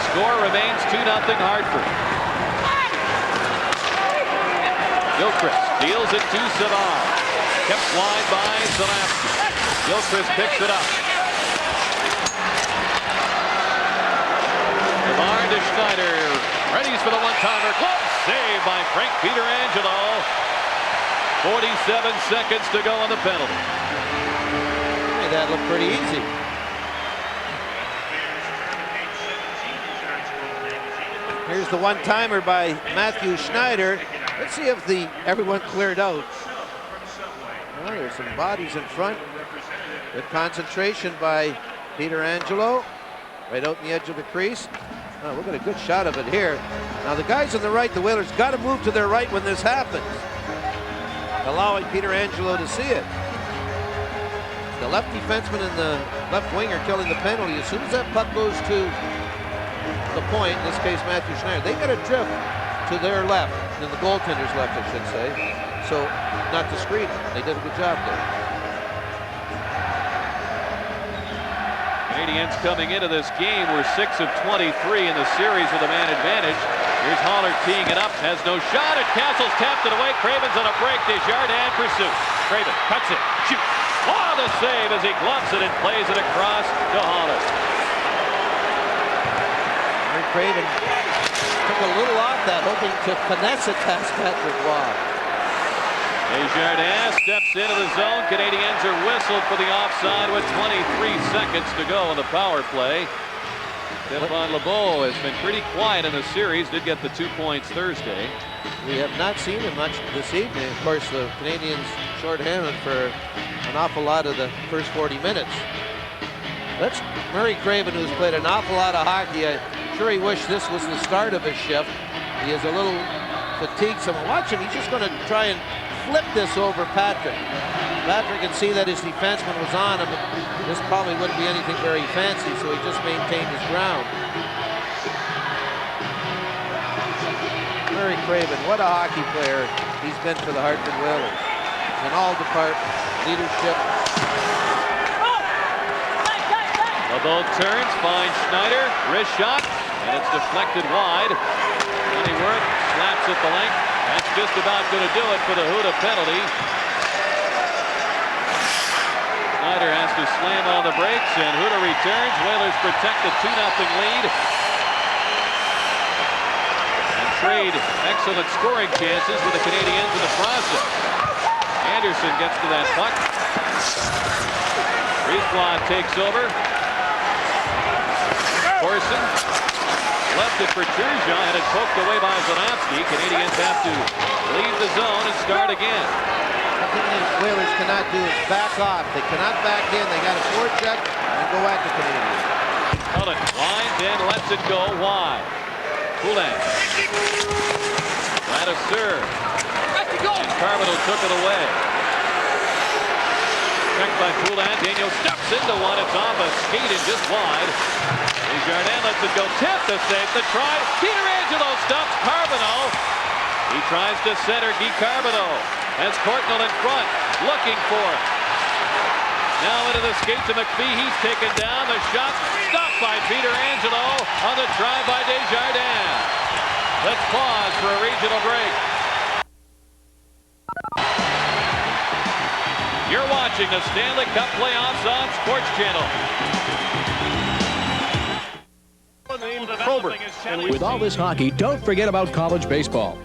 Score remains 2-0 Hartford. Gilchrist deals it to Savard. Kept wide by Zalapsky. Gilchrist picks it up. Savard to Schneider. Readies for the one-timer. Glove save by Frank Pietrangelo. 47 seconds to go on the penalty. Hey, that looked pretty easy. Here's the one-timer by Matthew Schneider. Let's see if everyone cleared out. Well, there's some bodies in front. Good concentration by Pietrangelo. Right out in the edge of the crease. Oh, we'll get a good shot of it here. Now the guys on the right, the Whalers, got to move to their right when this happens, allowing Pietrangelo to see it. The left defenseman and the left winger killing the penalty. As soon as that puck goes to the point, in this case Matthew Schneider, they got to drift to their left, and the goaltender's left, I should say, so not to screen it. They did a good job there. Canadiens coming into this game were 6 of 23 in the series with a man advantage. Here's Haller teeing it up, has no shot, and Castles tapped it away. Craven's on a break, Desjardins pursuit. Craven cuts it, shoots. Oh, the save as he gloves it and plays it across to Haller. Craven took a little off that, hoping to finesse it past Patrick Waugh. Desjardins steps into the zone. Canadiens are whistled for the offside with 23 seconds to go in the power play. Stephane Lebeau has been pretty quiet in the series. Did get the 2 points Thursday. We have not seen him much this evening. Of course, the Canadiens shorthanded for an awful lot of the first 40 minutes. That's Murray Craven, who's played an awful lot of hockey. I'm sure he wished this was the start of his shift. He is a little fatigued. So watch him. He's just going to try and flip this over Patrick. Patrick can see that his defenseman was on him. This probably wouldn't be anything very fancy, so he just maintained his ground. Murray Craven, what a hockey player he's been for the Hartford Whalers. In all departments, leadership. LeBeau turns, finds Schneider, wrist shot, and it's deflected wide. Honeyworth slaps at the length. That's just about going to do it for the Huda penalty. Schneider has to slam on the brakes, and Huda returns. Whalers protect the 2-0 lead. And trade excellent scoring chances with the Canadiens in the process. Anderson gets to that puck. Brisebois takes over. Corson left it for Turgeon, and it's poked away by Zalapsky. Canadiens have to leave the zone and start again. One thing the Whalers cannot do is back off. They cannot back in. They got to forecheck and go at the Canadiens. Cullen winds in, lets it go wide. Poulin. Ladouceur. And Carbonell took it away. Checked by Poulin. Daniel steps into one. It's off a skate and just wide. Desjardins lets it go. Tip the save. The try. Pietrangelo stops Carbonell. He tries to center Guy Carbonell. Has Courtnall in front. Looking for it. Now into the skate to McPhee. He's taken down. The shot stopped by Peter Angelo on the drive by Desjardins. Let's pause for a regional break. You're watching the Stanley Cup playoffs on Sports Channel. With all this hockey, don't forget about college baseball.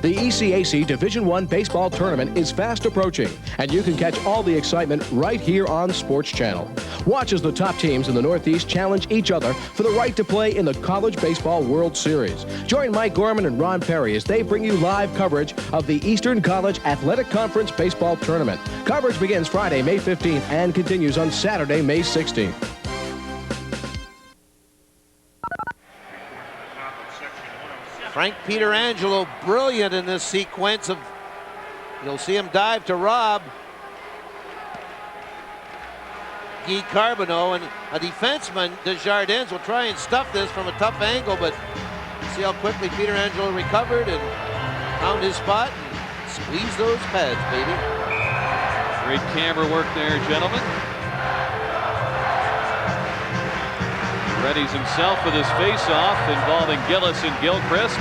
The ECAC Division I Baseball Tournament is fast approaching, and you can catch all the excitement right here on Sports Channel. Watch as the top teams in the Northeast challenge each other for the right to play in the College Baseball World Series. Join Mike Gorman and Ron Perry as they bring you live coverage of the Eastern College Athletic Conference Baseball Tournament. Coverage begins Friday, May 15th and continues on Saturday, May 16th. Frank Pietrangelo, brilliant in this sequence of, you'll see him dive to Rob. Guy Carbonneau, and a defenseman, Desjardins, will try and stuff this from a tough angle, but see how quickly Pietrangelo recovered and found his spot and squeezed those pads, baby. Great camera work there, gentlemen. Readies himself with his face-off involving Gillis and Gilchrist.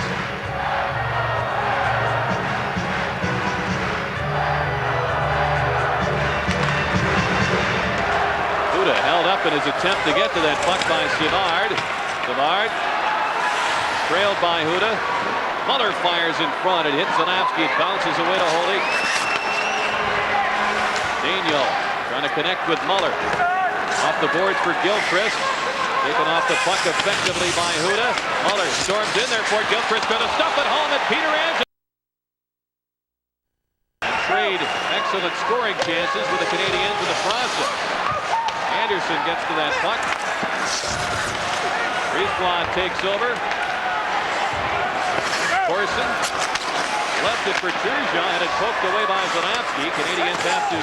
Huda held up in his attempt to get to that puck by Savard. Savard trailed by Huda. Muller fires in front. It hits Zanavsky. It bounces away to Holy. Daniel trying to connect with Muller. Off the boards for Gilchrist. Taken off the puck effectively by Huda. Muller storms in there for Gilchrist. Going to stuff it home at Pietrangelo. Trade excellent scoring chances with the Canadiens in the process. Anderson gets to that puck. Brisebois takes over. Corson left it for Turgeon, and it poked away by Zanavsky. Canadiens have to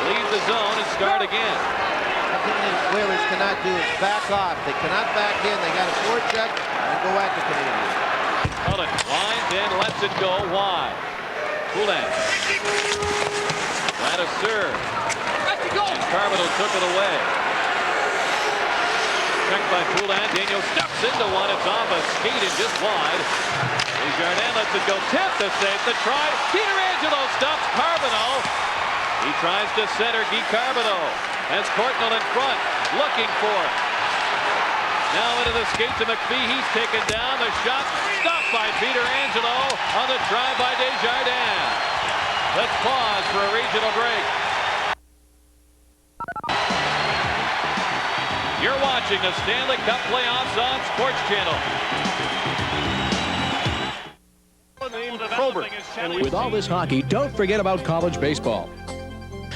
leave the zone and start again. What the Whalers cannot do is back off. They cannot back in. They got a forecheck and go at the Canadiens. Cullen lines in, lets it go wide. Poulin. Ladouceur. And Carbonneau took it away. Checked by Poulin. Daniel steps into one. It's off a skate and just wide. Desjardins lets it go. Tip to save the try. Pietrangelo stops Carbonneau. He tries to center Guy Carbonneau. As Courtnall in front, looking for it. Now into the skate to McPhee. He's taken down. The shot stopped by Pietrangelo on the drive by Desjardins. Let's pause for a regional break. You're watching the Stanley Cup playoffs on Sports Channel. With all this hockey, don't forget about college baseball.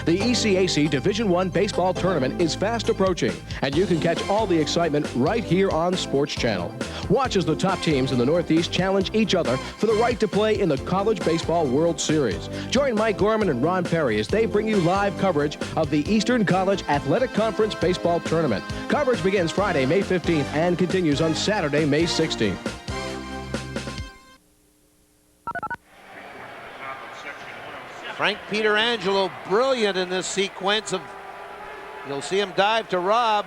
The ECAC Division I Baseball Tournament is fast approaching, and you can catch all the excitement right here on Sports Channel. Watch as the top teams in the Northeast challenge each other for the right to play in the College Baseball World Series. Join Mike Gorman and Ron Perry as they bring you live coverage of the Eastern College Athletic Conference Baseball Tournament. Coverage begins Friday, May 15th and continues on Saturday, May 16th. Frank Pietrangelo, brilliant in this sequence of, you'll see him dive to Rob.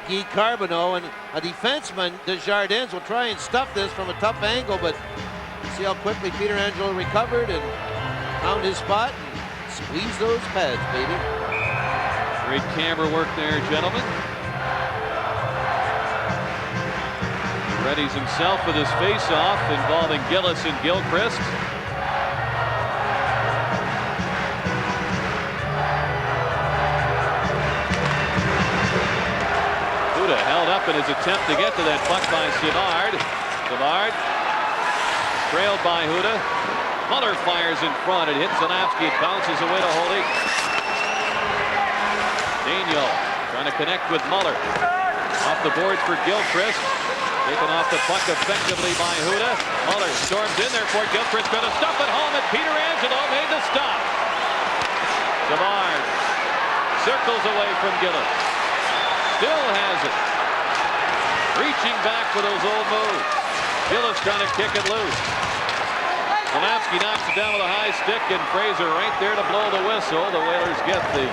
Guy Carbonneau, and a defenseman, Desjardins, will try and stuff this from a tough angle, but see how quickly Pietrangelo recovered and found his spot and squeezed those pads, baby. Great camera work there, gentlemen. Readies himself with his face-off involving Gillis and Gilchrist. Huda held up in his attempt to get to that puck by Savard. Savard trailed by Huda. Muller fires in front. It hits Zanavsky. It bounces away to Holy. Daniel trying to connect with Muller. Off the boards for Gilchrist. Taken off the puck effectively by Huda. Muller storms in there for Gilchrist. Going to stuff it home, and Pietrangelo made the stop. Savard circles away from Gillis. Still has it. Reaching back for those old moves. Gillis trying to kick it loose. Zanavsky knocks it down with a high stick, and Fraser right there to blow the whistle. The Whalers get the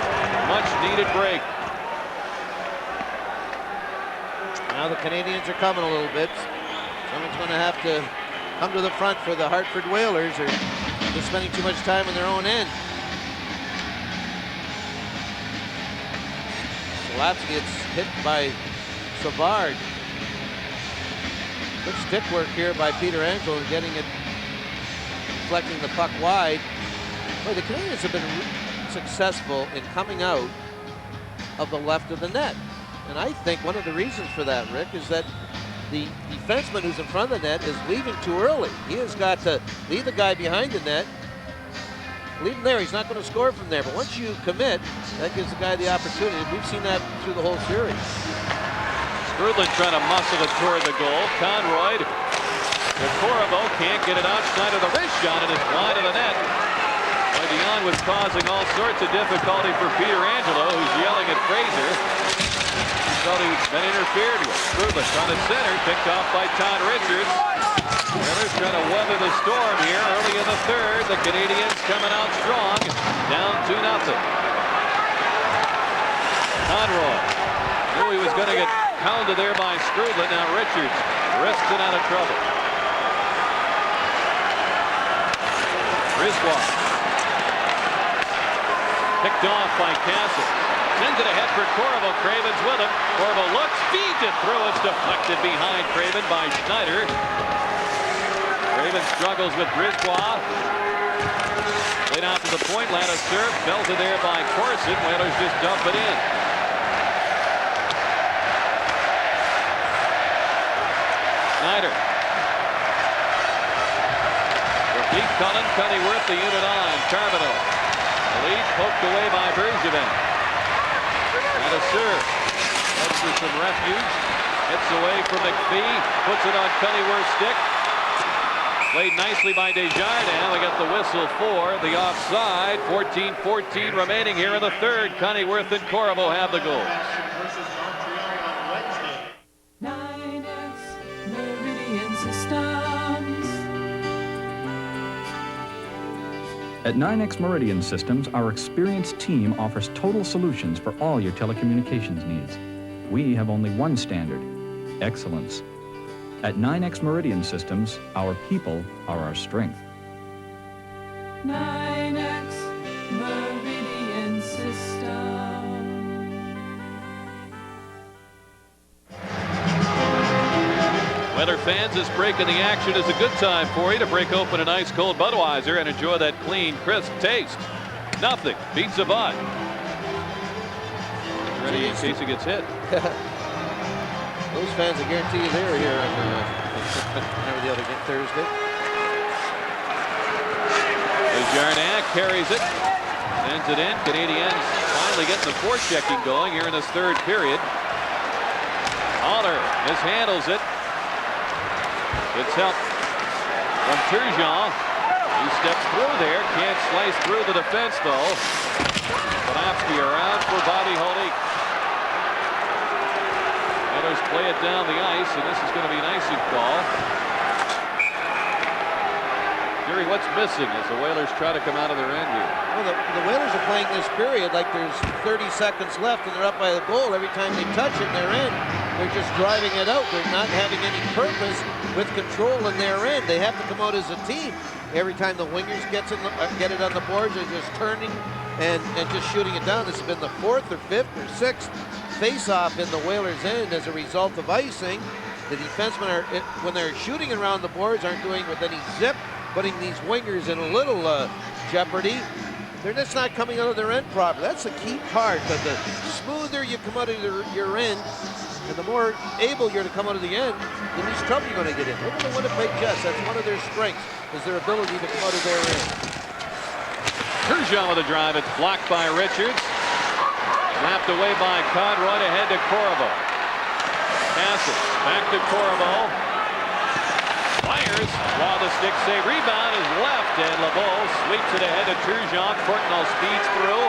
much-needed break. Now the Canadians are coming a little bit. Someone's going to have to come to the front for the Hartford Whalers. They're just spending too much time on their own end. Latz gets hit by Savard. Good stick work here by Peter Angelo, getting it, deflecting the puck wide. Boy, the Canadians have been successful in coming out of the left of the net. And I think one of the reasons for that, Rick, is that the defenseman who's in front of the net is leaving too early. He has got to leave the guy behind the net. Leave him there, he's not going to score from there. But once you commit, that gives the guy the opportunity. We've seen that through the whole series. Skrudland trying to muscle it toward the goal. Conroy to Corvo, can't get it out. Schneider, the wrist shot, and it's wide of the net. Dion was causing all sorts of difficulty for Peter Angelo, who's yelling at Fraser. He thought he'd been interfered with. Skrudland on the center, picked off by Todd Richards. Oilers trying to weather the storm here early in the third. The Canadians coming out strong, down 2-0. Conroy knew he was going to get pounded there by Skrudland. Now Richards risks it out of trouble. Griswold picked off by Castle. Sends it ahead for Corvo. Craven's with him. Corvo looks, feeds it through. It's deflected behind Craven by Schneider. Craven struggles with Griswold. Played out to the point. Lattis serve. Belted there by Corson. Whalers just dump it in. Schneider. Deep Cullen. Cunnyworth, the unit on. Carbonell. The lead poked away by Bergevin. And a serve. Heads for some refuge. Gets away from McPhee. Puts it on Cunnyworth's stick. Played nicely by Desjardins. We got the whistle for the offside. 14-14 remaining here in the third. Cunnyworth and Corvo have the goals. At 9X Meridian Systems, our experienced team offers total solutions for all your telecommunications needs. We have only one standard: excellence. At 9X Meridian Systems, our people are our strength. 9X Meridian Systems. Weather fans, this break in the action is a good time for you to break open an ice cold Budweiser and enjoy that clean, crisp taste. Nothing beats a Bud. Ready in case he gets hit. Those fans, I guarantee you, they were here on the other game Thursday. Desjardins carries it, sends it in. Canadiens finally getting the forechecking going here in this third period. Aller mishandles it. It's help from Turgeon. He steps through there, can't slice through the defense though. Konopsky around for Bobby Holik. Oilers play it down the ice, and this is going to be an icing call. Jerry, what's missing as the Whalers try to come out of their end here? Well, the Whalers are playing this period like there's 30 seconds left and they're up by the goal. Every time they touch it in their end, they're just driving it out. They're not having any purpose with control in their end. They have to come out as a team. Every time the wingers get it on the boards, they're just turning and just shooting it down. This has been the 4th or 5th or 6th face-off in the Whalers' end as a result of icing. The defensemen, when they're shooting around the boards, aren't doing it with any zip, putting these wingers in a little jeopardy. They're just not coming out of their end properly. That's the key part. That the smoother you come out of your end, and the more able you're to come out of the end, the least trouble you're going to get in. Look at the Winnipeg Jets. That's one of their strengths, is their ability to come out of their end. Turgeon with a drive. It's blocked by Richards. Snapped away by Conroy, ahead to Corvo. Passes back to Corvo. Fires while the stick save. Rebound is left, and LeBeau sweeps it ahead to Turgeon. Courtnall speeds through.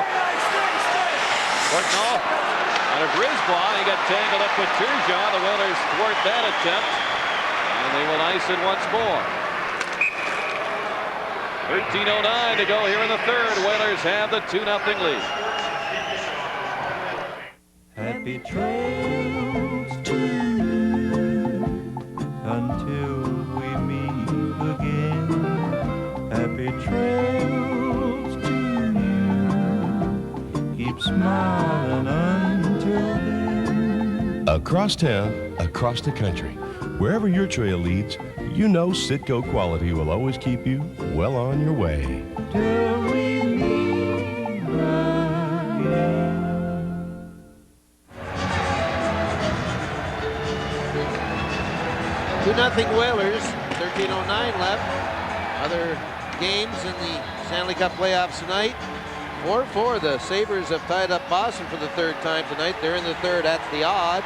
Courtnall out of Griswold. He got tangled up with Turgeon. The Whalers thwart that attempt, and they will ice it once more. 13:09 to go here in the third. Whalers have the 2-0 lead. Happy trails to Across town, across the country, wherever your trail leads, you know Citgo quality will always keep you well on your way. Till we meet again. 2-0 Whalers, 13:09 left. Other games in the Stanley Cup playoffs tonight. 4-4, the Sabres have tied up Boston for the third time tonight. They're in the third at the odd.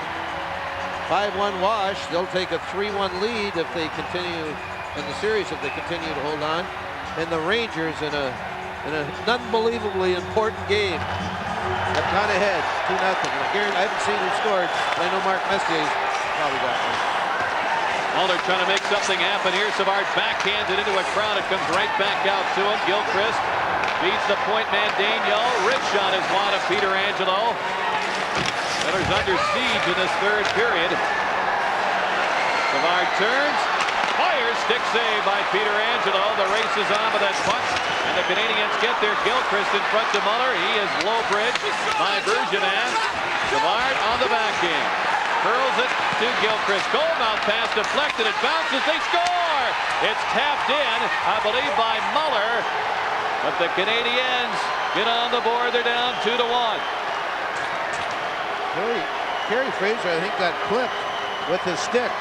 5-1 wash. They'll take a 3-1 lead if they continue in the series, if they continue to hold on. And the Rangers in an unbelievably important game have gone ahead 2-0. I haven't seen who scored, but I know Mark Messier's probably got one. Muller trying to make something happen here. Savard backhands it into a crowd. It comes right back out to him. Gilchrist beats the point man Daniel. Rich shot is wide of Peter Angelo. Oilers under siege in this third period. Savard turns, fires, stick save by Peter Angelo. The race is on with that puck, and the Canadians get there. Gilchrist in front to Muller. He is low bridge by Bergevin. Savard on the backhand. Curls it to Gilchrist. Goal mouth pass deflected. It bounces. They score! It's tapped in, I believe, by Muller. But the Canadians get on the board. They're down 2-1. Kerry Fraser, I think, got clipped with his stick.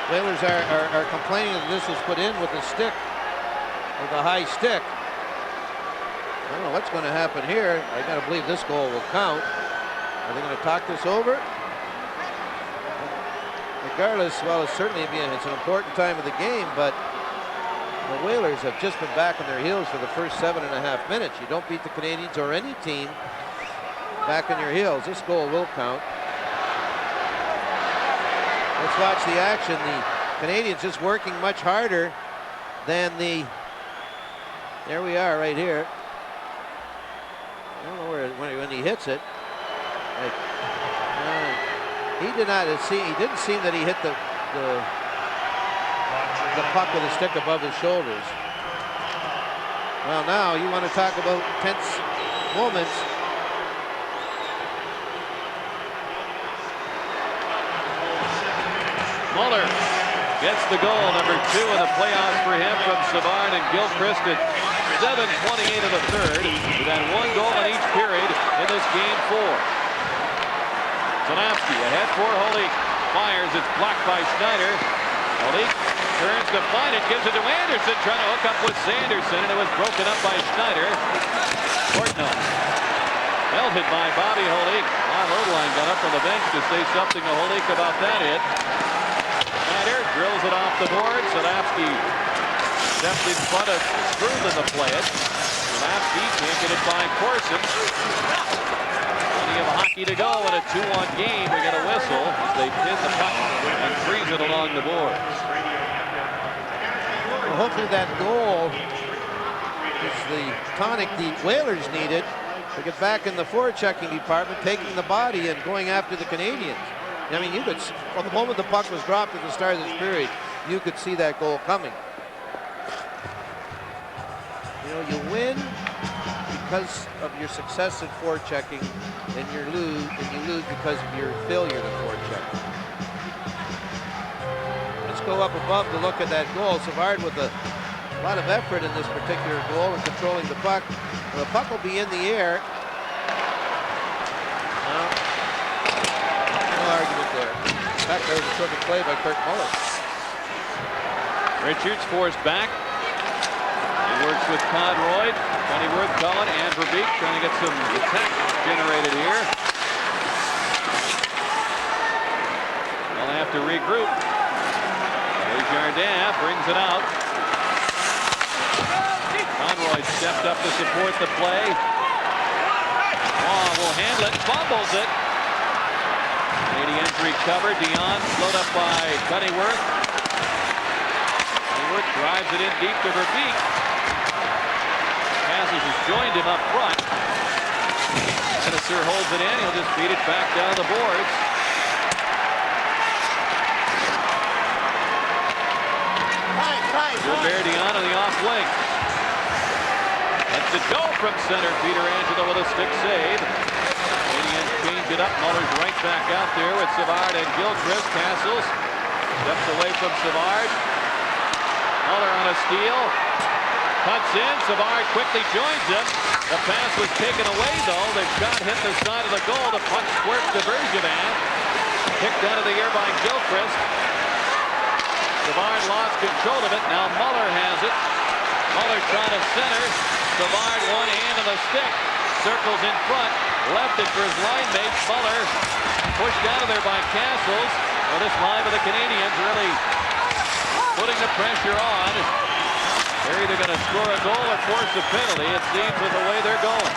Whalers are complaining that this was put in with a stick, with a high stick. I don't know what's going to happen here. I got to believe this goal will count. Are they going to talk this over? Regardless, well, it's certainly it's an important time of the game, but the Whalers have just been back on their heels for the first 7.5 minutes. You don't beat the Canadians or any team back on your heels. This goal will count. Let's watch the action. The Canadians just working much harder than the... There we are right here. I don't know when he hits it. He did not see. He didn't seem that he hit the puck with a stick above his shoulders. Well, now you want to talk about tense moments. Muller gets the goal, number 2 in the playoffs for him from Savard and Gilchrist at 7:28 of the third. We've had 1 goal in each period in this game 4. Zanowski ahead for Holik. Fires, it's blocked by Schneider. Holik turns to find it, gives it to Anderson, trying to hook up with Sanderson, and it was broken up by Schneider. Portnoy melted by Bobby Holik. Ron Lodeline got up on the bench to say something to Holik about that hit. Schneider drills it off the board. Zanowski stepped in front of Strudel to play it. Zanowski can't get it by Corson. Plenty of hockey to go in a 2-1 game. We get a whistle as they pin the puck and freeze it along the boards. Well, hopefully that goal is the tonic the Whalers needed to get back in the forechecking department, taking the body and going after the Canadians. I mean, you could, from the moment the puck was dropped at the start of this period, you could see that goal coming. You know, you win because of your success in forechecking, and you lose because of your failure to forecheck. Let's go up above to look at that goal. Savard with a lot of effort in this particular goal and controlling the puck. Well, the puck will be in the air. No argument there. In fact, that was a terrific play by Kirk Muller. Richards forced back. He works with Conroy. Pennyworth, Cullen, and Verbeek trying to get some attack generated here. They'll have to regroup. Desjardins brings it out. Conroy stepped up to support the play. Long will handle it, fumbles it. Canadians recovered. Dion slowed up by Pennyworth. Pennyworth drives it in deep to Verbeek. Passes has joined him up front. Minister holds it in. He'll just feed it back down the boards. Gilbert Dion on the off wing. Lets it go from center. Peter Angelo with a stick save. Canadians change picked it up. Muller's right back out there with Savard and Gilchrist. Castles steps away from Savard. Muller on a steal. Cuts in. Savard quickly joins him. The pass was taken away, though. The shot hit the side of the goal. The puck squirts to Bergevin. Kicked out of the air by Gilchrist. Savard lost control of it. Now Muller has it. Muller trying to center. Savard one hand on the stick. Circles in front. Left it for his line mate. Muller pushed out of there by Castles. Well, this line of the Canadiens really putting the pressure on. They're either going to score a goal or force a penalty, it seems, with the way they're going.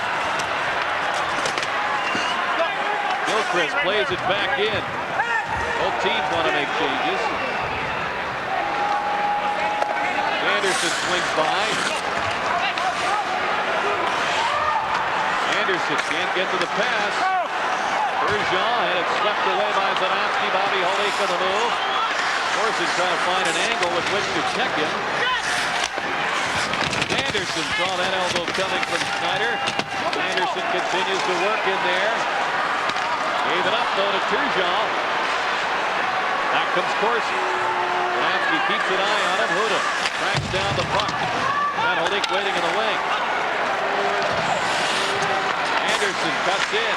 Gilchrist plays it back in. Both teams want to make changes. Anderson swings by. Anderson can't get to the pass. Bergeron had it swept away by Zanowski. Bobby Holik on the move. Morrison trying to find an angle with which to check him. Anderson saw that elbow coming from Snyder. Anderson continues to work in there. Gave it up, though, to Turgeon. Back comes Corsi. Zanowski keeps an eye on him. Huda tracks down the puck. Got Holik waiting in the wing. Anderson cuts in.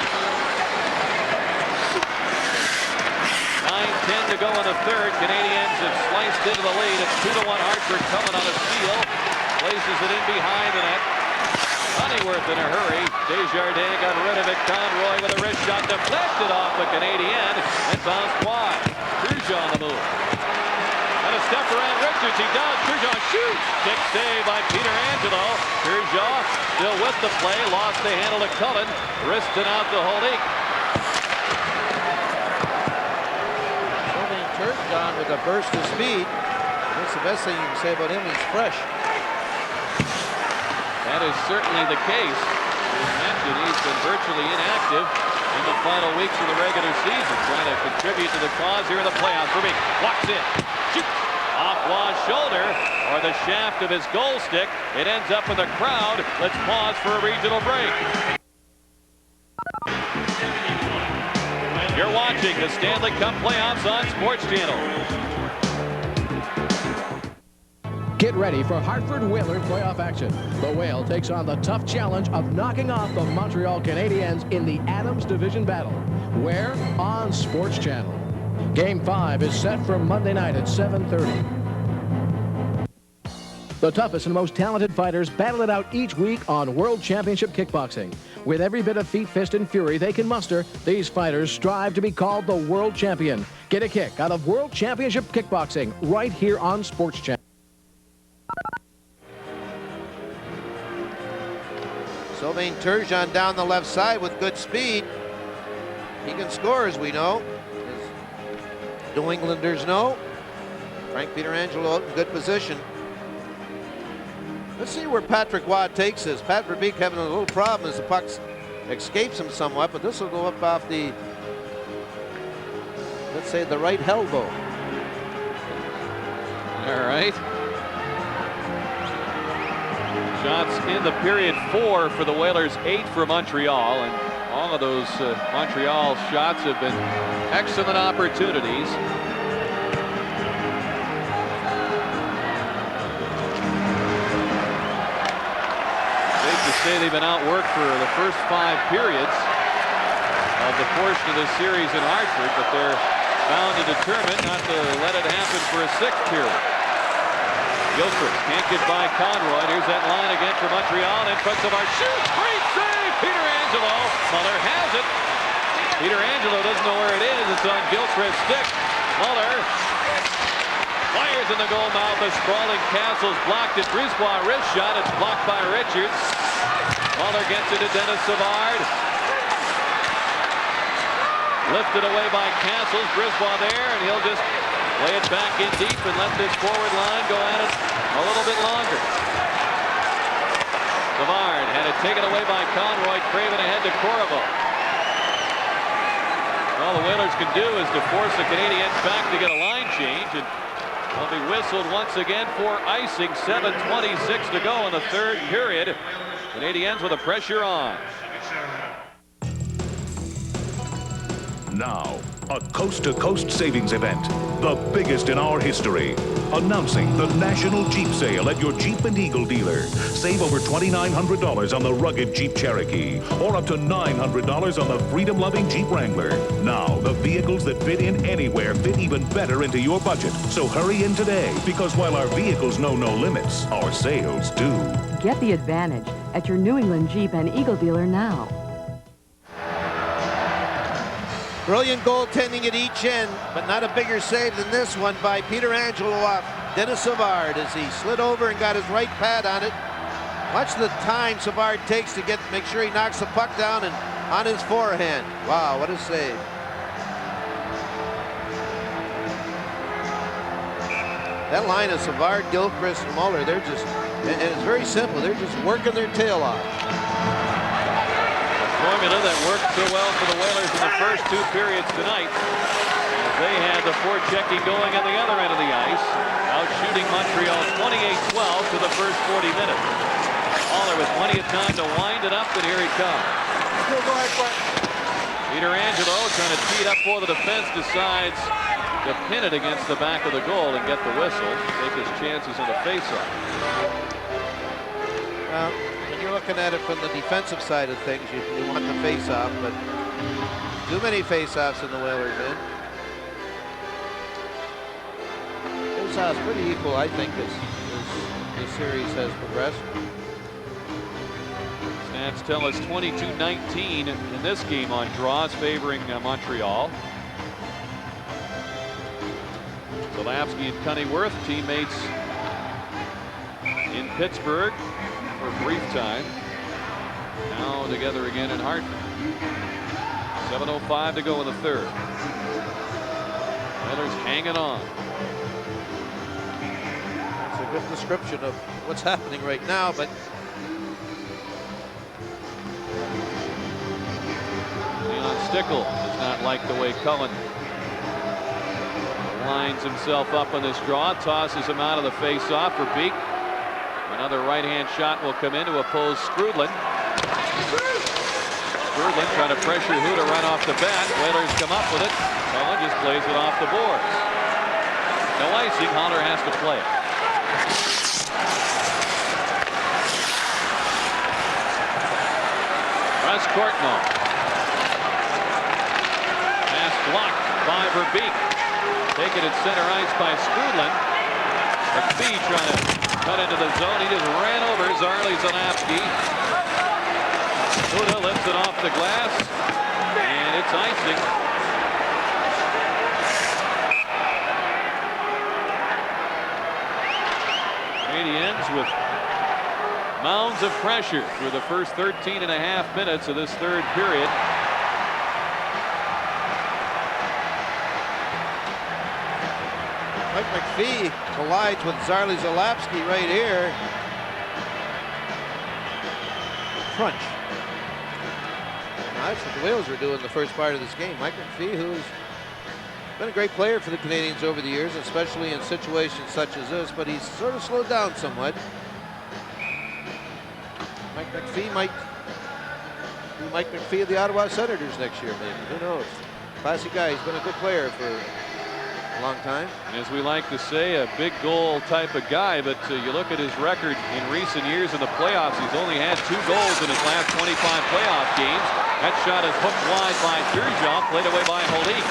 9:10 to go in the third. Canadiens have sliced into the lead. It's 2-1 Hartford coming on a steal. Places it in behind the net. Honeyworth in a hurry. Desjardins got rid of it. Conroy with a wrist shot deflected off the Canadien and bounced wide. Turgeon on the move. And a step around Richards. He does. Turgeon shoots. Kick save by Peter Angelo. Turgeon still with the play. Lost the handle to Cullen. Wristed out to Holik. Turgeon with a burst of speed. That's the best thing you can say about him. He's fresh. That is certainly the case. As mentioned, he's been virtually inactive in the final weeks of the regular season, trying to contribute to the cause here in the playoffs. For me, walks in, shoots off Waugh's shoulder or the shaft of his goal stick. It ends up in the crowd. Let's pause for a regional break. You're watching the Stanley Cup playoffs on Sports Channel. Get ready for Hartford Whaler playoff action. The Whale takes on the tough challenge of knocking off the Montreal Canadiens in the Adams Division battle. Where? On Sports Channel. Game 5 is set for Monday night at 7:30. The toughest and most talented fighters battle it out each week on World Championship Kickboxing. With every bit of feet, fist, and fury they can muster, these fighters strive to be called the world champion. Get a kick out of World Championship Kickboxing right here on Sports Channel. Sylvain Turgeon down the left side with good speed. He can score, as we know. As New Englanders know. Frank Pietrangelo in good position. Let's see where Patrick Waugh takes this. Pat Verbeek having a little problem as the puck escapes him somewhat, but this will go up off the, let's say, the right elbow. All right. Shots in the period 4 for the Whalers, 8 for Montreal, and all of those Montreal shots have been excellent opportunities. Safe to say they've been outworked for the first 5 periods of the portion of the series in Hartford, but they're bound and determined not to let it happen for a 6th period. Gilchrist can't get by Conroy. Here's that line again for Montreal. In front of our shoots. Great save. Peter Angelo. Muller has it. Peter Angelo doesn't know where it is. It's on Gilchrist's stick. Muller fires in the goal mouth. A sprawling Castles blocked it. Brisebois wrist shot. It's blocked by Richards. Muller gets it to Dennis Savard. Lifted away by Castles. Brisebois there, and he'll just lay it back in deep and let this forward line go at it a little bit longer. Savard had it taken away by Conroy. Craven ahead to Corriveau. All the Whalers can do is to force the Canadiens back to get a line change, and they'll be whistled once again for icing. 7:26 to go in the 3rd period. Canadiens with the pressure on. Now, a coast-to-coast savings event, the biggest in our history. Announcing the National Jeep Sale at your Jeep and Eagle dealer. Save over $2,900 on the rugged Jeep Cherokee, or up to $900 on the freedom-loving Jeep Wrangler. Now, the vehicles that fit in anywhere fit even better into your budget. So hurry in today, because while our vehicles know no limits, our sales do. Get the advantage at your New England Jeep and Eagle dealer now. Brilliant goaltending at each end, but not a bigger save than this one by Peter Angelo off Dennis Savard as he slid over and got his right pad on it. Watch the time Savard takes to make sure he knocks the puck down and on his forehand. Wow, what a save. That line of Savard, Gilchrist, and Muller, they're just, and it's very simple, they're just working their tail off. Formula that worked so well for the Whalers in the first 2 periods tonight. They had the forechecking going on the other end of the ice, out shooting Montreal 28-12 to the first 40 minutes. Muller with plenty of time to wind it up, and here he comes. Peter Angelo trying to tee it up for the defense, decides to pin it against the back of the goal and get the whistle, take his chances in the faceoff. Well, when you're looking at it from the defensive side of things, you want the face-off, but too many face-offs in the Whalers end. Face-offs pretty equal, I think, as the series has progressed. Stats tell us 22-19 in this game on draws favoring Montreal. Zalapsky and Cunneyworth, teammates in Pittsburgh for a brief time. Now together again in Hartford. 7:05 to go in the third. Oilers hanging on. That's a good description of what's happening right now, but Leon Stickle does not like the way Cullen lines himself up on this draw, tosses him out of the face-off for Beek. Another right-hand shot will come in to oppose Skrudland. Skrudland trying to pressure Hu to run off the bat. Whalers come up with it. Cullen just plays it off the boards. No icing. Holler has to play it. Russ Courtnall. Pass blocked by Verbeek. Taken at center ice by Skrudland. McPhee trying to cut into the zone. He just ran over Zarley Zalapsky. Huda lifts it off the glass, and it's icing. Canadiens with mounds of pressure through the first 13.5 minutes of this third period. Mike McPhee collides with Zarley Zalapsky right here. Crunch. Now, that's what the Whalers were doing the first part of this game. Mike McPhee, who's been a great player for the Canadiens over the years, especially in situations such as this, but he's sort of slowed down somewhat. Mike McPhee might be Mike McPhee of the Ottawa Senators next year, maybe. Who knows? Classy guy. He's been a good player for a long time. As we like to say, a big goal type of guy, but you look at his record in recent years in the playoffs, he's only had 2 goals in his last 25 playoff games. That shot is hooked wide by Turgeon, played away by Holik.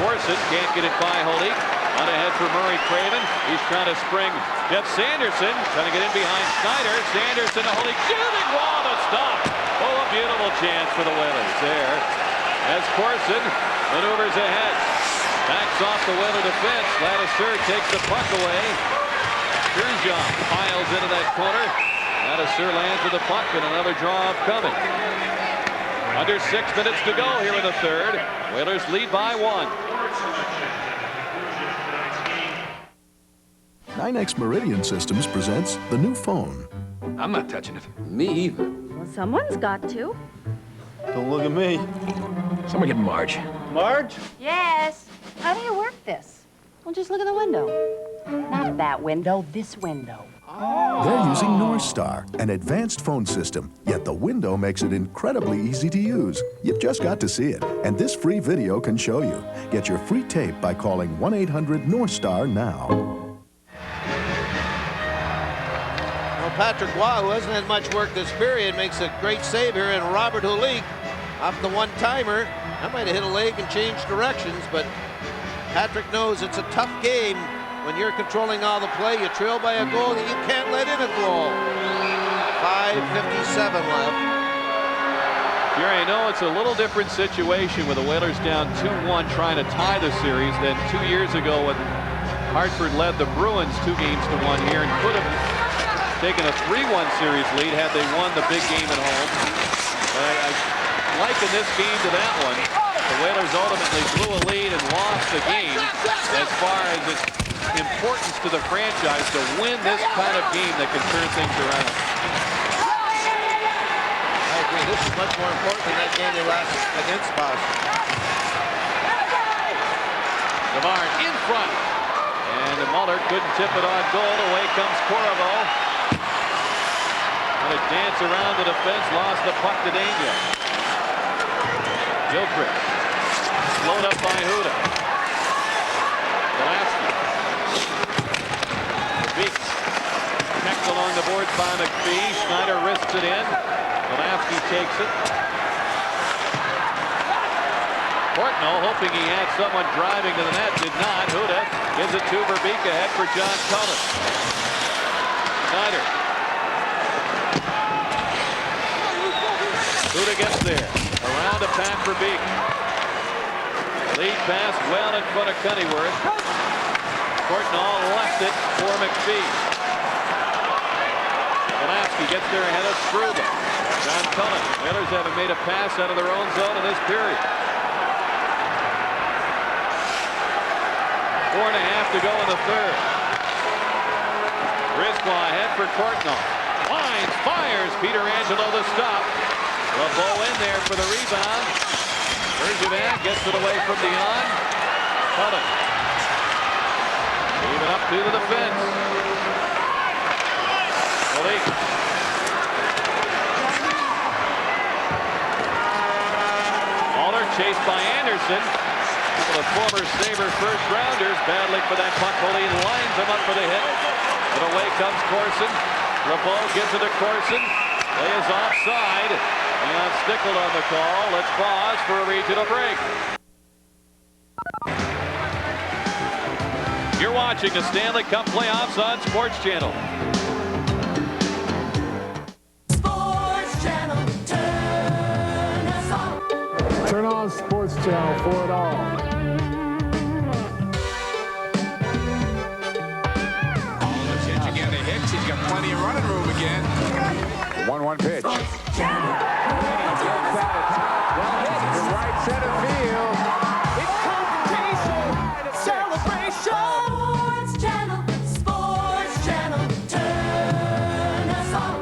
Corson can't get it by Holik. On ahead for Murray Craven. He's trying to spring Jeff Sanderson, trying to get in behind Snyder. Sanderson to Holik, shooting wall to stop. Oh, a beautiful chance for the Whalers there as Corson maneuvers ahead. Backs off the Whaler defense. Ladouceur takes the puck away. Turgeon piles into that corner. Ladouceur lands with the puck and another draw coming. Under 6 minutes to go here in the third. Whalers lead by 1. 9X Meridian Systems presents the new phone. I'm not touching it. Me either. Well, someone's got to. Don't look at me. Someone get Marge. Marge? Yes. How do you work this? Well, just look at the window. Not that window, this window. They're using North Star, an advanced phone system, yet the window makes it incredibly easy to use. You've just got to see it, and this free video can show you. Get your free tape by calling 1-800-NORTH-STAR now. Well, Patrick Waugh, who hasn't had much work this period, makes a great save here, and Robert Hulik off the one-timer. That might have hit a leg and changed directions, but Patrick knows it's a tough game. When you're controlling all the play, you trail by a goal that you can't let in a goal. 5:57 left. Jerry, I know it's a little different situation with the Whalers down 2-1 trying to tie the series than 2 years ago when Hartford led the Bruins 2-1 here and could have taken a 3-1 series lead had they won the big game at home. But I liken this game to that one. The Whalers ultimately blew a lead and lost the game. As far as its importance to the franchise to win this kind of game that can turn things around. I agree. This is much more important than that game they lost against Boston. Savard in front. And Muller couldn't tip it on goal. Away comes Corvo. Going to dance around the defense. Lost the puck to Danger. Gilchrist. Slowed up by Huda. Golaski. Beeks. Pecked along the boards by McPhee. Schneider wrists it in. Golaski takes it. Portnoy hoping he had someone driving to the net. Did not. Huda gives it to Verbeke. Ahead for John Cullen. Schneider. Huda gets there. Around to Pat Verbeke. Lead pass well in front of Cunnyworth. Portnoy left it for McPhee. Golaski gets there ahead of Struble. John Cullen. Whalers haven't made a pass out of their own zone in this period. 4.5 to go in the third. Brisbois ahead for Portnoy. Lines, fires. Peter Angelo the stop. LeBeau in there for the rebound. Bergevin gets it away from Dion. Cullen. Even up to the defense. Malik. Mahler chased by Anderson. The former Sabre first rounders battling for that puck. Moline lines him up for the hit. But away comes Corson. LeBeau gives it to Corson. Play is offside. Leon Stickle on the call. Let's pause for a regional break. You're watching the Stanley Cup playoffs on Sports Channel. Sports Channel, turn us on. Turn on Sports Channel for it all. Again to Hicks. He's got plenty of running room again. 1-1 pitch. Right center field. It comes celebration. Sports Channel, turn us on.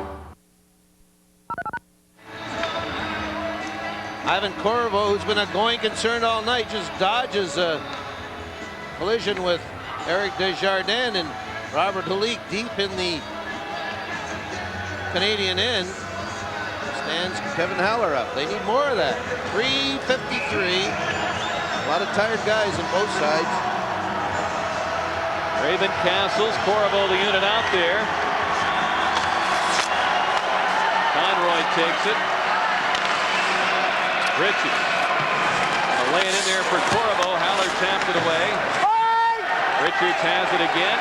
Ivan Corvo, who's been a going concern all night, just dodges a collision with Eric Desjardins, and Robert Hulik deep in the Canadian end stands Kevin Haller up. They need more of that. 3:53. A lot of tired guys on both sides. Raven Castles, Corvo the unit out there. Conroy takes it. Ritchie. Lay it in there for Corvo. Haller tapped it away. Richards has it again.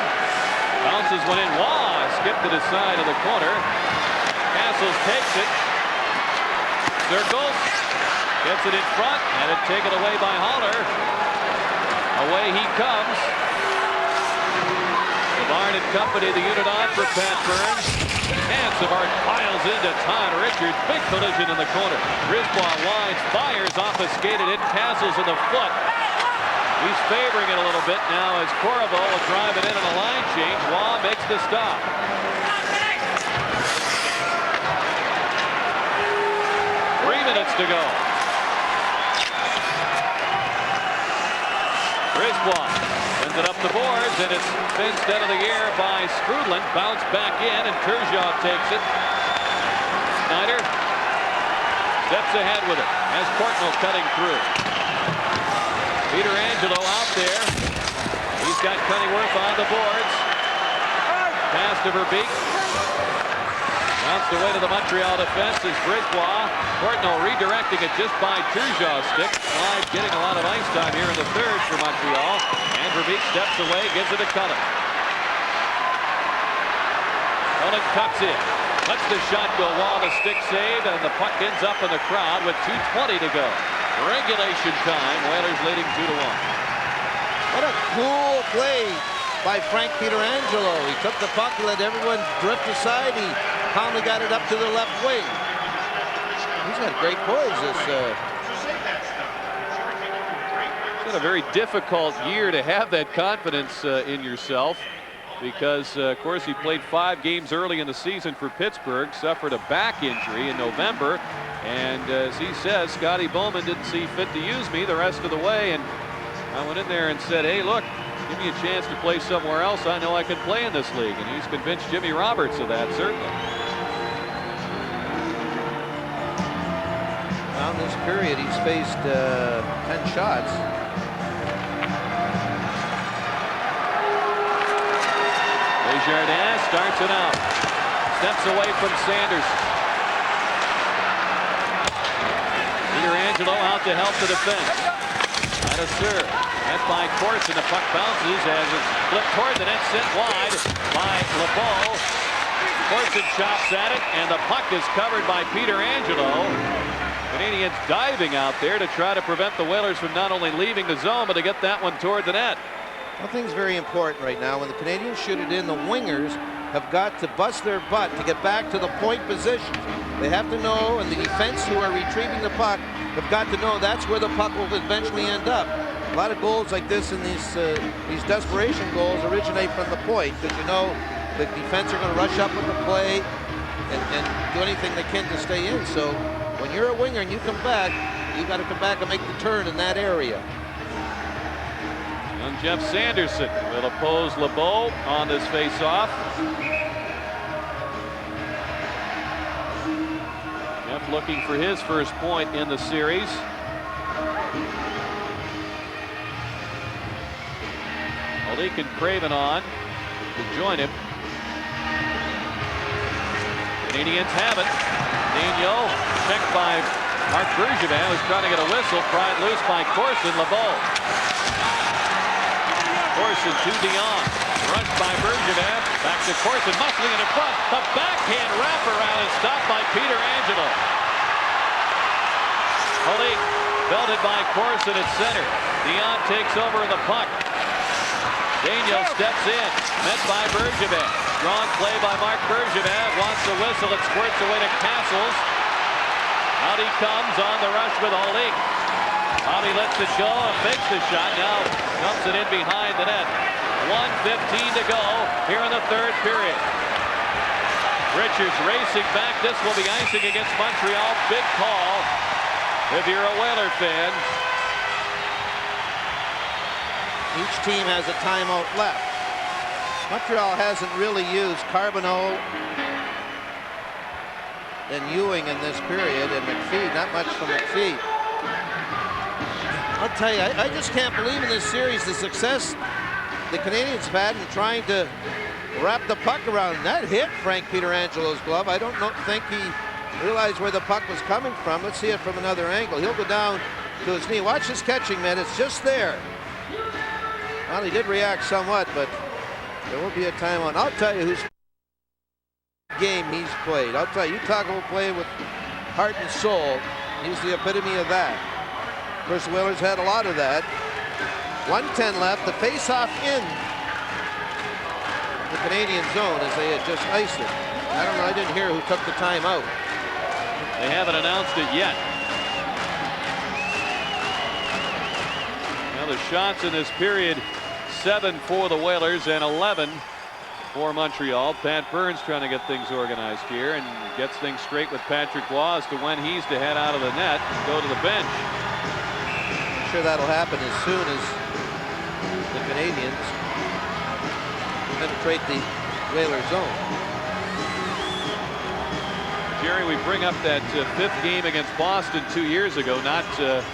Bounces one in. Waugh skipped to the side of the corner. Castles takes it. Circles. Gets it in front. And it taken away by Haller. Away he comes. Savard and company, the unit on for Pat Burns. And Savard piles into Todd Richards. Big collision in the corner. Brisbois lines, fires off a skated in. Castles in the foot. He's favoring it a little bit now as Corvo will drive it in on a line change. Waugh makes the stop. Minutes to go. Brisbois. And Sends it up the boards, and it's fenced out of the air by Strudlin. Bounced back in, and Turgeon takes it. Snyder steps ahead with it as Courtnall cutting through. Peter Angelo out there. He's got Cunnyworth on the boards. Pass to Verbeek. Bounced away to the Montreal defense is Brisebois. Courtnall redirecting it just by Turgeon's stick. Clyde getting a lot of ice time here in the third for Montreal. And Verbeek steps away, gives it to Cullen. Cullen cuts in. Lets the shot go while the stick saved, and the puck ends up in the crowd with 2:20 to go. Regulation time. Whalers leading 2-1. What a cool play by Frank Pietrangelo. He took the puck, let everyone drift aside. He calmly got it up to the left wing. He's got great poise. It's been a very difficult year to have that confidence in yourself, because of course he played 5 games early in the season for Pittsburgh, suffered a back injury in November, and as he says, Scotty Bowman didn't see fit to use me the rest of the way, and I went in there and said, hey, look, give me a chance to play somewhere else. I know I can play in this league, and he's convinced Jimmy Roberts of that, certainly. Well, in this period, he's faced 10 shots. Desjardins starts it out. Steps away from Sanders. Pietrangelo out to help the defense. Out of serve. That's by Corson. The puck bounces as it's flipped toward the net, sent wide by LeBeau. Corson chops at it, and the puck is covered by Pietrangelo. Canadians diving out there to try to prevent the Whalers from not only leaving the zone, but to get that one toward the net. One thing's very important right now. When the Canadians shoot it in, the wingers have got to bust their butt to get back to the point positions. They have to know, and the defense who are retrieving the puck have got to know that's where the puck will eventually end up. A lot of goals like this and these desperation goals originate from the point, because you know the defense are going to rush up with the play and do anything they can to stay in. So when you're a winger and you come back, you got to come back and make the turn in that area. Young Jeff Sanderson will oppose LeBeau on this face-off. Jeff looking for his first point in the series. Malik and Craven on to join him. Canadians have it. Daniel checked by Marc Bergevin, who's trying to get a whistle. Pried loose by Corson. LeBeau. Corson to Dion. Rushed by Bergevin. Back to Corson. Muscling it in front. The backhand wraparound is stopped by Pietrangelo. Malik belted by Corson at center. Dion takes over in the puck. Daniel steps in. Met by Bergevin. Strong play by Marc Bergevin. Wants the whistle. It squirts away to Castles. Out he comes on the rush with Malik. Bobby lets it go and makes the shot. Now dumps it in behind the net. 1:15 to go here in the third period. Richards racing back. This will be icing against Montreal. Big call if you're a Whaler fan. Each team has a timeout left. Montreal hasn't really used Carbonneau and Ewing in this period, and McPhee, not much from McPhee. I'll tell you, I just can't believe in this series the success the Canadians have had in trying to wrap the puck around. That hit Frank Pietrangelo's glove. I don't think he realized where the puck was coming from. Let's see it from another angle. He'll go down to his knee. Watch his catching, man. It's just there. Well, he did react somewhat, but there will be a timeout. I'll tell you whose game he's played. I'll tell you, you talk about playing with heart and soul. He's the epitome of that. Of course, the Whalers had a lot of that. 1:10 left. The face-off in the Canadian zone as they had just iced it. I don't know. I didn't hear who took the timeout. They haven't announced it yet. Now the shots in this period, 7 for the Whalers and 11 for Montreal. Pat Burns trying to get things organized here and gets things straight with Patrick Waugh as to when he's to head out of the net and go to the bench. I'm sure that'll happen as soon as the Canadians penetrate the Whaler zone. Jerry, we bring up that fifth game against Boston 2 years ago, not to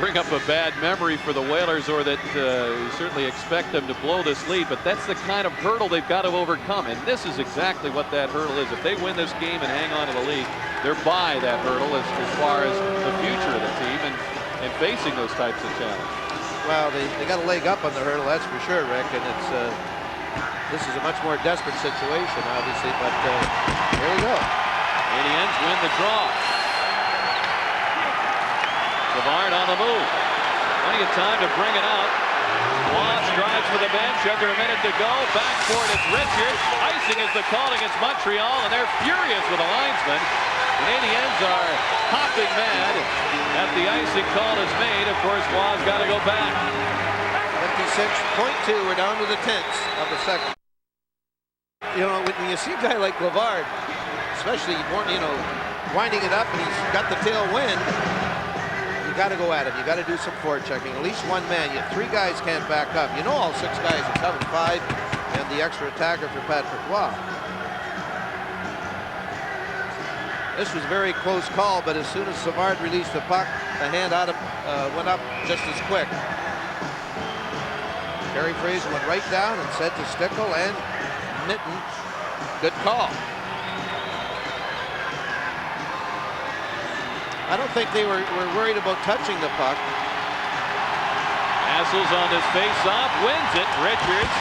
bring up a bad memory for the Whalers or that we certainly expect them to blow this lead, but that's the kind of hurdle they've got to overcome, and this is exactly what that hurdle is. If they win this game and hang on to the lead, they're by that hurdle as far as the future of the team and facing those types of challenges. Well, they got a leg up on the hurdle, that's for sure, Rick, and it's this is a much more desperate situation, obviously, but here we go. Canadiens win the draw. Savard on the move. Plenty of time to bring it out. Waugh strides for the bench. Under a minute to go. Back for it. It's Richards. Icing is the call against Montreal, and they're furious with the linesman. Canadiens are hopping mad that the icing call is made. Of course, Waugh's got to go back. 56.2. We're down to the 10th of the second. You know, when you see a guy like Glavard, especially, you know, winding it up and he's got the tailwind, you got to go at him. You got to do some forechecking. At least one man. Three guys can't back up. You know, all six guys are coming. 5 and the extra attacker for Patrick Waugh. This was a very close call, but as soon as Savard released the puck, the hand out of went up just as quick. Kerry Fraser went right down and said to Stickle and Mitten, good call. I don't think they were worried about touching the puck. Castles on this face-off, wins it. Richards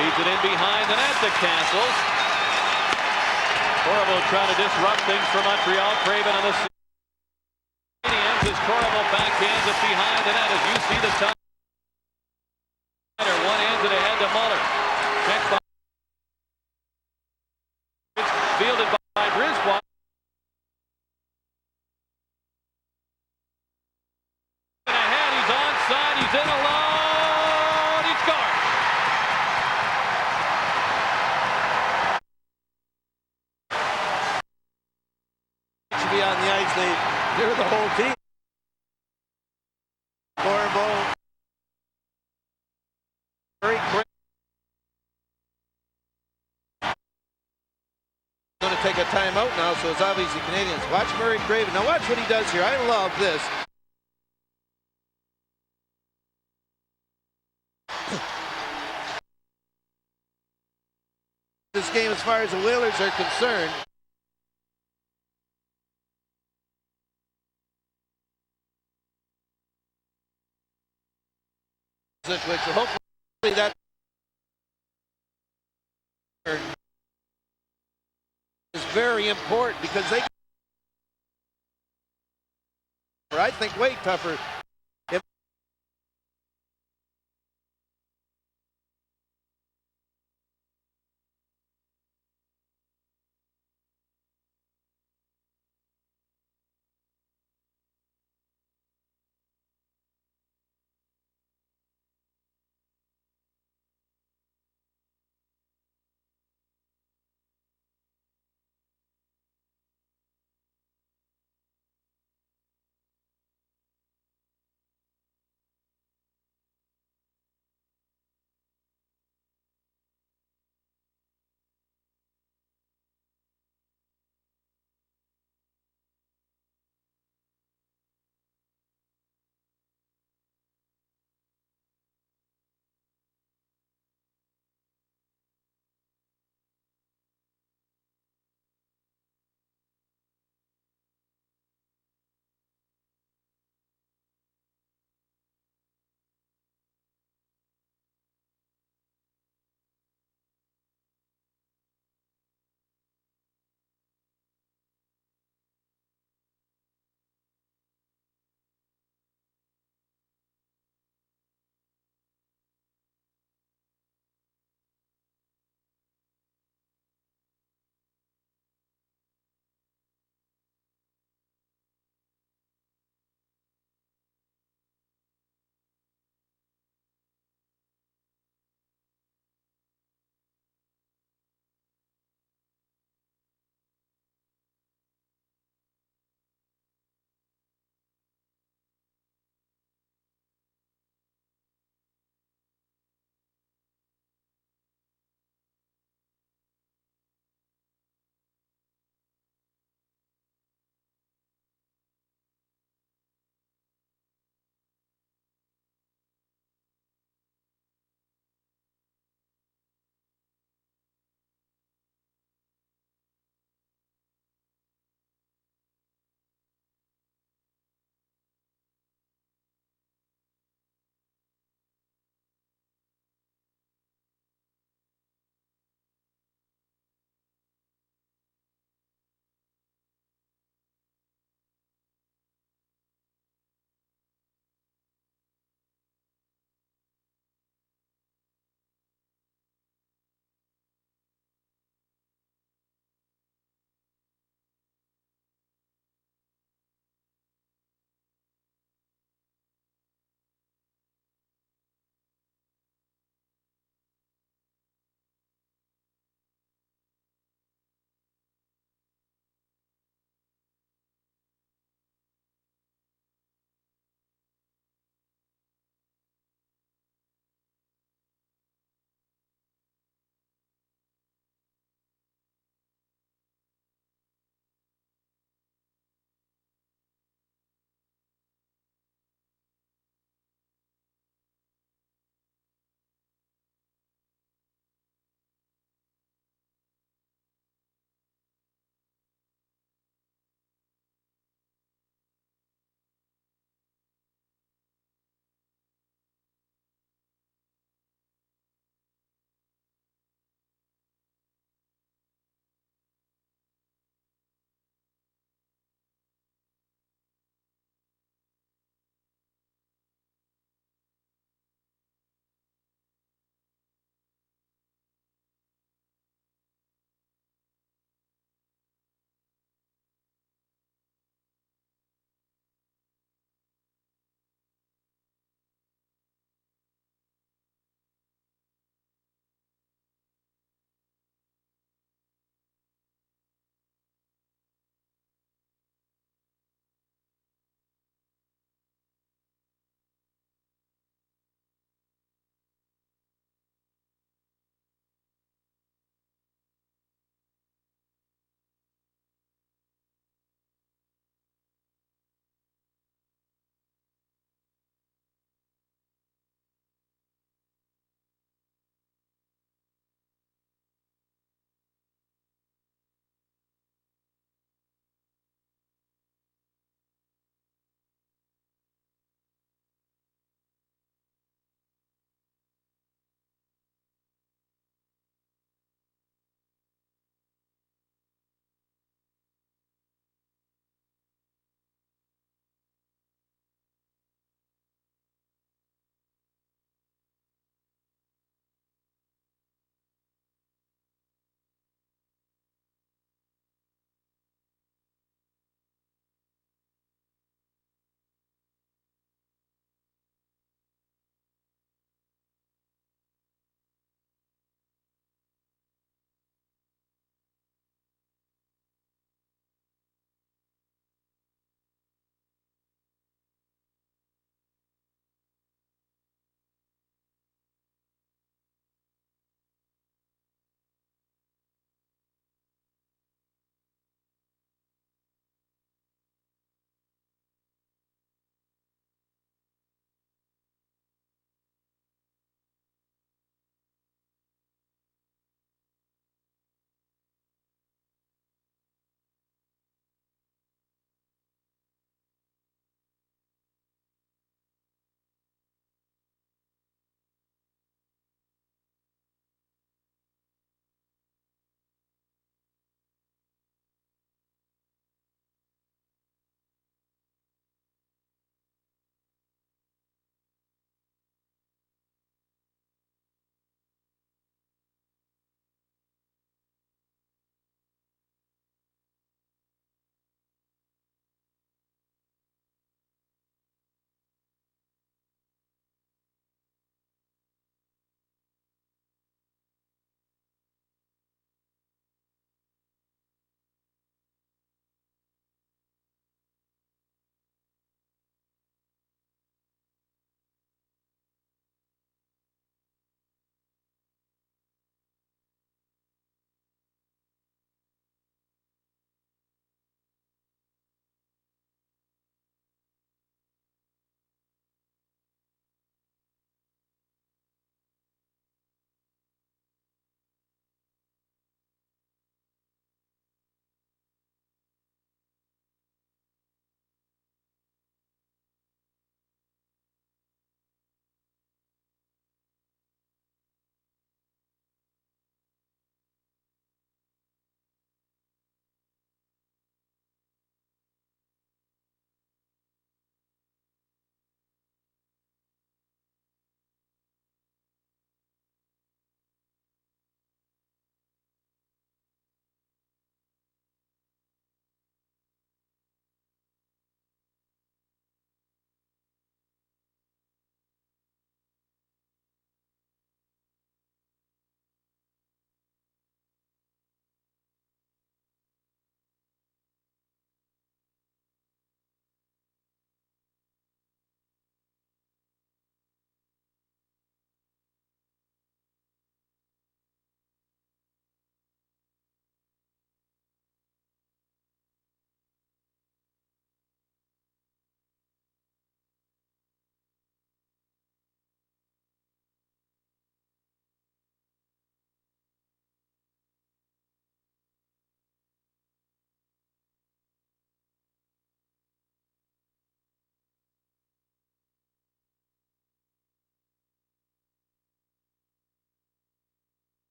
leads it in behind the net to Castles. Corriveau trying to disrupt things for Montreal. Craven on the Canadiens as Corriveau backhands it behind the net as you see the time. One hands it ahead to Muller. Checked by fielded by Brisbois. Ahead, he's onside, he's in alone, he scores. Should be on the ice. They're the whole team. Corriveau. Very quick. Going to take a timeout now, so it's obviously Canadians. Watch Murray Craven. Now watch what he does here. I love this. This game, as far as the Whalers are concerned, which hopefully that is very important because they, I think, way tougher